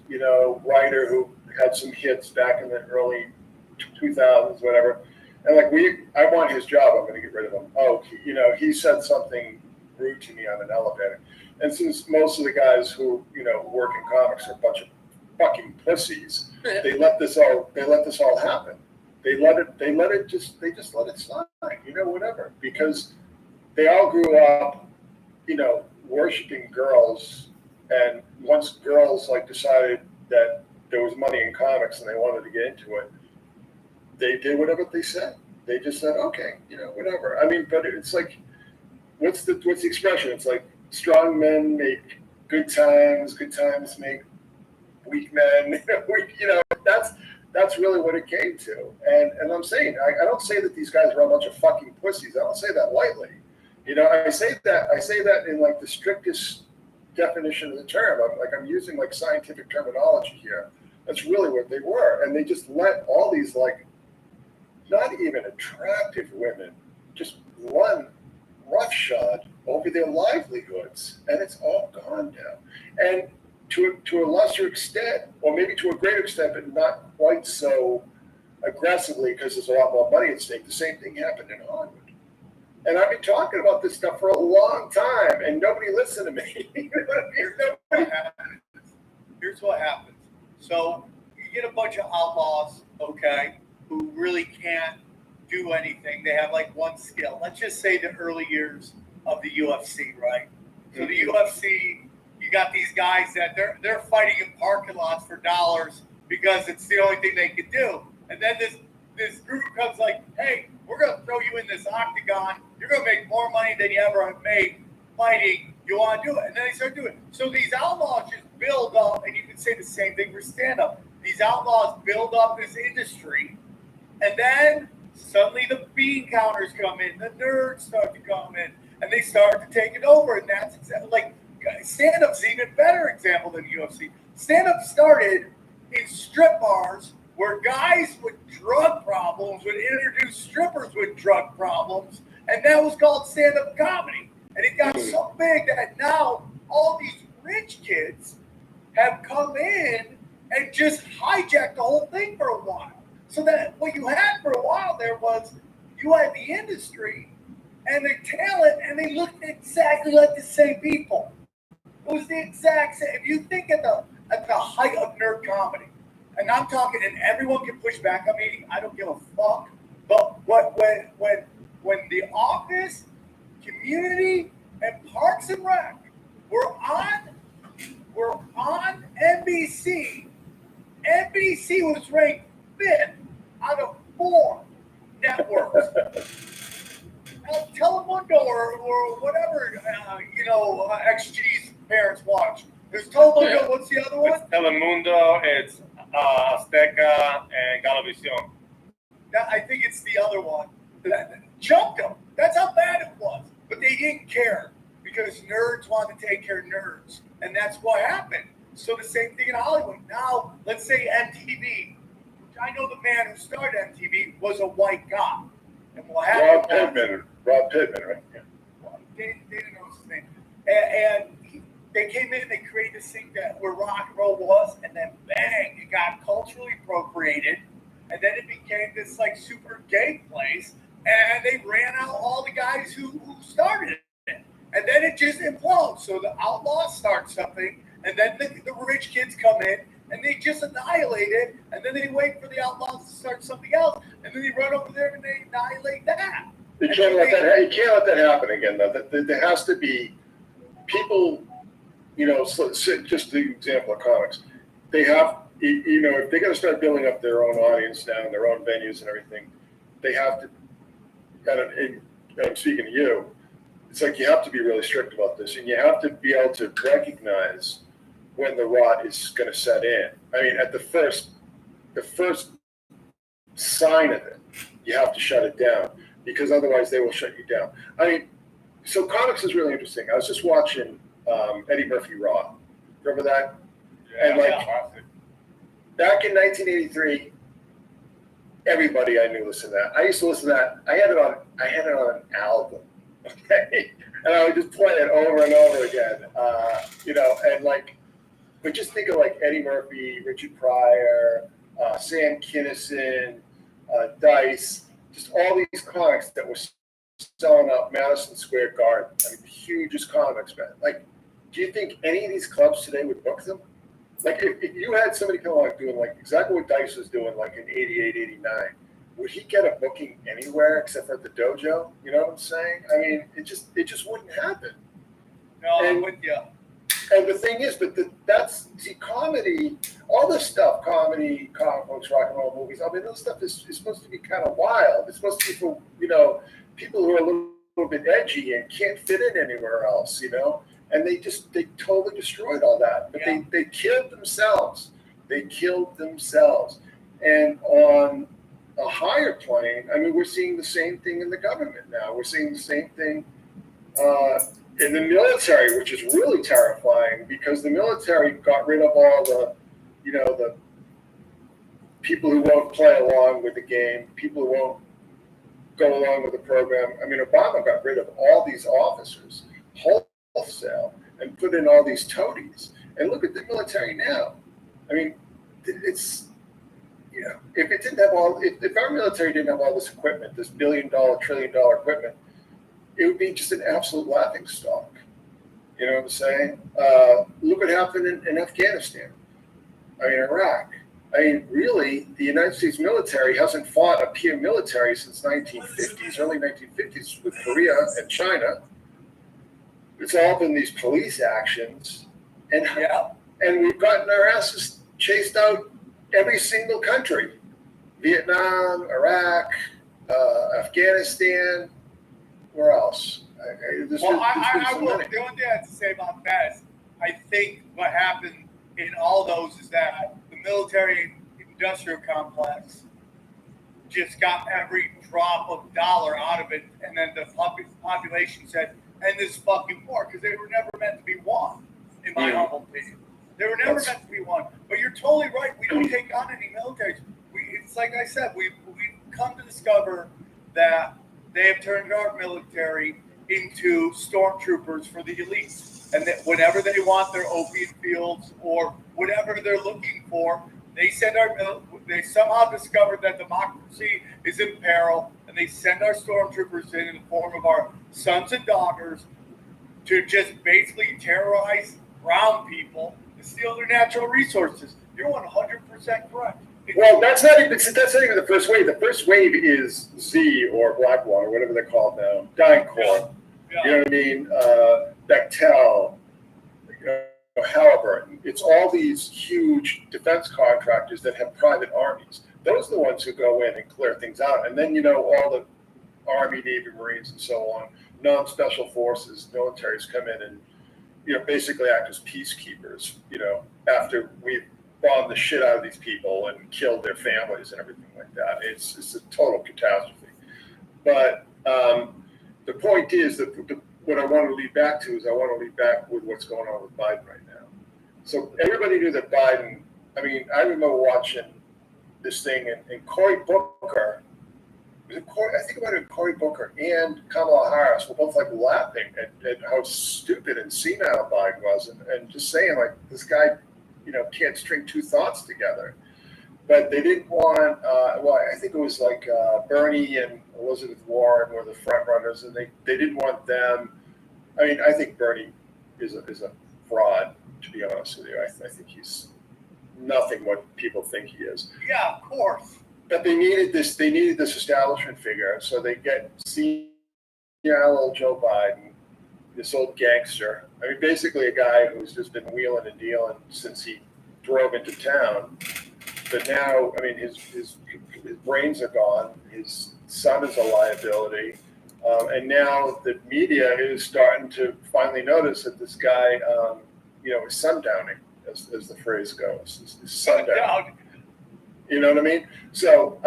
Speaker 4: writer who had some hits back in the early 2000s, whatever. And I want his job. I'm going to get rid of him. Oh, he said something rude to me on an elevator. And since most of the guys who, work in comics are a bunch of fucking pussies, they let this all happen. They just let it slide, whatever, because they all grew up, worshiping girls, and once girls decided that there was money in comics and they wanted to get into it, they did whatever they said. They just said, okay, whatever. But it's like, what's the expression? It's like strong men make good times make weak men. That's really what it came to. And I'm saying, I don't say that these guys are a bunch of fucking pussies. I don't say that lightly. I say that in the strictest definition of the term. I'm using scientific terminology here. That's really what they were. And they just let all these not even attractive women just run roughshod over their livelihoods. And it's all gone now. And to a lesser extent, or maybe to a greater extent, but not quite so aggressively because there's a lot more money at stake, the same thing happened in Hollywood. And I've been talking about this stuff for a long time, and nobody listened to me.
Speaker 3: Here's what happens. So you get a bunch of outlaws, okay, who really can't do anything. They have one skill. Let's just say the early years of the UFC, right? So the UFC, you got these guys that they're fighting in parking lots for dollars because it's the only thing they can do. And then this group comes hey, we're going to throw you in this octagon. You're going to make more money than you ever have made fighting. You want to do it. And then they start doing it. So these outlaws just build up, and you can say the same thing for stand-up. These outlaws build up this industry, and then Suddenly the bean counters come in, the nerds start to come in, and they start to take it over. And that's exactly like stand-up's an even better example than UFC. Stand-up started in strip bars where guys with drug problems would introduce strippers with drug problems, and that was called stand-up comedy. And it got so big that now all these rich kids have come in and just hijacked the whole thing for a while. So that what you had for a while there was you had the industry and the talent, and they looked exactly like the same people. It was the exact same. If you think at the height of nerd comedy, and I'm talking, and everyone can push back on me, I don't give a fuck. But when The Office, Community, and Parks and Rec were on NBC, NBC was ranked 5th out of 4 networks. Telemundo or whatever, XG's parents watch. There's Telemundo. What's the other one?
Speaker 5: It's Telemundo, it's Azteca, and Galavisión.
Speaker 3: I think it's the other one. Jumped them. That's how bad it was. But they didn't care because nerds wanted to take care of nerds. And that's what happened. So the same thing in Hollywood. Now, let's say MTV. I know the man who started MTV was a white guy. And what happened
Speaker 4: Rob Pittman, right? Yeah.
Speaker 3: They didn't know his name. And they came in and they created this thing where rock and roll was, and then bang, it got culturally appropriated. And then it became this like super gay place. And they ran out all the guys who started it. And then it just implodes. So the outlaws start something, and then the rich kids come in, and they just annihilate it, and then they wait for the outlaws to start something else, and then they run over there and they annihilate that.
Speaker 4: You can't let that happen again, though. There has to be people, just the example of comics. They have, if they're going to start building up their own audience now and their own venues and everything, they have to, and I'm speaking to you, it's like you have to be really strict about this, and you have to be able to recognize when the rot is going to set in. I mean, at the first sign of it, you have to shut it down, because otherwise they will shut you down. I mean, so comics is really interesting. I was just watching Eddie Murphy Raw. Remember that?
Speaker 5: Yeah,
Speaker 4: and back in 1983, everybody I knew listened to that. I used to listen to that. I had it on an album. Okay, and I would just play it over and over again. But just think of like Eddie Murphy, Richard Pryor, Sam Kinison, Dice, just all these comics that were selling out Madison Square Garden. I mean, the hugest comics, man. Like, do you think any of these clubs today would book them? Like, if you had somebody come along doing like exactly what Dice was doing, like in 88, 89, would he get a booking anywhere except for at the dojo? You know what I'm saying? I mean, it just wouldn't happen.
Speaker 3: No, I'm with you.
Speaker 4: And the thing is, comedy, all this stuff, comedy, comic books, rock and roll movies, I mean, this stuff is supposed to be kind of wild. It's supposed to be for, people who are a little bit edgy and can't fit in anywhere else, And they totally destroyed all that. But they killed themselves. And on a higher plane, I mean, we're seeing the same thing in the government now. We're seeing the same thing in the military, which is really terrifying, because the military got rid of all the people who won't play along with the game, people who won't go along with the program. I mean, Obama got rid of all these officers wholesale and put in all these toadies. And look at the military now. I mean, it's, if it didn't have if our military didn't have all this equipment, this $1 billion, $1 trillion equipment, it would be just an absolute laughing stock. You know what I'm saying? Look what happened in Afghanistan. I mean, Iraq. I mean, really, the United States military hasn't fought a peer military since 1950s, early 1950s with Korea and China. It's all been these police actions, and we've gotten our asses chased out every single country: Vietnam, Iraq, Afghanistan. Where else?
Speaker 3: The only thing I have to say about that is I think what happened in all those is that the military industrial complex just got every drop of dollar out of it, and then the population said, "End this fucking war," because they were never meant to be won, in my humble opinion. They were never meant to be won. But you're totally right. We don't take on any militaries. It's like I said, we've come to discover that they have turned our military into stormtroopers for the elites, and that whenever they want their opium fields or whatever they're looking for, they somehow discovered that democracy is in peril, and they send our stormtroopers in the form of our sons and daughters to just basically terrorize brown people and steal their natural resources. You're 100% correct.
Speaker 4: Well, that's not even the first wave. The first wave is Z or Blackwater, whatever they're called now. DynCorp.
Speaker 3: Yeah.
Speaker 4: You know what I mean? Bechtel, Halliburton. It's all these huge defense contractors that have private armies. Those are the ones who go in and clear things out. And then, all the Army, Navy, Marines, and so on, non-special forces, militaries come in and, basically act as peacekeepers, after we've bombed the shit out of these people and killed their families and everything like that. It's a total catastrophe. But the point is that what I want to lead back to is I want to lead back with what's going on with Biden right now. So everybody knew that Biden, I remember watching this thing and Cory Booker, I think about it, Cory Booker and Kamala Harris were both like laughing at how stupid and senile Biden was and just saying like, this guy, can't string two thoughts together. But they didn't want, I think it was like Bernie and Elizabeth Warren were the front runners, and they didn't want them. I think Bernie is a fraud, to be honest with you. I think he's nothing what people think he is.
Speaker 3: Yeah, of course.
Speaker 4: But they needed this establishment figure, so they get senile old Joe Biden, this old gangster. Basically a guy who's just been wheeling and dealing since he drove into town. But now, his brains are gone. His son is a liability. And now the media is starting to finally notice that this guy, is sundowning, as the phrase goes. Is sundowning. You know what I mean? So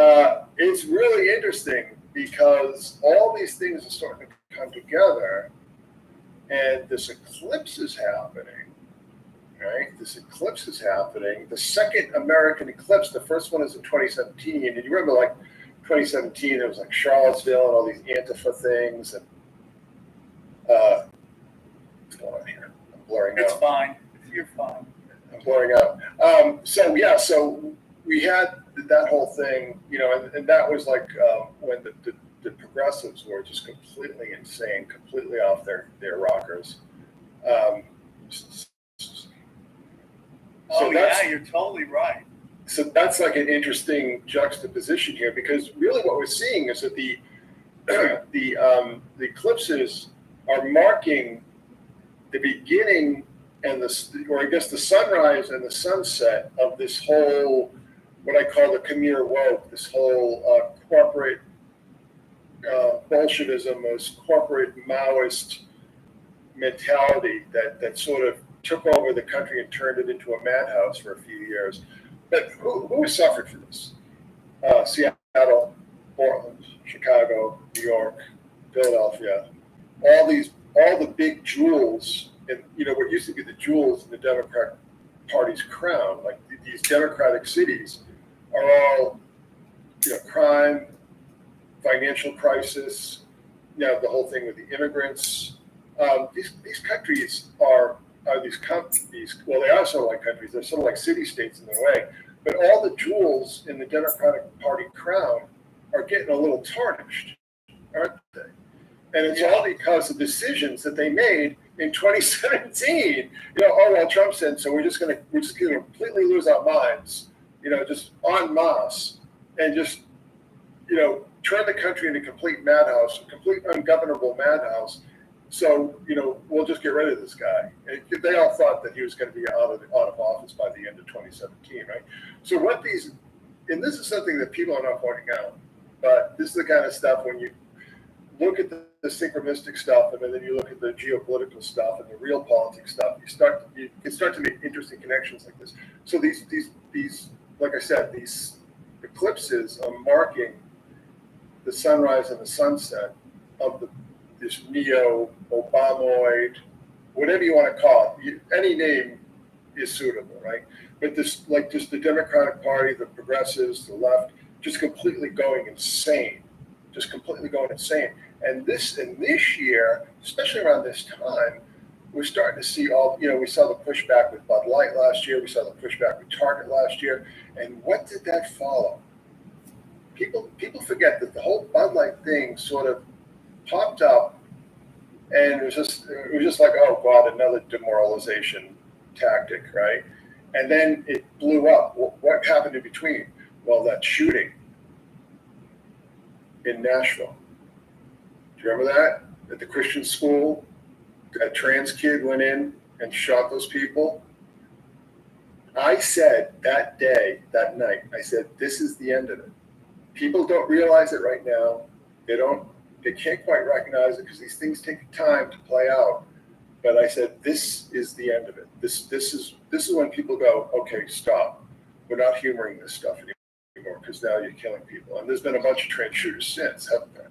Speaker 4: it's really interesting because all these things are starting to come together, and this eclipse is happening. Right? This eclipse is happening. The second American eclipse, the first one is in 2017. And you remember, like, 2017, it was like Charlottesville and all these Antifa things. And what's going on here? I'm blurring out.
Speaker 3: It's fine. You're fine.
Speaker 4: I'm blurring out. So we had that whole thing, and that was like when the progressives were just completely insane, completely off their rockers.
Speaker 3: So you're totally right.
Speaker 4: So that's like an interesting juxtaposition here, because really what we're seeing is that the eclipses are marking the beginning and the sunrise and the sunset of this whole, what I call the Khmer woke, this whole corporate Bolshevism, this corporate Maoist mentality that sort of took over the country and turned it into a madhouse for a few years. But who has suffered for this? Seattle, Portland, Chicago, New York, Philadelphia, all the big jewels, and what used to be the jewels in the Democratic Party's crown, like these democratic cities, are all crime, financial crisis, the whole thing with the immigrants. These countries are these well, they are sort of like countries. They're sort of like city-states in their way. But all the jewels in the Democratic Party crown are getting a little tarnished, aren't they? And it's all because of decisions that they made in 2017. Trump's in, so we're just gonna completely lose our minds, just en masse, and just turn the country into a complete madhouse, a complete ungovernable madhouse. So, we'll just get rid of this guy. And they all thought that he was going to be out of office by the end of 2017, right? So and this is something that people are not pointing out, but this is the kind of stuff when you look at the synchronistic stuff, and then you look at the geopolitical stuff and the real politics stuff, you can start to make interesting connections like this. So these, like I said, these eclipses are marking the sunrise and the sunset of this neo-Obamoid, whatever you want to call it. Any name is suitable, right? But this, like, just the Democratic Party, the progressives, the left, just completely going insane. And this year, especially around this time, we're starting to see we saw the pushback with Bud Light last year. We saw the pushback with Target last year. And what did that follow? People forget that the whole Bud Light thing sort of popped up, and it was just like, oh God, another demoralization tactic, right? And then it blew up. What happened in between? Well, that shooting in Nashville. Do you remember that? At the Christian school, a trans kid went in and shot those people. I said that day, that night, I said, this is the end of it. People don't realize it right now. They can't quite recognize it because these things take time to play out. But I said, this is the end of it. This is when people go, okay, stop. We're not humoring this stuff anymore because now you're killing people. And there's been a bunch of trans shooters since, haven't there?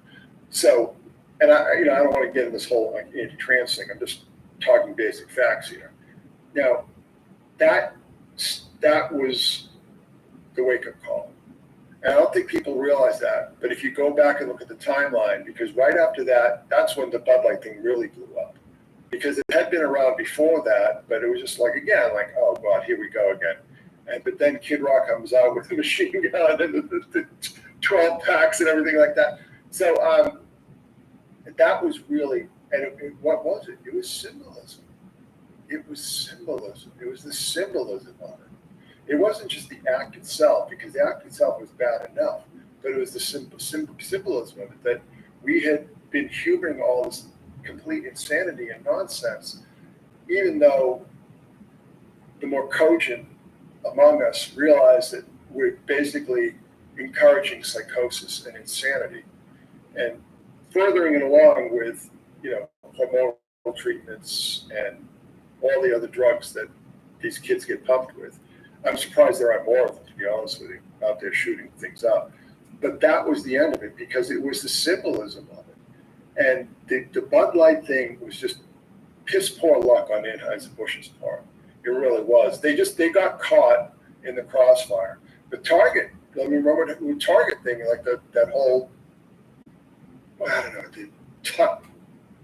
Speaker 4: So, and I don't want to get into this whole like anti-trans thing. I'm just talking basic facts here. Now, that was the wake-up call. And I don't think people realize that. But if you go back and look at the timeline, because right after that, that's when the Bud Light thing really blew up. Because it had been around before that, but it was just like, again, like, oh God, here we go again. But then Kid Rock comes out with the machine gun and the 12 packs and everything like that. So that was really, and what was it? It was symbolism. It was symbolism. It was the symbolism of it. It wasn't just the act itself, because the act itself was bad enough, but it was the symbolism of it, that we had been humoring all this complete insanity and nonsense, even though the more cogent among us realized that we're basically encouraging psychosis and insanity and furthering it along with, hormonal treatments and all the other drugs that these kids get pumped with. I'm surprised there aren't more of them, to be honest with you, out there shooting things up. But that was the end of it, because it was the symbolism of it. And the Bud Light thing was just piss poor luck on Anheuser-Busch's part. It really was. They got caught in the crossfire. The Target, remember the Target thing, like that whole, I don't know, the tuck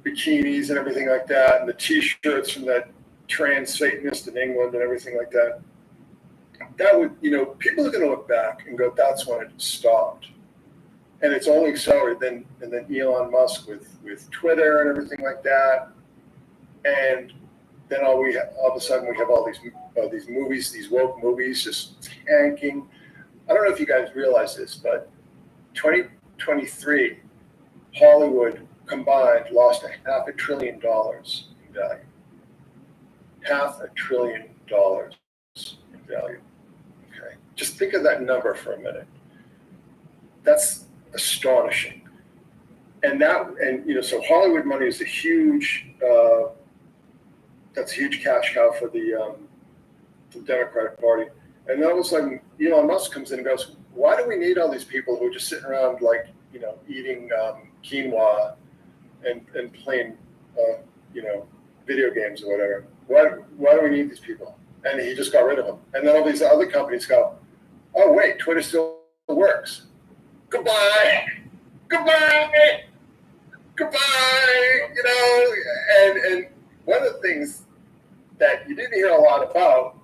Speaker 4: bikinis and everything like that, and the T-shirts from that trans Satanist in England and everything like that. That would, people are going to look back and go, that's when it stopped. And it's only accelerated. And then Elon Musk with Twitter and everything like that. And then all of a sudden we have all these movies, these woke movies just tanking. I don't know if you guys realize this, but 2023, Hollywood combined lost $500 billion in value. $500 billion in value. Okay, just think of that number for a minute. That's astonishing. And so Hollywood money is a huge. That's a huge cash cow for the Democratic Party. And then all of a sudden, Elon Musk comes in and goes, "Why do we need all these people who are just sitting around, like, eating quinoa and playing, video games or whatever? Why do we need these people?" And he just got rid of them. And then all these other companies go, "Oh wait, Twitter still works. Goodbye, goodbye, goodbye." And one of the things that you didn't hear a lot about,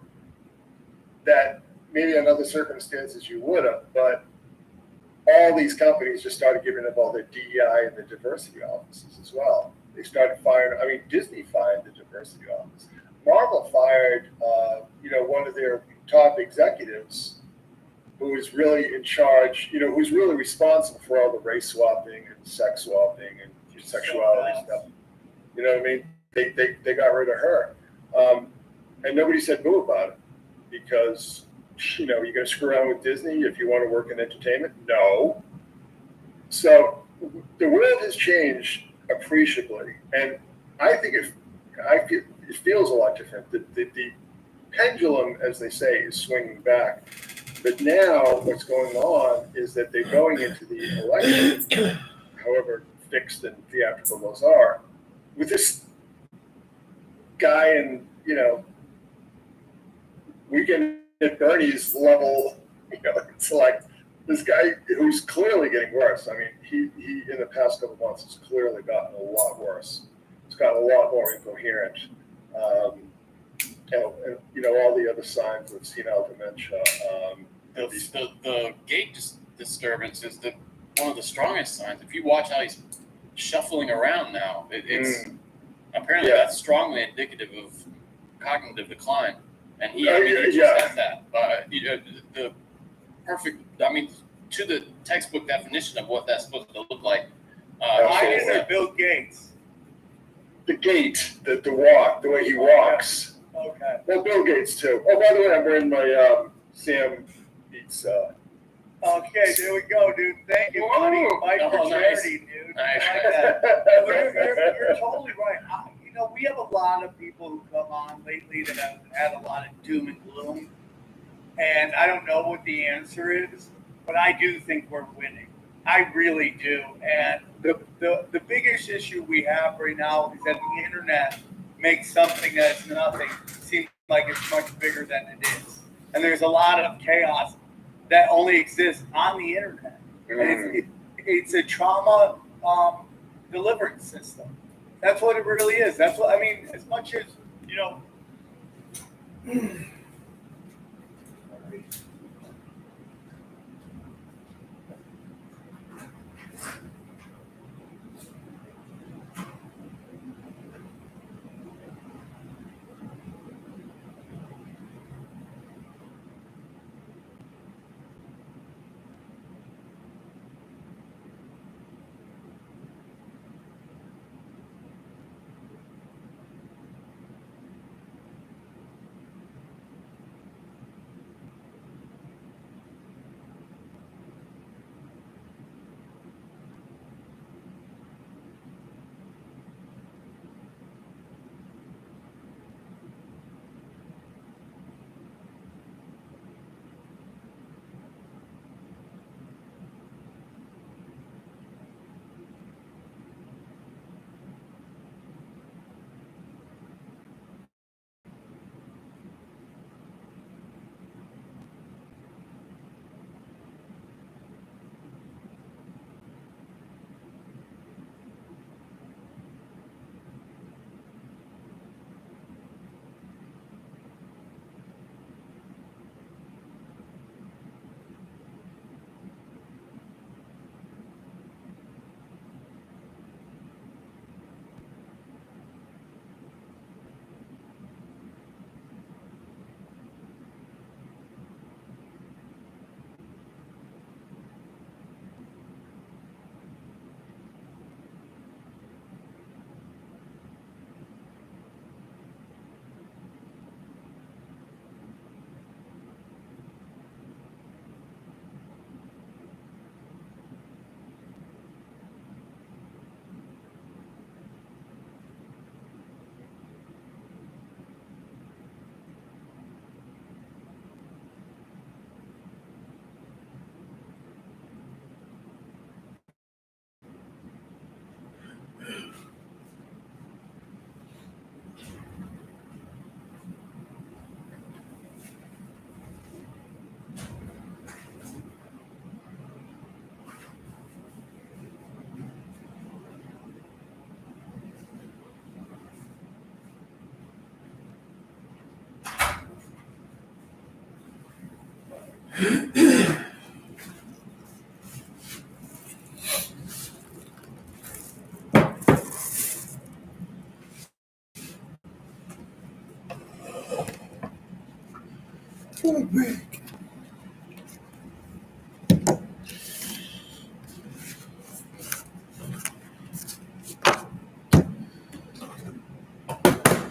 Speaker 4: that maybe in other circumstances you would have, but all these companies just started giving up all their DEI and the diversity offices as well. They started firing. Disney fired the diversity office. Marvel fired, one of their top executives, who is really in charge, who's really responsible for all the race swapping and sex swapping and sexuality stuff. You know what I mean? They got rid of her. And nobody said boo about it, because, you're going to screw around with Disney if you want to work in entertainment? No. So the world has changed appreciably. And I think it feels a lot different. The pendulum, as they say, is swinging back. But now what's going on is that they're going into the election, however fixed and theatrical those are, with this guy in, Weekend at Bernie's level, it's like this guy who's clearly getting worse. I mean, he in the past couple of months has clearly gotten a lot worse. It's gotten a lot more incoherent. And all the other signs of senile dementia.
Speaker 6: The gait disturbance is one of the strongest signs. If you watch how he's shuffling around now, it's apparently that's strongly indicative of cognitive decline. And he just has that. The perfect, to the textbook definition of what that's supposed to look like.
Speaker 3: Why is it Bill Gates?
Speaker 4: The gait, the walk, the way he walks.
Speaker 3: Okay.
Speaker 4: Well, Bill Gates too. Oh, by the way, I'm wearing my Sam Beats.
Speaker 3: Okay, there we go, dude. Thank you, buddy. Fight for charity, dude.
Speaker 6: Nice.
Speaker 3: I like that. You're totally right. We have a lot of people who come on lately that have had a lot of doom and gloom, and I don't know what the answer is, but I do think we're winning. I really do. And the biggest issue we have right now is that the internet makes something that's nothing seem like it's much bigger than it is. And there's a lot of chaos that only exists on the internet. And it's a trauma deliverance system. That's what it really is. That's what, as much as, we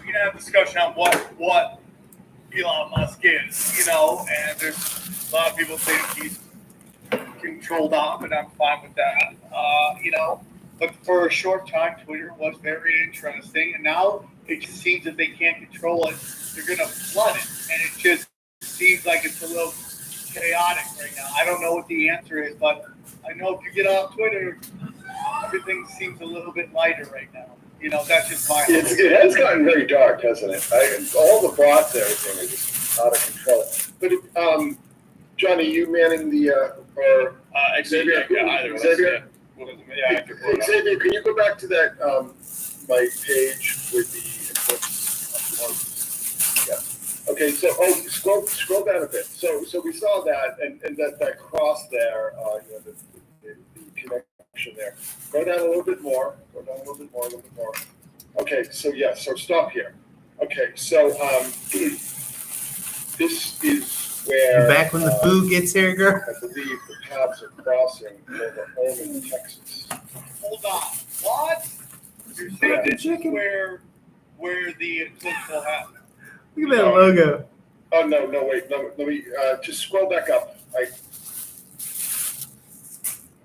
Speaker 3: can have a discussion on what Elon Musk is, and there's a lot of people think he's controlled off, and I'm fine with that, But for a short time, Twitter was very interesting, and now it just seems that they can't control it. They're going to flood it, and it just seems like it's a little chaotic right now. I don't know what the answer is, but I know if you get on Twitter, everything seems a little bit lighter right now. You know, that's just my
Speaker 4: It has gotten very dark, hasn't it? All the bots, everything is just out of control. But Johnny, you manning the or
Speaker 5: Xavier, either of us,
Speaker 4: Xavier?
Speaker 5: Yeah, I can pull it up.
Speaker 4: Xavier, can you go back to that my page with the yeah. Okay, so scroll down a bit. So we saw that and that cross there, the connection there. Go down a little bit more. A little bit more. Okay, so so stop here. Okay, so this is where
Speaker 1: Back when the food gets here, girl.
Speaker 4: I believe the paths are crossing over Oman, Texas.
Speaker 3: Hold on. What? You're saying this is where the eclipse will happen?
Speaker 1: Look at that logo.
Speaker 4: Oh no, wait, no, let me just scroll back up.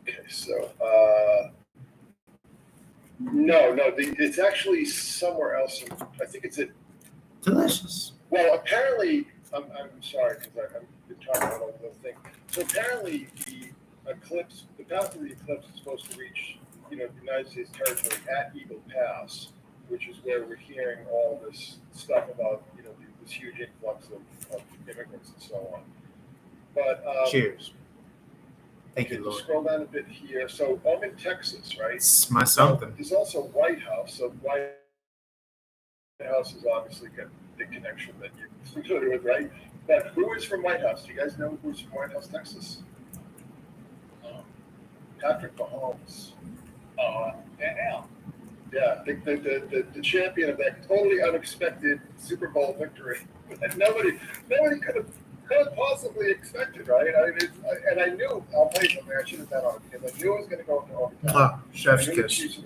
Speaker 4: Okay, so no, it's actually somewhere else. I think it's
Speaker 1: Delicious.
Speaker 4: Well, apparently, I'm sorry because I've been talking about all the thing. So apparently, the path of the eclipse is supposed to reach, the United States territory at Eagle Pass, which is where we're hearing all this stuff about, this huge influx of immigrants and so on. But
Speaker 1: Cheers. Thank you, Lord.
Speaker 4: Scroll down a bit here. So I'm in Texas, right?
Speaker 1: It's my something.
Speaker 4: There's also White House. So White House is obviously got the connection that you're familiar with, right? But who is from White House? Do you guys know who's from White House, Texas? Patrick Mahomes.
Speaker 3: Damn.
Speaker 4: Yeah, the champion of that totally unexpected Super Bowl victory that nobody could have possibly expected, right? And I knew, I'll tell you something, I should have bet on it because I knew it was going to go into overtime.
Speaker 1: Chef's
Speaker 4: I knew
Speaker 1: kiss.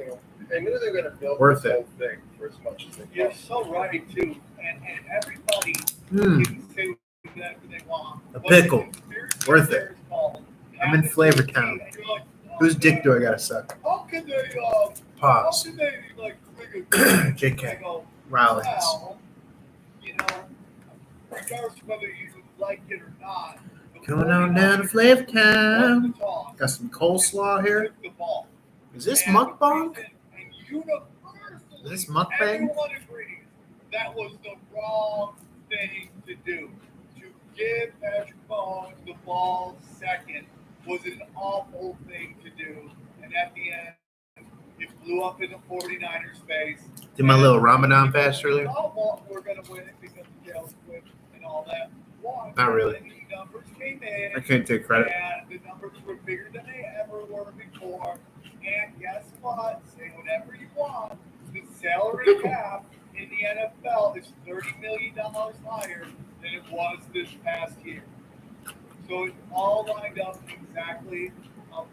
Speaker 4: I knew they were going to build
Speaker 1: Worth
Speaker 4: this
Speaker 1: it.
Speaker 4: whole thing for as much as they could.
Speaker 3: You're so right, too. And everybody can say whatever they want.
Speaker 1: A pickle. Worth it.
Speaker 3: Called,
Speaker 1: I'm in Flavor Town.
Speaker 3: Like,
Speaker 1: Whose dick do I gotta suck?
Speaker 3: How can they,
Speaker 1: Pause.
Speaker 3: how can they, like,
Speaker 1: JK.
Speaker 3: go,
Speaker 1: Rollins.
Speaker 3: well, regardless of whether you like it or not.
Speaker 1: Going on down to Flavor
Speaker 3: the
Speaker 1: Town.
Speaker 3: talk,
Speaker 1: Got some coleslaw here.
Speaker 3: took the ball.
Speaker 1: Is this
Speaker 3: And
Speaker 1: mukbang?
Speaker 3: the reason- and universally,
Speaker 1: Is this mukbang?
Speaker 3: everyone agrees that was the wrong thing to do. To give Patrick Mahomes the ball second was an awful thing to do. And at the end, it blew up in the 49ers face.
Speaker 1: Did my little Ramadan fast earlier?
Speaker 3: Oh, well, we're going to win it because the Tails quit and all that. Why?
Speaker 1: Not really.
Speaker 3: And the numbers came in.
Speaker 1: I can't take credit.
Speaker 3: And the numbers were bigger than they ever were before. And guess what? Say whatever you want. The salary cap in the NFL is $30 million higher than it was this past year. So it all lined up exactly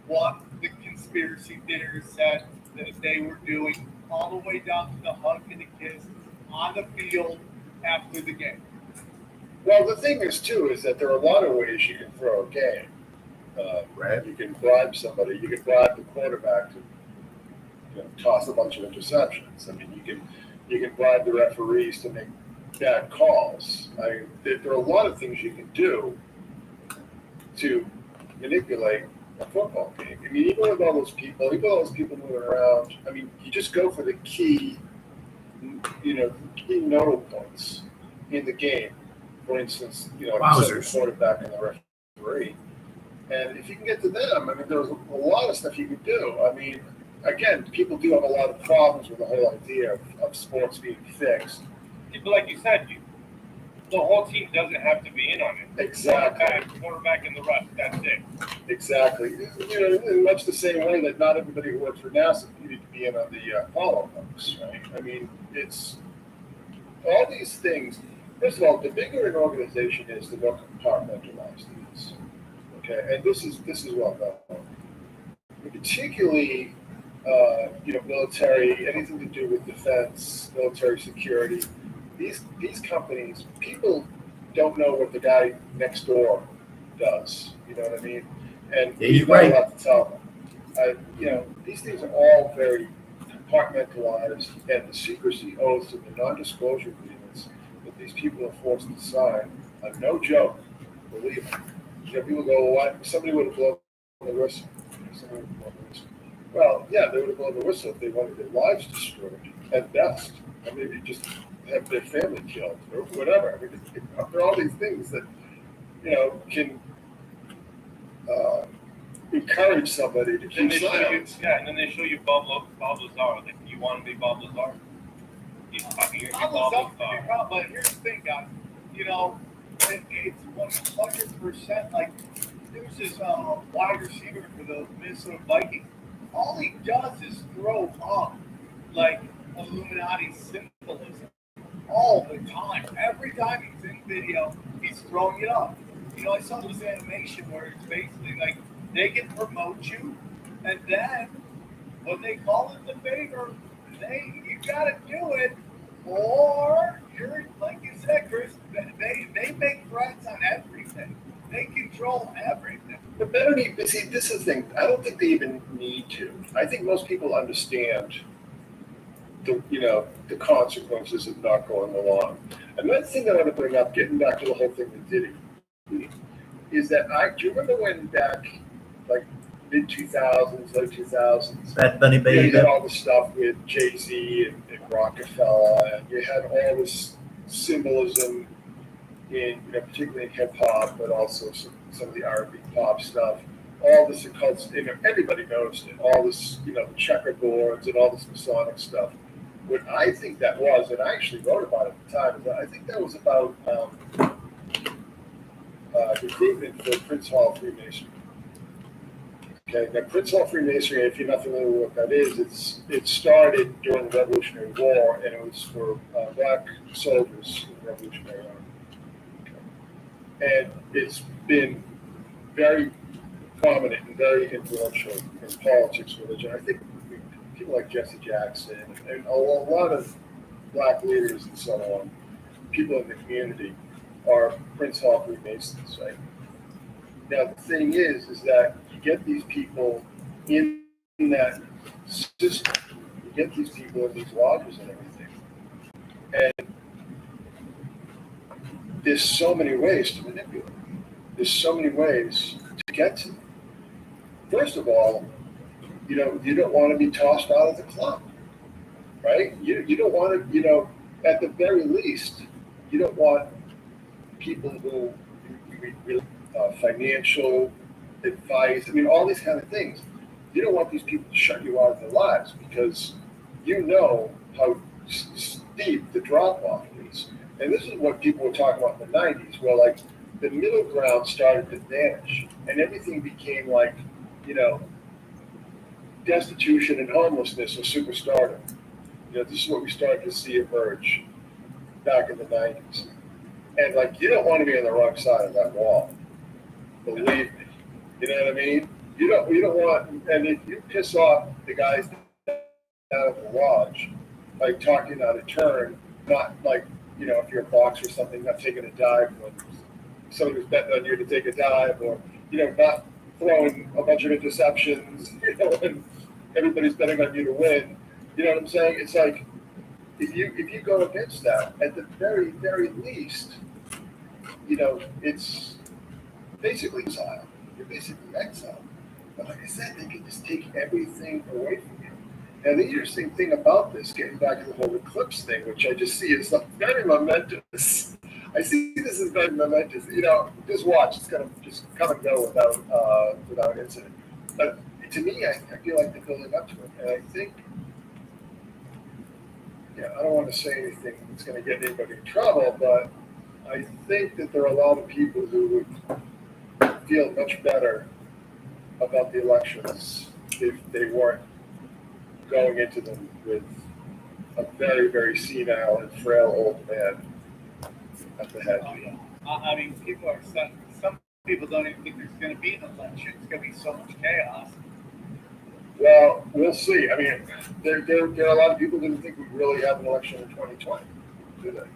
Speaker 3: what the conspiracy theorists said that they were doing, all the way down to the hug and the kiss on the field after the game.
Speaker 4: Well, the thing is, too, is that there are a lot of ways you can throw a game.
Speaker 1: Right.
Speaker 4: You can bribe somebody. You can bribe the quarterback to toss a bunch of interceptions. I mean, you can bribe the referees to make bad calls. There are a lot of things you can do to manipulate a football game. I mean, even with all those people moving around, I mean, you just go for the key nodal points in the game. For instance, the quarterback and the referee. And if you can get to them, I mean, there's a lot of stuff you can do. I mean, again, people do have a lot of problems with the whole idea of sports being fixed.
Speaker 5: But like you said, the whole team doesn't have to be in on it.
Speaker 4: Exactly.
Speaker 5: Quarterback and the rest. That's it.
Speaker 4: Exactly. In much the same way that not everybody who works for NASA needed to be in on the Apollo hoax, right? I mean, it's all these things. First of all, the bigger an organization is, the more compartmentalized it is. Okay, and this is well known. Particularly, military, anything to do with defense, military security. These companies, people don't know what the guy next door does. You know what I mean? And you're not allowed to tell them. These things are all very compartmentalized, and the secrecy oaths and the non-disclosure agreements that these people are forced to sign are no joke. Believe me. people go, well, why somebody would have blown the whistle. Somebody would have blown the whistle. Well, yeah, they would have blown the whistle if they wanted their lives destroyed at best, or maybe just have their family killed or whatever. I mean, there are all these things that can encourage somebody to
Speaker 5: Then
Speaker 4: keep
Speaker 5: they show you,
Speaker 4: silent.
Speaker 5: and then they show you Bob Lazar. Like, you want to be Bob Lazar? He's talking to
Speaker 3: I
Speaker 5: Bob
Speaker 3: was up to
Speaker 5: Lazar.
Speaker 3: be wrong, but here's the thing, guys. It's 100% like there's this wide receiver for the Minnesota Vikings. All he does is throw up like Illuminati symbolism all the time. Every time he's in video, he's throwing it up. I saw this animation where it's basically like they can promote you, and then when they call it the favor, you gotta do it, or you're like you said, Chris. They make threats on everything. They control everything.
Speaker 4: But they don't even see. This is the thing. I don't think they even need to. I think most people understand the consequences of not going along. Another thing I want to bring up, getting back to the whole thing with Diddy, is that do you remember when back like mid 2000s, late 2000s,
Speaker 7: Bad Bunny
Speaker 4: you
Speaker 7: baby.
Speaker 4: had all the stuff with Jay-Z and Rockefeller, and you had all this symbolism in particularly in hip hop, but also some of the R&B pop stuff. All this occult, everybody knows it. All this, the checkerboards and all this Masonic stuff. What I think that was, and I actually wrote about it at the time, is that I think that was about recruitment for Prince Hall Freemasonry. Okay, now Prince Hall Freemasonry, if you're not familiar with what that is, it started during the Revolutionary War, and it was for black soldiers in the Revolutionary Army. And it's been very prominent and very influential in politics, religion. I think people like Jesse Jackson and a lot of black leaders and so on, people in the community, are Prince Hall Freemasons, right? Now the thing is that you get these people in that system, you get these people in these lodges and everything, and there's so many ways to manipulate. There's so many ways to get to them. First of all, you don't want to be tossed out of the club, right? You don't want to, at the very least, you don't want people who financial advice. I mean, all these kind of things. You don't want these people to shut you out of their lives because you know how steep the drop off is. And this is what people were talking about in the 90s, where like the middle ground started to vanish and everything became like, destitution and homelessness or superstardom. This is what we started to see emerge back in the 90s. And like, you don't want to be on the wrong side of that wall. Believe me. You know what I mean? You don't want, and if you piss off the guys out of the lodge, like talking out of turn, not like, if you're a boxer or something, not taking a dive when somebody was betting on you to take a dive, or, not throwing a bunch of interceptions, and everybody's betting on you to win. You know what I'm saying? It's like, if you go against that, at the very, very least, it's basically exile. You're basically exiled. But like I said, they can just take everything away from you. And the interesting thing about this, getting back to the whole eclipse thing, which I just see as very momentous. I see this as very momentous. Just watch. It's going to just come and go without incident. But to me, I feel like they're building up to it. And I think, I don't want to say anything that's going to get anybody in trouble, but I think that there are a lot of people who would feel much better about the elections if they weren't going into them with a very, very senile and frail old man at the head.
Speaker 3: Oh, yeah. I mean, some people don't even think there's going to be an election. It's going to be so much chaos.
Speaker 4: Well, we'll see. I mean, there are a lot of people who didn't think we'd really have an election in 2020, do they?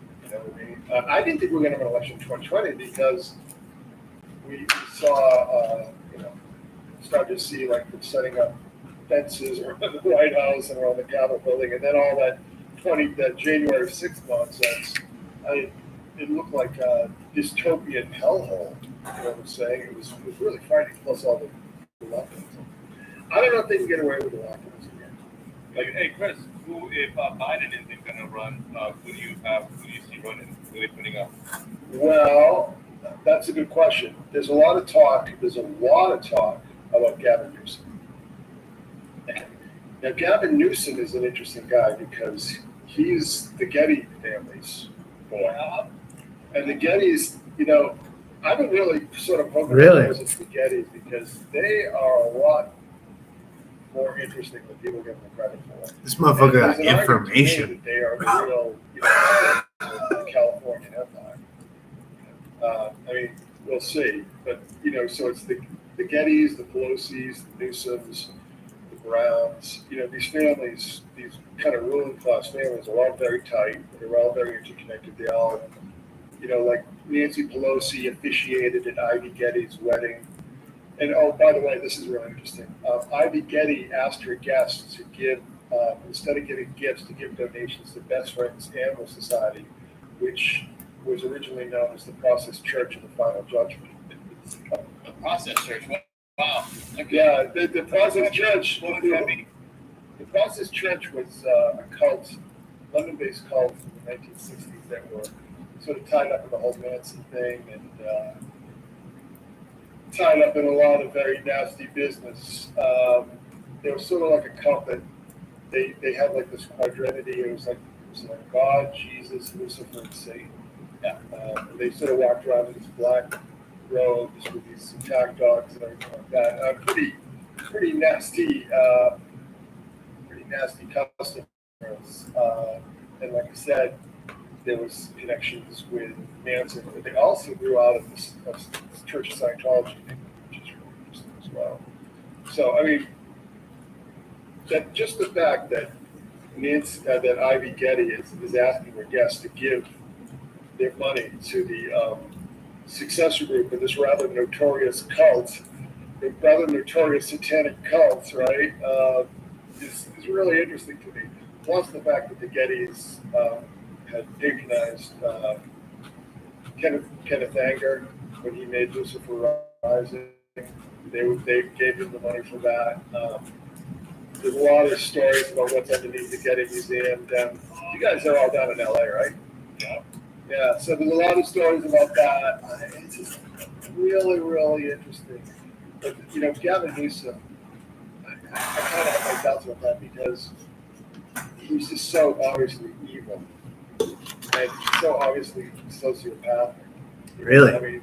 Speaker 4: I didn't think we were going to have an election in 2020 because we saw, started to see like them setting up fences around the White House and around the Capitol building, and then all that January 6th nonsense. It looked like a dystopian hellhole. You know what I'm saying? It was really frightening. Plus all the lockdowns. I don't know if they can get away with the lockdowns again.
Speaker 5: Hey Chris, if Biden isn't gonna run, who do you see running? Who are they putting up?
Speaker 4: Well, that's a good question. There's a lot of talk. About Gavin Newsom. Now, Gavin Newsom is an interesting guy because he's the Getty family's boy. And the Gettys, you know, I've been really sort of poking
Speaker 1: Really?
Speaker 4: at the Gettys because they are a lot more interesting than people give them credit for.
Speaker 1: This motherfucker got
Speaker 4: There's an argument to be made
Speaker 1: information.
Speaker 4: that they are the real, you know, Californian empire. I mean, we'll see. But, you know, so it's the Gettys, the Pelosi's, the Newsoms, the Browns, you know, these families, these kind of ruling class families are all very tight. They're all very interconnected. They all, you know, like Nancy Pelosi officiated at Ivy Getty's wedding. And oh, by the way, this is really interesting. Ivy Getty asked her guests to give, instead of giving gifts, to give donations to Best Friends Animal Society, which was originally known as the Process Church of the Final Judgment.
Speaker 6: The Process Church. Wow. Okay.
Speaker 4: Yeah, the Process Church.
Speaker 3: What does that mean?
Speaker 4: The Process Church was a cult, London-based cult from the 1960s that were sort of tied up in the whole Manson thing and tied up in a lot of very nasty business. They were sort of like a cult that they had like this quadrinity. It was like God, Jesus, Lucifer, and Satan.
Speaker 6: Yeah.
Speaker 4: They sort of walked around in these black robes with these attack dogs and everything like that. Pretty nasty customers. And like I said, there was connections with Manson, but they also grew out of this Church of Scientology thing, which is really interesting as well. So I mean, that just the fact that that Ivy Getty is asking her guests to give their money to the successor group of this rather notorious cult, the rather notorious satanic cult, right? Is really interesting to me. Plus the fact that the Gettys had patronized Kenneth Anger when he made Lucifer Rising. They gave him the money for that. There's a lot of stories about what's underneath the Getty Museum. You guys are all down in LA, right?
Speaker 6: Yeah.
Speaker 4: Yeah, so there's a lot of stories about that. It's just really, really interesting. But, you know, Gavin Newsom, I kind of have my doubts about that because he's just so obviously evil and so obviously sociopathic.
Speaker 1: Really?
Speaker 4: I mean,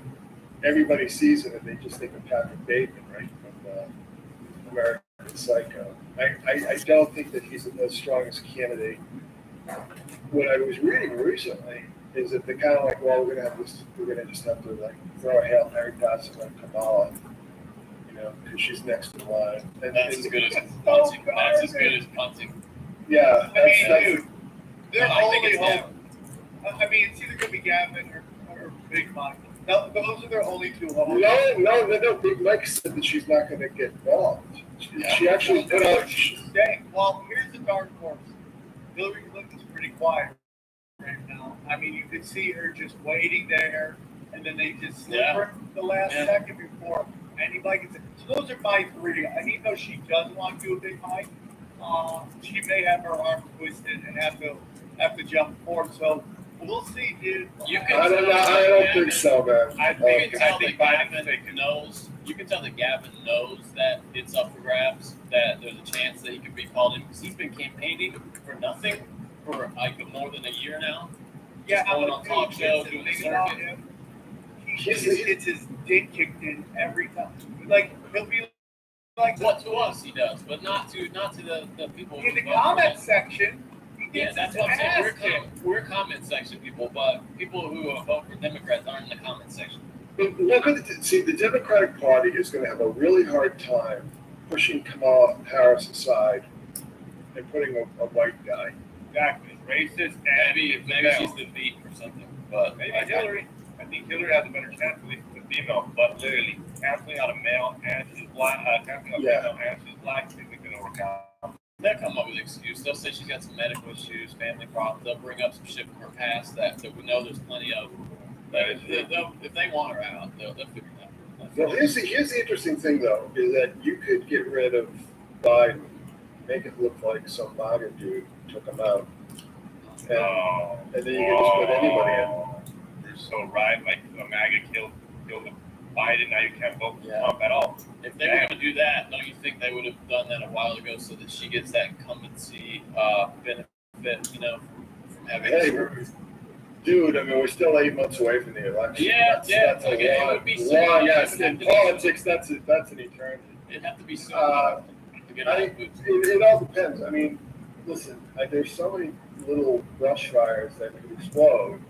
Speaker 4: everybody sees it and they just think of Patrick Bateman, right, from American Psycho. I don't think that he's the strongest candidate. What I was reading recently is that they're kind of like, well, we're gonna just have to like throw a Hail Mary pass and like Kamala, you know, because she's next in line. And
Speaker 6: That's as good as punting. That's as good as punting.
Speaker 4: Yeah,
Speaker 3: Dude, they're
Speaker 6: I think
Speaker 3: only
Speaker 6: it's
Speaker 3: hope. I mean, it's either going to be Gavin or Big Mike. No, those are their only two hopes.
Speaker 4: No. Big Mike said that she's not going to get involved. She actually put out.
Speaker 3: Well, here's the dark horse. Hillary Clinton's pretty quiet right now. I mean, you could see her just waiting there, and then they just slip her the last second before anybody gets it. So those are my three. And even though she doesn't want to do a Big Mike, she may have her arm twisted and have to jump forward. So we'll see, dude.
Speaker 4: I don't think so, man.
Speaker 6: I think Gavin knows. You can tell that Gavin knows that it's up for grabs. That there's a chance that he could be called in because he's been campaigning for nothing for like more than a year now.
Speaker 3: Yeah,
Speaker 6: Just going on talk shows, doing the circuit.
Speaker 3: He just gets his dick kicked in every time. Like he'll be like
Speaker 6: What to us he does, but not to the people
Speaker 3: in the
Speaker 6: who vote
Speaker 3: comment
Speaker 6: for him.
Speaker 3: section.
Speaker 6: Yeah, that's what I'm saying. We're comment section people, but people who vote for Democrats aren't in the comment section.
Speaker 4: But look at the Democratic Party is going to have a really hard time pushing Kamala Harris aside and putting a white guy.
Speaker 5: Exactly. Racist and
Speaker 6: Maybe she's the beat or something, but
Speaker 5: maybe Hillary. I think Hillary has a better chance with the female, but literally canceling out a male and she's black, canceling out a female and she's black isn't going to work out.
Speaker 6: they'll come up with an excuse. They'll say she's got some medical issues, family problems. They'll bring up some shit from her past that we know there's plenty of. But if they want her out, they'll figure
Speaker 4: Well, here's the interesting thing, though, is that you could get rid of Biden, make it look like some MAGA dude took him out, and then you can just put anybody in.
Speaker 5: You're so right. Like a MAGA killed Biden. Now you can't vote for Trump at all.
Speaker 6: If they were going to do that, don't you think they would have done that a while ago so that she gets that incumbency benefit, from having?
Speaker 4: Hey, dude, I mean, we're still 8 months away from the election.
Speaker 6: That's
Speaker 4: a
Speaker 6: okay.
Speaker 4: long,
Speaker 6: It would be soon.
Speaker 4: yes, in politics, that's an eternity.
Speaker 6: It'd have to be soon.
Speaker 4: To get it all depends. I mean, listen, there's so many little brush fires that could explode.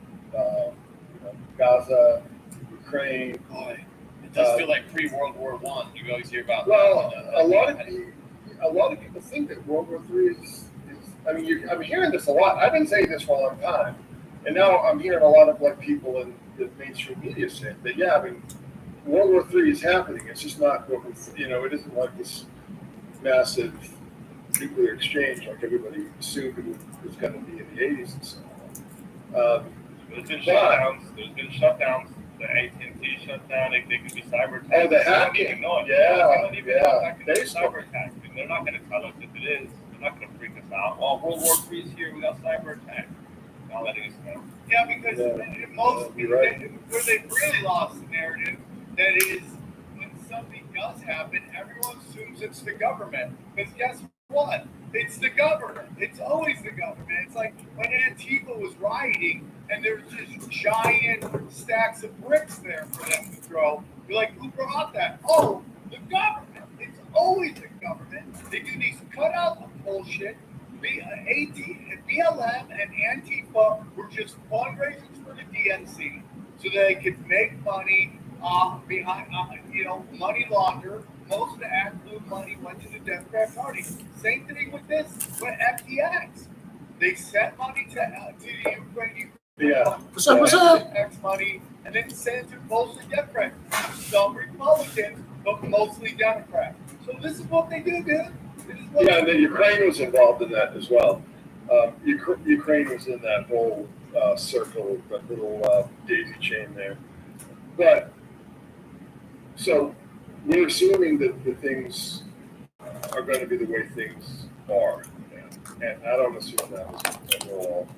Speaker 4: Gaza, Ukraine.
Speaker 6: Boy, it does feel like pre-World War I. You always hear about.
Speaker 4: Well, a lot of people think that World War III is. I mean, I'm hearing this a lot. I've been saying this for a long time, and now I'm hearing a lot of people in the mainstream media saying that. Yeah, I mean, World War III is happening. It's just not what it isn't like this massive nuclear exchange like everybody assumed it was going to be in the 80s and so on.
Speaker 5: There's been shutdowns. The AT&T shutdown. They could be cyber attacks.
Speaker 4: Oh, the hacking.
Speaker 5: They cyber attacks. They're not going to tell us if it is. They're not going to freak us out. Oh, World War III is here. We got cyber attacks. Not letting us know.
Speaker 3: Yeah, because where they really lost the narrative, that is, when something does happen, everyone assumes it's the government. Because guess what? It's the government. It's always the government. It's like when Antifa was rioting and there's just giant stacks of bricks there for them to throw. You're like, who brought that? Oh, the government. It's always the government. They do these cutout of bullshit. BLM and Antifa were just fundraisers for the DNC so they could make money behind, money launder. Most of the AdBlue money went to the Democrat Party. Same thing with this, with FTX. They sent money to the Ukrainian.
Speaker 1: What's up?
Speaker 3: X money, and then sent it to mostly Democrats. Some Republicans, but mostly Democrats. So this is what they do, dude.
Speaker 4: And then Ukraine was involved in that as well. Ukraine was in that whole circle, that little daisy chain there. But so we're assuming that the things are going to be the way things are, and I don't assume that at all.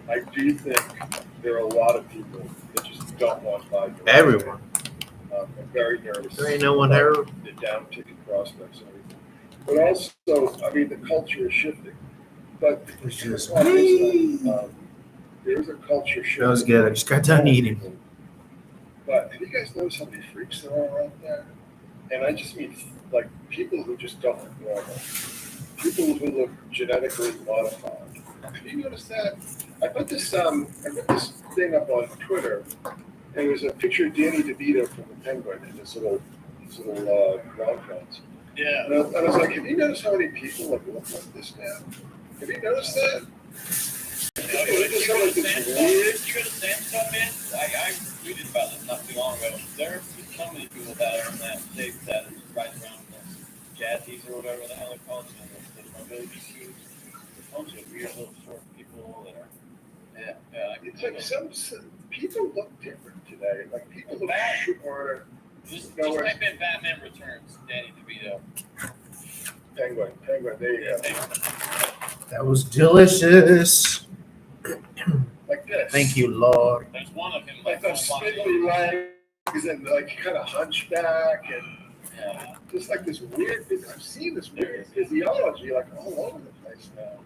Speaker 4: I do think there are a lot of people that just don't want Biden.
Speaker 1: Everyone.
Speaker 4: I'm very nervous.
Speaker 1: There ain't no one there.
Speaker 4: The down-ticket prospects and everything. But also, I mean, the culture is shifting. But
Speaker 1: It's just
Speaker 4: there's a culture shift.
Speaker 1: That was good. I just got done eating.
Speaker 4: But have you guys noticed how many freaks there are out there? And I just mean like people who just don't look normal. People who look genetically modified. Have you noticed that? I put this thing up on Twitter. And it was a picture of Danny DeVito from the Penguin in this little round pants.
Speaker 6: Yeah.
Speaker 4: And I was like, have you noticed how many people look like this now? Have you noticed that?
Speaker 6: You go to Samsung, man? I tweeted about this not too long ago. There are so many people that are in that shape that is right around the jazzies or whatever the hell they're called. The mobility suits. A bunch of weird little short people that are.
Speaker 4: It's like some people look different today. Like people look shorter.
Speaker 6: Just type in Batman Returns, Danny DeVito.
Speaker 4: Penguin. There you go.
Speaker 1: That was delicious.
Speaker 4: Like this.
Speaker 1: Thank you, Lord.
Speaker 6: There's one of him
Speaker 4: Like those spindly legs and like kind of hunchback and just like this weird. I've seen this weird physiology like all over the place now.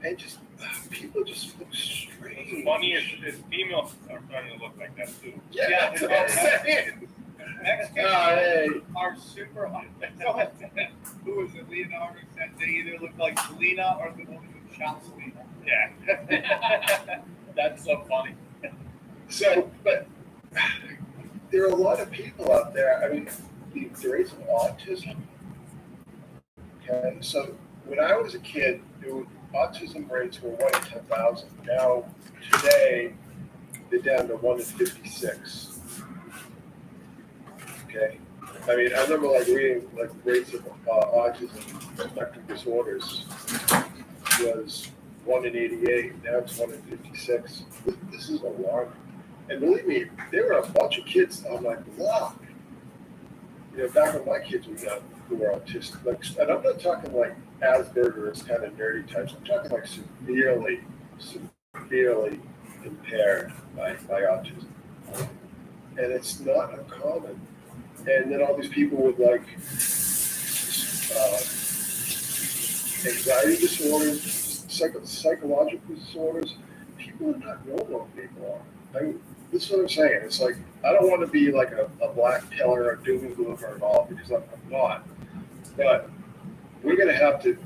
Speaker 4: And just people just look strange.
Speaker 5: What's funny is females are starting to look like that too.
Speaker 4: Yeah, that's what I'm saying.
Speaker 3: Mexicans are super hot. Who was it? Leonardo said they either look like Selena or the woman who shot Selena.
Speaker 5: Yeah.
Speaker 6: That's so funny.
Speaker 4: So, but there are a lot of people out there. I mean, there is autism. Okay, so when I was a kid, autism rates were 1 in 10,000. Now, today, they're down to 1 in 56. Okay, I mean, I remember reading rates of autism spectrum disorders was 1 in 88. Now it's 1 in 56. This is alarming. And believe me, there were a bunch of kids on my block. Back when my kids who were autistic, and I'm not talking like Asperger's kind of nerdy types. I'm talking like severely impaired by autism, and it's not uncommon. And then all these people with like anxiety disorders, psychological disorders. People are not normal anymore. This is what I'm saying. It's like I don't want to be like a black teller or doom and gloomer at all because I'm not. But we're going to have to.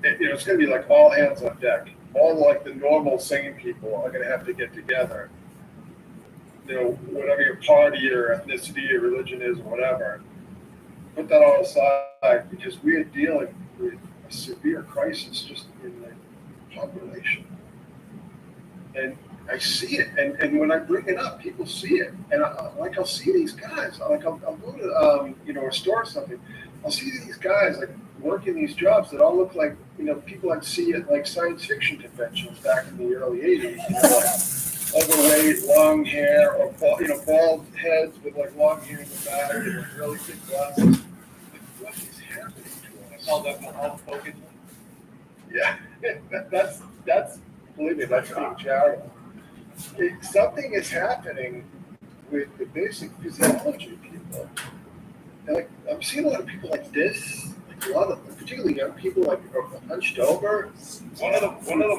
Speaker 4: It's going to be like all hands on deck. All like the normal sane people are going to have to get together. Whatever your party or ethnicity or religion is or whatever, put that all aside because we are dealing with a severe crisis just in the population. And I see it, and when I bring it up, people see it, and I'll see these guys. I'll go to a store or something. I'll see these guys like working these jobs that all look like people I'd see at like science fiction conventions back in the early '80s. Like overweight, long hair, or bald heads with like long hair in the back and like really thick glasses. Like, what is happening to us?
Speaker 3: All that all focus.
Speaker 4: Yeah, that's believe me, that's being charitable. Something is happening with the basic physiology of people. And like I'm seeing a lot of people like this, like a lot of particularly young people like are hunched over.
Speaker 5: One of the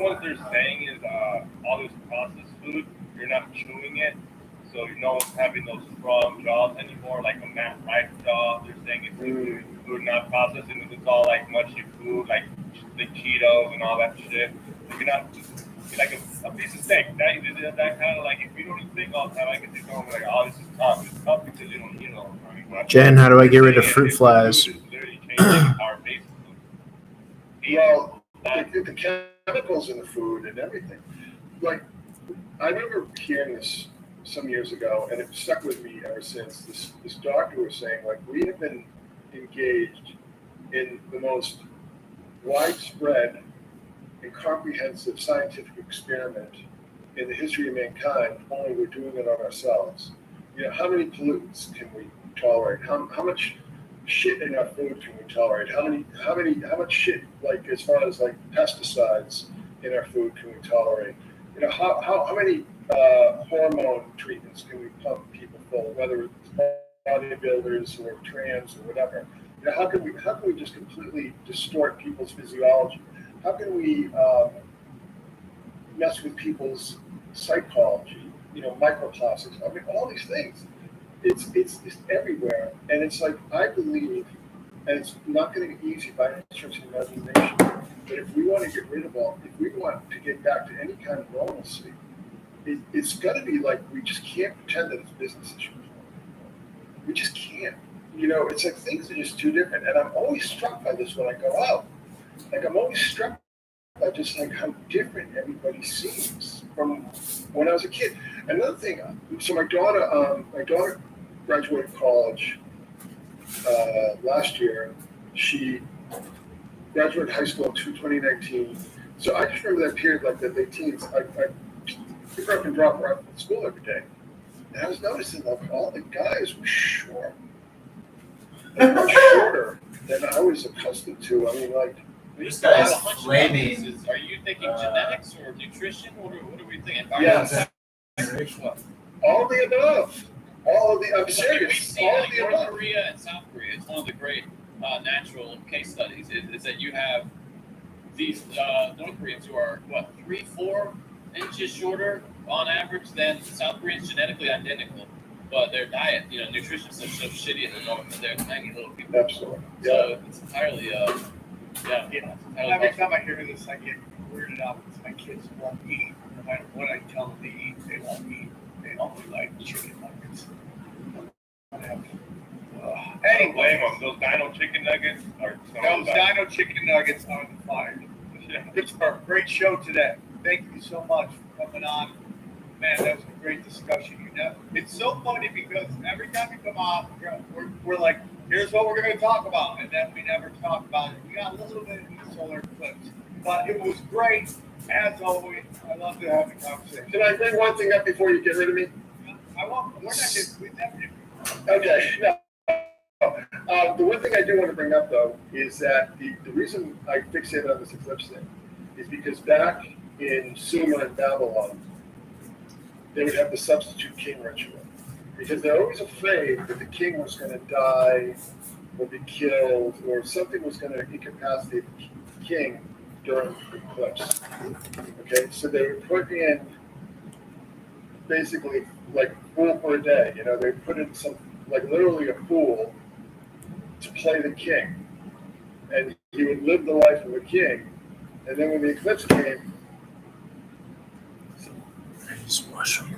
Speaker 5: ones they're saying is all this processed food, you're not chewing it, so you're not having those strong jaws anymore, like a Matt Rife jaw. They're saying it's food not processed, and it's all like mushy food, like the Cheetos and all that shit. So you're not like a piece of steak. That kind of like if you don't eat steak all the time, I can think oh this is tough. It's tough because you don't eat it all the time.
Speaker 1: Jen, how do I get rid of fruit flies?
Speaker 4: Well, the chemicals in the food and everything. Like, I remember hearing this some years ago, and it stuck with me ever since. This doctor was saying, like, we have been engaged in the most widespread and comprehensive scientific experiment in the history of mankind, only we're doing it on ourselves. How many pollutants can we tolerate? How much shit in our food can we tolerate? How much shit, like as far as like pesticides in our food can we tolerate? How many hormone treatments can we pump people full, whether it's bodybuilders or trans or whatever? How can we just completely distort people's physiology? How can we mess with people's psychology? Microplastics. I mean, all these things. It's everywhere, and it's like I believe, and it's not going to be easy by any stretch of the imagination. But if we want to get rid of all, if we want to get back to any kind of normalcy, it's got to be like we just can't pretend that it's business as usual. We just can't. It's like things are just too different, and I'm always struck by this when I go out. Like I'm always struck by just like how different everybody seems from when I was a kid. Another thing, so my daughter graduated college last year. She graduated high school in 2019. So I just remember that period, like the late teens. I pick her up and drop her off at school every day, and I was noticing like all the guys were short, much shorter than I was accustomed to. I mean, like.
Speaker 1: This guy's flaming.
Speaker 6: Are you thinking genetics or nutrition? What are we thinking?
Speaker 4: Yes. All the above. I'm serious. All of the
Speaker 6: North
Speaker 4: above.
Speaker 6: Korea and South Korea. It's one of the great natural case studies. Is that you have these North Koreans who are 3-4 inches shorter on average than South Koreans, genetically identical, but their diet, nutrition is so shitty in the north that they're tiny little people.
Speaker 4: Absolutely.
Speaker 6: So it's entirely
Speaker 3: Every time I hear this, I get weirded out because my kids won't eat. No matter what I tell them to eat, they won't eat. They only like chicken nuggets.
Speaker 5: Anyway, blame them. Those Dino chicken nuggets are
Speaker 3: those Dino chicken nuggets are the fire. It's a great show today. Thank you so much for coming on. Man, that was a great discussion. It's so funny because every time we come on, we're like, here's what we're going to talk about, and then we never talk about it. We got a little bit of the solar eclipse, but it was great. As always, I love to have the conversation.
Speaker 4: Can I bring one thing up before you get rid of me?
Speaker 3: I won't. We're not just. We never.
Speaker 4: Okay. No. The one thing I do want to bring up, though, is that the reason I fixated on this eclipse thing is because back in Sumer and Babylon, they would have the substitute king ritual. Because they're always afraid that the king was going to die or be killed or something was going to incapacitate the king during the eclipse. Okay, so they would put in basically like a fool for a day. You know, they put in some, like literally a fool to play the king. And he would live the life of a king. And then when the eclipse came,
Speaker 1: Just wash them.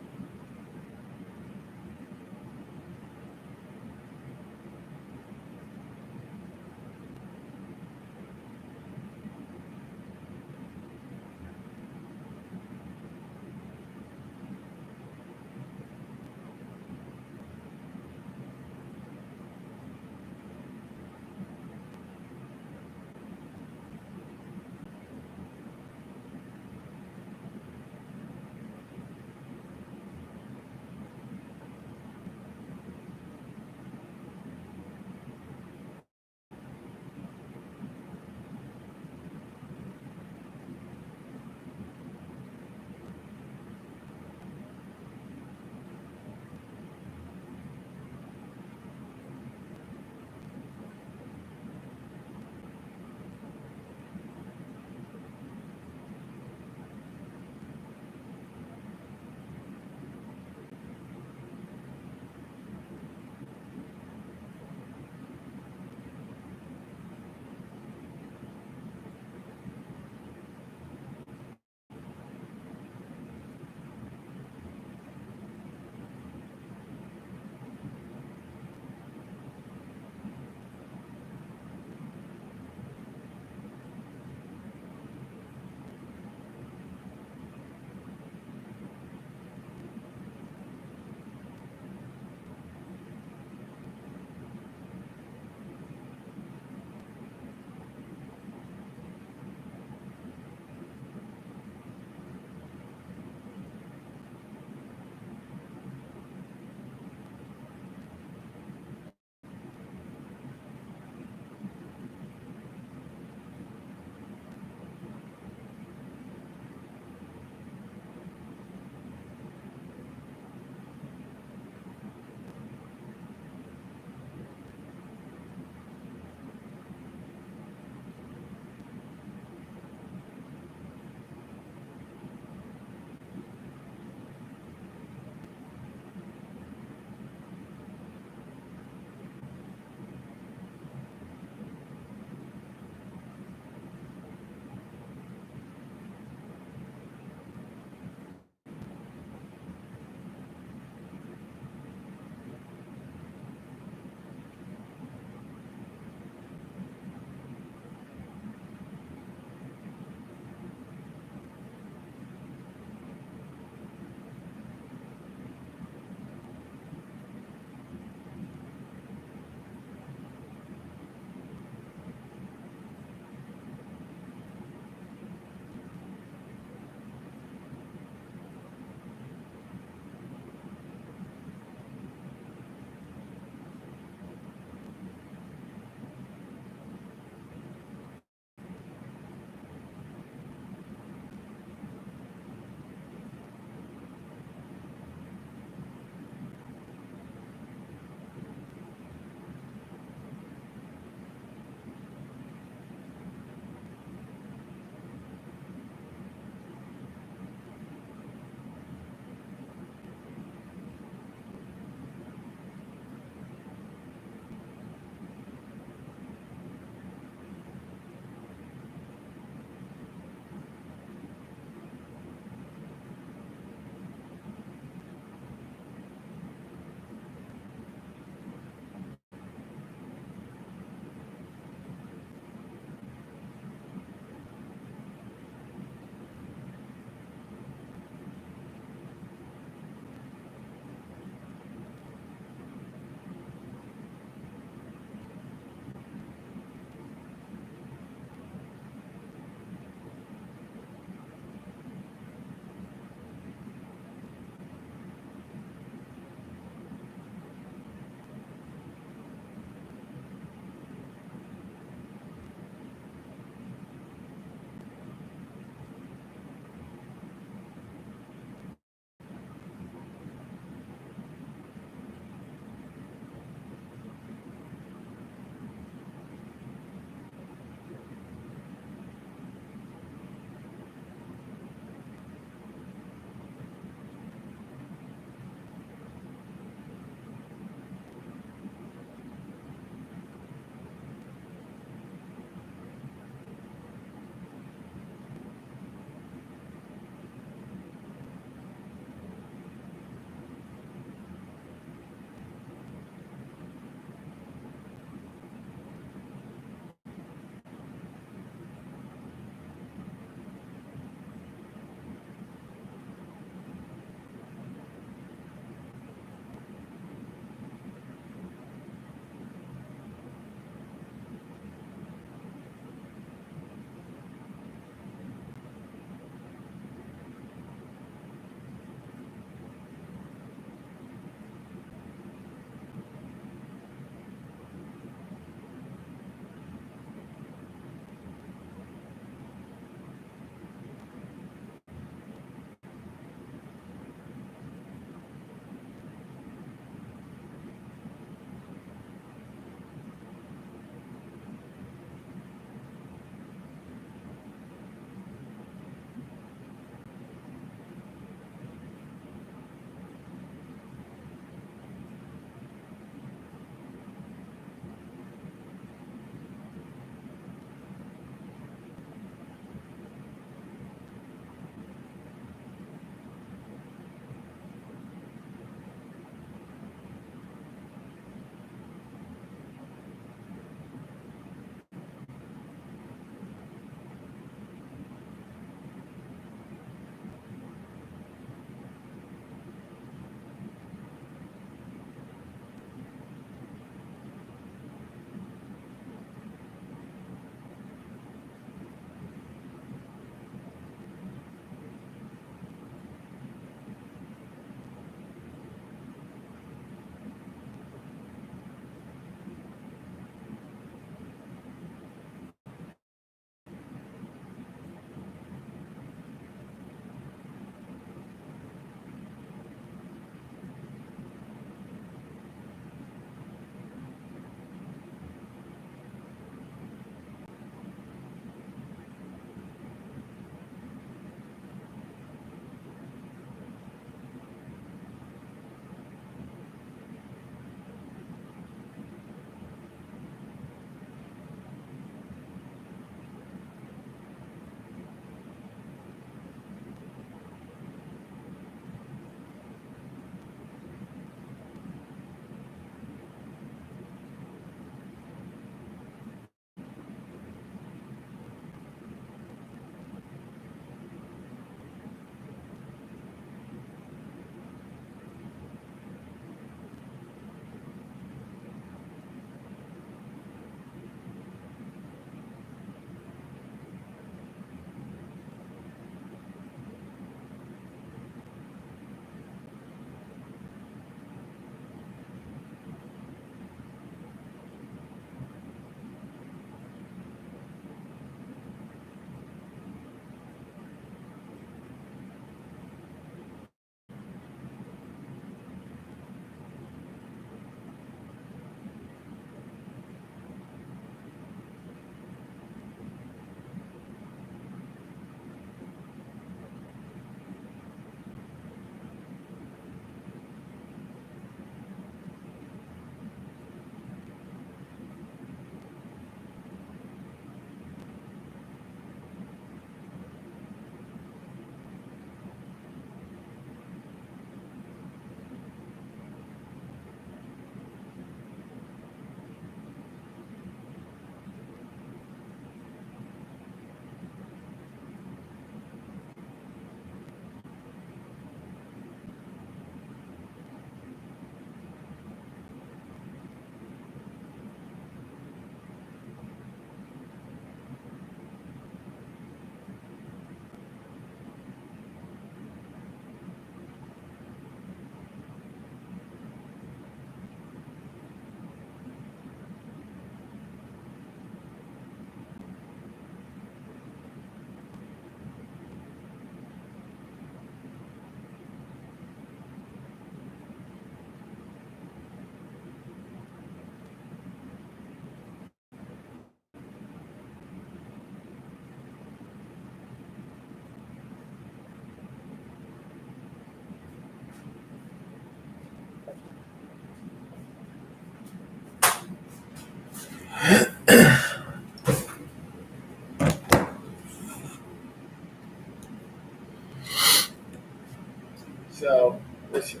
Speaker 4: So listen,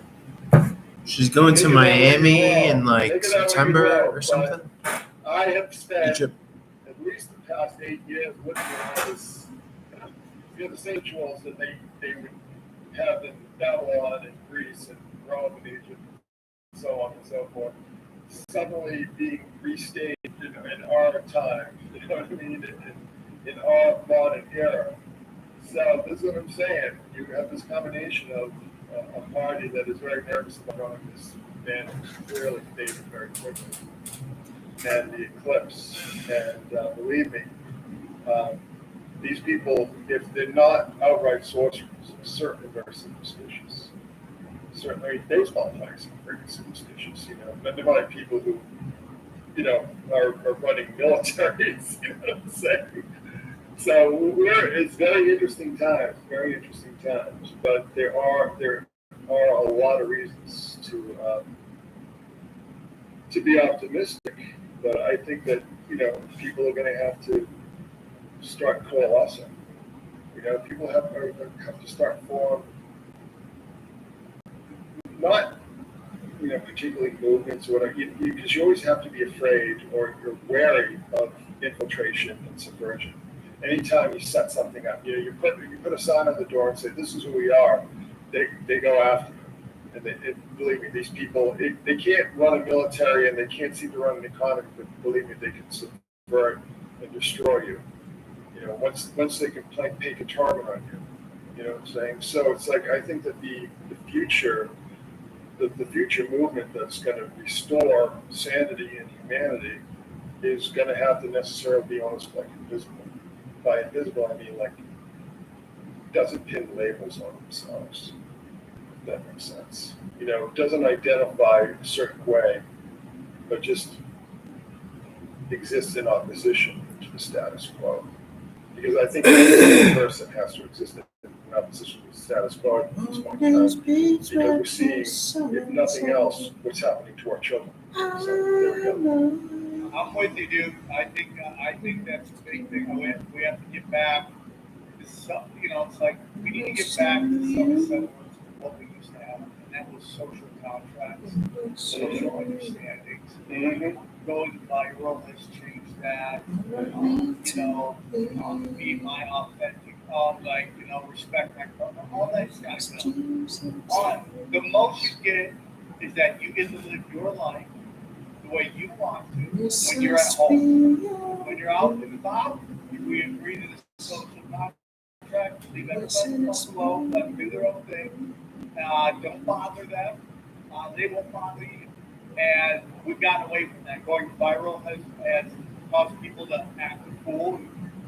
Speaker 1: She's going to
Speaker 4: Take it that way
Speaker 1: Miami
Speaker 4: you will.
Speaker 1: in like
Speaker 4: Take it that way you
Speaker 1: September
Speaker 4: will,
Speaker 1: or
Speaker 4: but
Speaker 1: something.
Speaker 4: I have spent
Speaker 1: Egypt.
Speaker 4: at least the past 8 years looking at this, the rituals that they would have in Babylon and Greece and Rome and Egypt and so on and so forth, suddenly being restaged in our time, you know what I mean, in our modern era. So this is what I'm saying. You have this combination of a party that is very nervous about running this band clearly faded very quickly, and the eclipse. And believe me, these people, if they're not outright sorcerers, are certainly very superstitious. Certainly, baseball players are very superstitious. You know, they're like people who, you know, are running militaries. You know what I'm saying? So it's very interesting times, but there are a lot of reasons to be optimistic. But I think that, you know, people are going to have to start coalescing. You know, people have to start forming, not, you know, particularly movements or whatever, because you always have to be afraid or you're wary of infiltration and subversion. Anytime you set something up, you know, you put a sign on the door and say, "This is who we are," they go after you. And believe me, these people, they can't run a military and they can't seem to run an economy, but believe me, they can subvert and destroy you. You know, once they can take a target on you. You know what I'm saying? So it's like, I think that the future movement that's going to restore sanity and humanity is going to have to necessarily be almost like invisible. By invisible, I mean like doesn't pin labels on themselves. If that makes sense. You know, doesn't identify a certain way, but just exists in opposition to the status quo. Because I think every person has to exist in opposition to the status quo at this point in time. Because we're seeing, if nothing else, what's happening to our children. So there we go.
Speaker 3: I'm with you, dude. I think that's a big thing. We have to get back to some, you know, it's like we need to get back to some semblance of what we used to have, and that was social contracts, social understandings.
Speaker 4: Mm-hmm.
Speaker 3: Going viral has changed that. You know, be my authentic, like, you know, respect my brother, all that stuff. The most you get is that you get to live your life the way you want to when you're at home. When you're out and about, we agree to the social contract, leave everybody alone, let them do their own thing. Don't bother them. They won't bother you. And we've gotten away from that. Going viral has caused people to act a fool,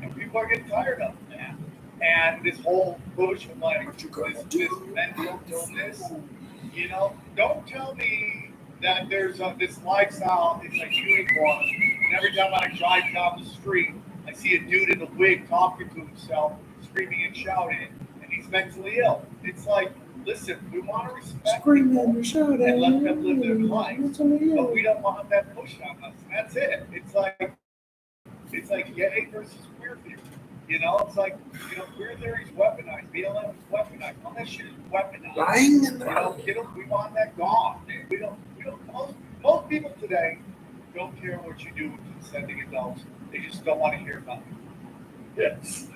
Speaker 3: and people are getting tired of that. And this whole push of like this mental illness, you know, don't tell me that there's this lifestyle, it's like unicorn. And every time I drive down the street, I see a dude in a wig talking to himself, screaming and shouting, and he's mentally ill. It's like, listen, we want to respect people and let them live their lives, but we don't want that push on us. That's it. It's like gay versus queer theory. You know, it's like, you know, queer theory is weaponized. BLM is weaponized. All that shit is weaponized.
Speaker 1: Lying in the
Speaker 3: You know, we want that gone. We don't. Most people today don't care what you do with consenting adults. They just don't want to hear about it.
Speaker 4: Yes.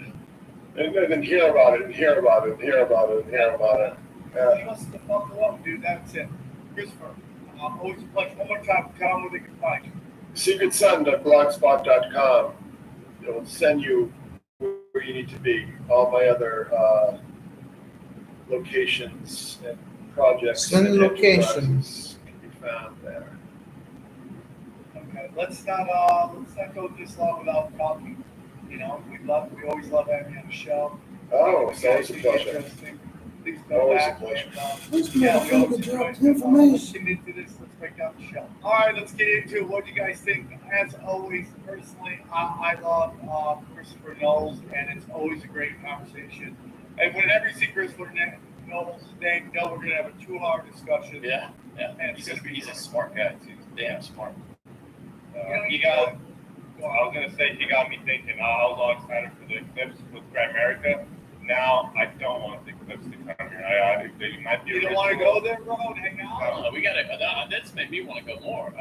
Speaker 4: And then hear about it, and hear about it, and hear about it, and hear about it.
Speaker 3: Leave us the fuck alone, dude. That's it. Christopher, always a pleasure. One more time, tell them where they can find you.
Speaker 4: secretsun.blogspot.com. It'll send you where you need to be. All my other locations and projects
Speaker 1: Send
Speaker 4: and
Speaker 1: location.
Speaker 4: enterprises can be found there.
Speaker 3: Okay, let's not go this long without talking. You know, we always love having you on the show.
Speaker 4: Oh, it's always a pleasure.
Speaker 3: Interesting. Please go
Speaker 4: Always
Speaker 3: back
Speaker 4: a pleasure.
Speaker 3: and,
Speaker 1: This
Speaker 3: yeah, we always
Speaker 1: motherfucker
Speaker 3: enjoy
Speaker 1: dropped
Speaker 3: it.
Speaker 1: information.
Speaker 3: Let's get into this. Let's break down the show. All right, let's get into it. What do you guys think? As always, personally, I love Christopher Knowles, and it's always a great conversation. And whenever you see Christopher Knowles' name, you know we're going to have a 2-hour discussion.
Speaker 6: Yeah.
Speaker 3: And
Speaker 6: He's a smart guy too. Damn smart.
Speaker 5: He got. I was gonna say he got me thinking. I was all excited for the eclipse with Grand America. Now I don't want the eclipse to come here. They might be.
Speaker 3: You don't want to go there, bro, and hang out?
Speaker 6: I don't know. We gotta. That's made me want to go more.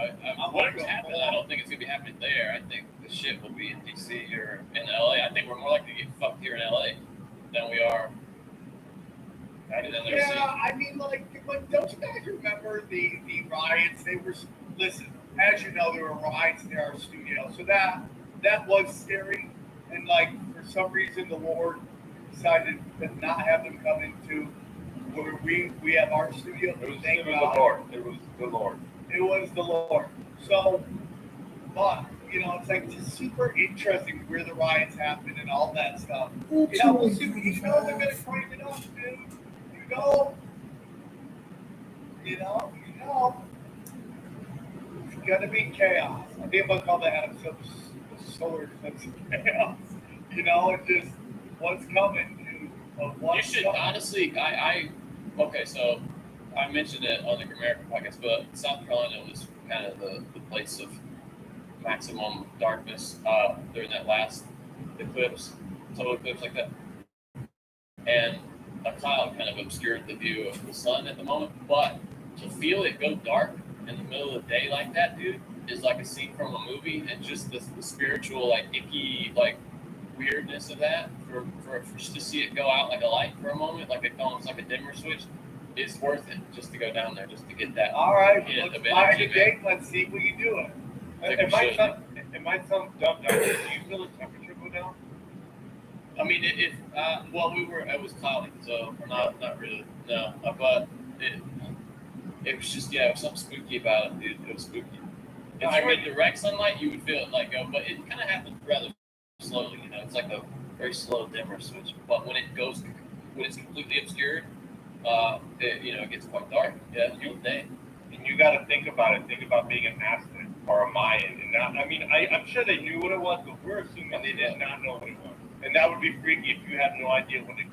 Speaker 6: What's happening? I don't think it's gonna be happening there. I think the shit will be in DC or in LA. I think we're more likely to get fucked here in LA than we are.
Speaker 3: Yeah, I mean, like, but don't you guys remember the riots? They were, listen, as you know, there were riots near our studio, so that was scary. And like, for some reason, the Lord decided to not have them come into where we have our studio.
Speaker 5: It was
Speaker 3: Thank
Speaker 5: the
Speaker 3: God.
Speaker 5: Lord. It was the Lord.
Speaker 3: It was the Lord. So, but you know, it's like just super interesting where the riots happen and all that stuff. You know, we'll see. You know, they're gonna frame it up, dude. You know, it's gonna be chaos. I think I'm gonna call that episode solar eclipse of chaos. You know, it's just what's coming, dude. Of what's
Speaker 6: You should
Speaker 3: coming.
Speaker 6: honestly. Okay, so I mentioned it on the American podcast, but South Carolina was kind of the place of maximum darkness during that last eclipse, total eclipse like that, and a cloud kind of obscured the view of the sun at the moment. But to feel it go dark in the middle of the day like that, dude, is like a scene from a movie, and just the spiritual, like, icky, like, weirdness of that, for just to see it go out like a light for a moment, like almost like a dimmer switch, is worth it just to go down there, just to get that.
Speaker 3: All right,
Speaker 6: hit
Speaker 3: let's
Speaker 6: of
Speaker 3: buy
Speaker 6: energy,
Speaker 3: a date. Let's see if we can do it.
Speaker 5: It might sound dumb. Do you feel the temperature go down?
Speaker 6: I mean, it was cloudy, so we're not really, no, but it was just, yeah, it was something spooky about it, dude. It was spooky. If you were in direct sunlight, you would feel it like go, but it kind of happens rather slowly, you know. It's like a very slow dimmer switch. But when it's completely obscured, it gets quite dark. Yeah, during the day.
Speaker 5: And you got to think about it. Think about being an Aztec or a Mayan. And not, I mean, I'm sure they knew what it was, but we're assuming they did not know what it was. And that would be freaky if you had no idea what it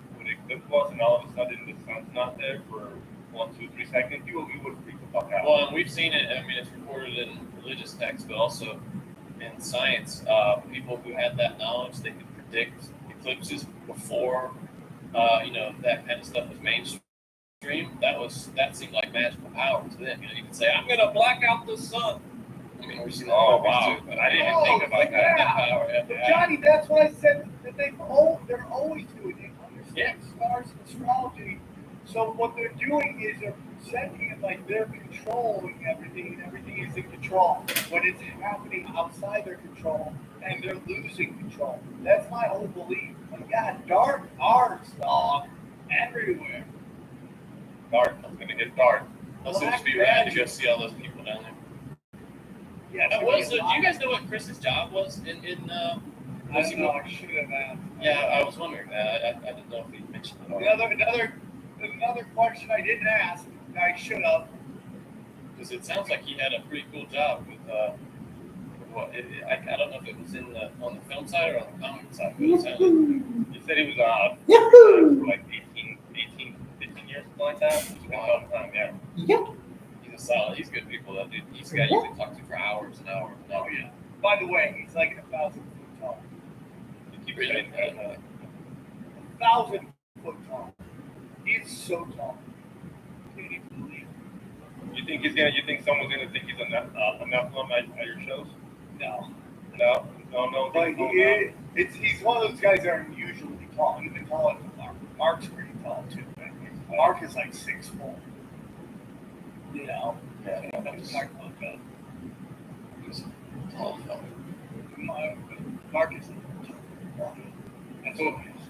Speaker 5: was, and all of a sudden the sun's not there for 1, 2, 3 seconds. You would freak the fuck out.
Speaker 6: Well, and we've seen it. I mean, it's recorded in religious texts, but also in science. People who had that knowledge, they could predict eclipses before, that kind of stuff was mainstream. That seemed like magical power to them. You know, you could say, "I'm going to black out the sun." I mean, we've seen that.
Speaker 5: Oh wow! But I didn't think about that.
Speaker 6: That power.
Speaker 3: But Johnny, that's what I said that they're always doing. They understand stars and astrology. So what they're doing is they're presenting it like they're controlling everything, and everything is in control. When it's happening outside their control, and they're losing control. That's my whole belief. Like, yeah, dark arts, dog, everywhere.
Speaker 5: Dark. It's gonna get dark.
Speaker 6: Also, just be rad to go see all those people down there.
Speaker 3: Yeah,
Speaker 6: Do you guys know what Chris's job was in
Speaker 3: I don't know. I should have asked.
Speaker 6: Yeah, I was wondering that. I didn't know if he mentioned it.
Speaker 3: Another question I didn't ask. I should have.
Speaker 6: Because it sounds like he had a pretty cool job with I don't know if it was on the film side or on the comic side, but it sounded.
Speaker 5: He said he was for like 15 years, something like that. It's been a long time, yeah.
Speaker 6: He's good people, that dude. He's a guy you can talk to for hours and hours and hours. Yeah.
Speaker 3: By the way, he's like 1,000 foot tall.
Speaker 6: Keep reading that.
Speaker 3: 1,000 foot tall. He's so tall. Can't even believe it.
Speaker 5: You think someone's gonna think he's a Nephilim at your shows?
Speaker 3: No.
Speaker 5: No.
Speaker 3: But he's one of those guys that are unusually tall. Even taller than Mark. Mark's pretty tall too. Mark is like 6'4". You know?
Speaker 6: Yeah.
Speaker 3: Mark looked up.
Speaker 6: He's a tall fella.
Speaker 3: Mark is that's what it is.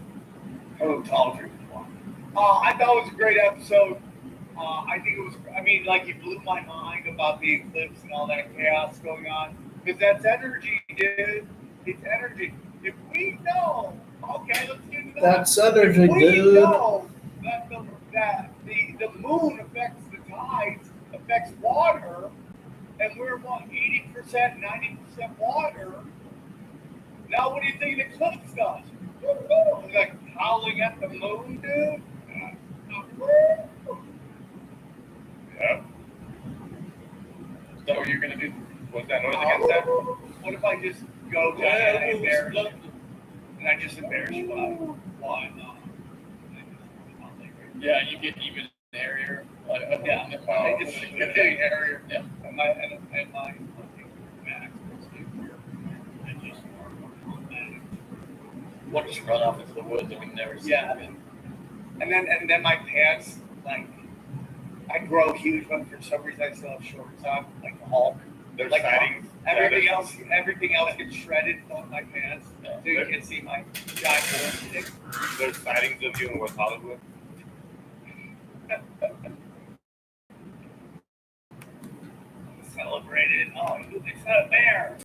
Speaker 3: Oh, tall for I thought it was a great episode. I think it was, it blew my mind about the eclipse and all that chaos going on. Because that's energy, dude. It's energy. If we know, okay, let's get into that.
Speaker 1: That's energy,
Speaker 3: if we
Speaker 1: dude.
Speaker 3: know that the moon affects the tides, affects water, and we're 80%, 90% water. Now, what do you think the eclipse does? Like howling at the moon, dude?
Speaker 5: Yeah.
Speaker 6: Is that what you're gonna do?
Speaker 5: What's that noise against that?
Speaker 3: What if I just go down and embarrass you? And I just embarrass you? Why not?
Speaker 6: Yeah, you get even
Speaker 3: Yeah.
Speaker 5: Wow.
Speaker 3: They just get getting hairier.
Speaker 6: Yeah.
Speaker 3: And my max.
Speaker 6: What just run off into the woods and we never see
Speaker 3: Yeah.
Speaker 6: it again.
Speaker 3: And then my pants, like, I grow huge, but for some reason I still have shorts on, like the Hulk.
Speaker 5: There's
Speaker 3: Like
Speaker 5: sightings.
Speaker 3: everything else gets shredded on my pants, so you can see my giant stick.
Speaker 5: There's sightings of you in West Hollywood.
Speaker 3: Celebrated. Oh, they said a bear.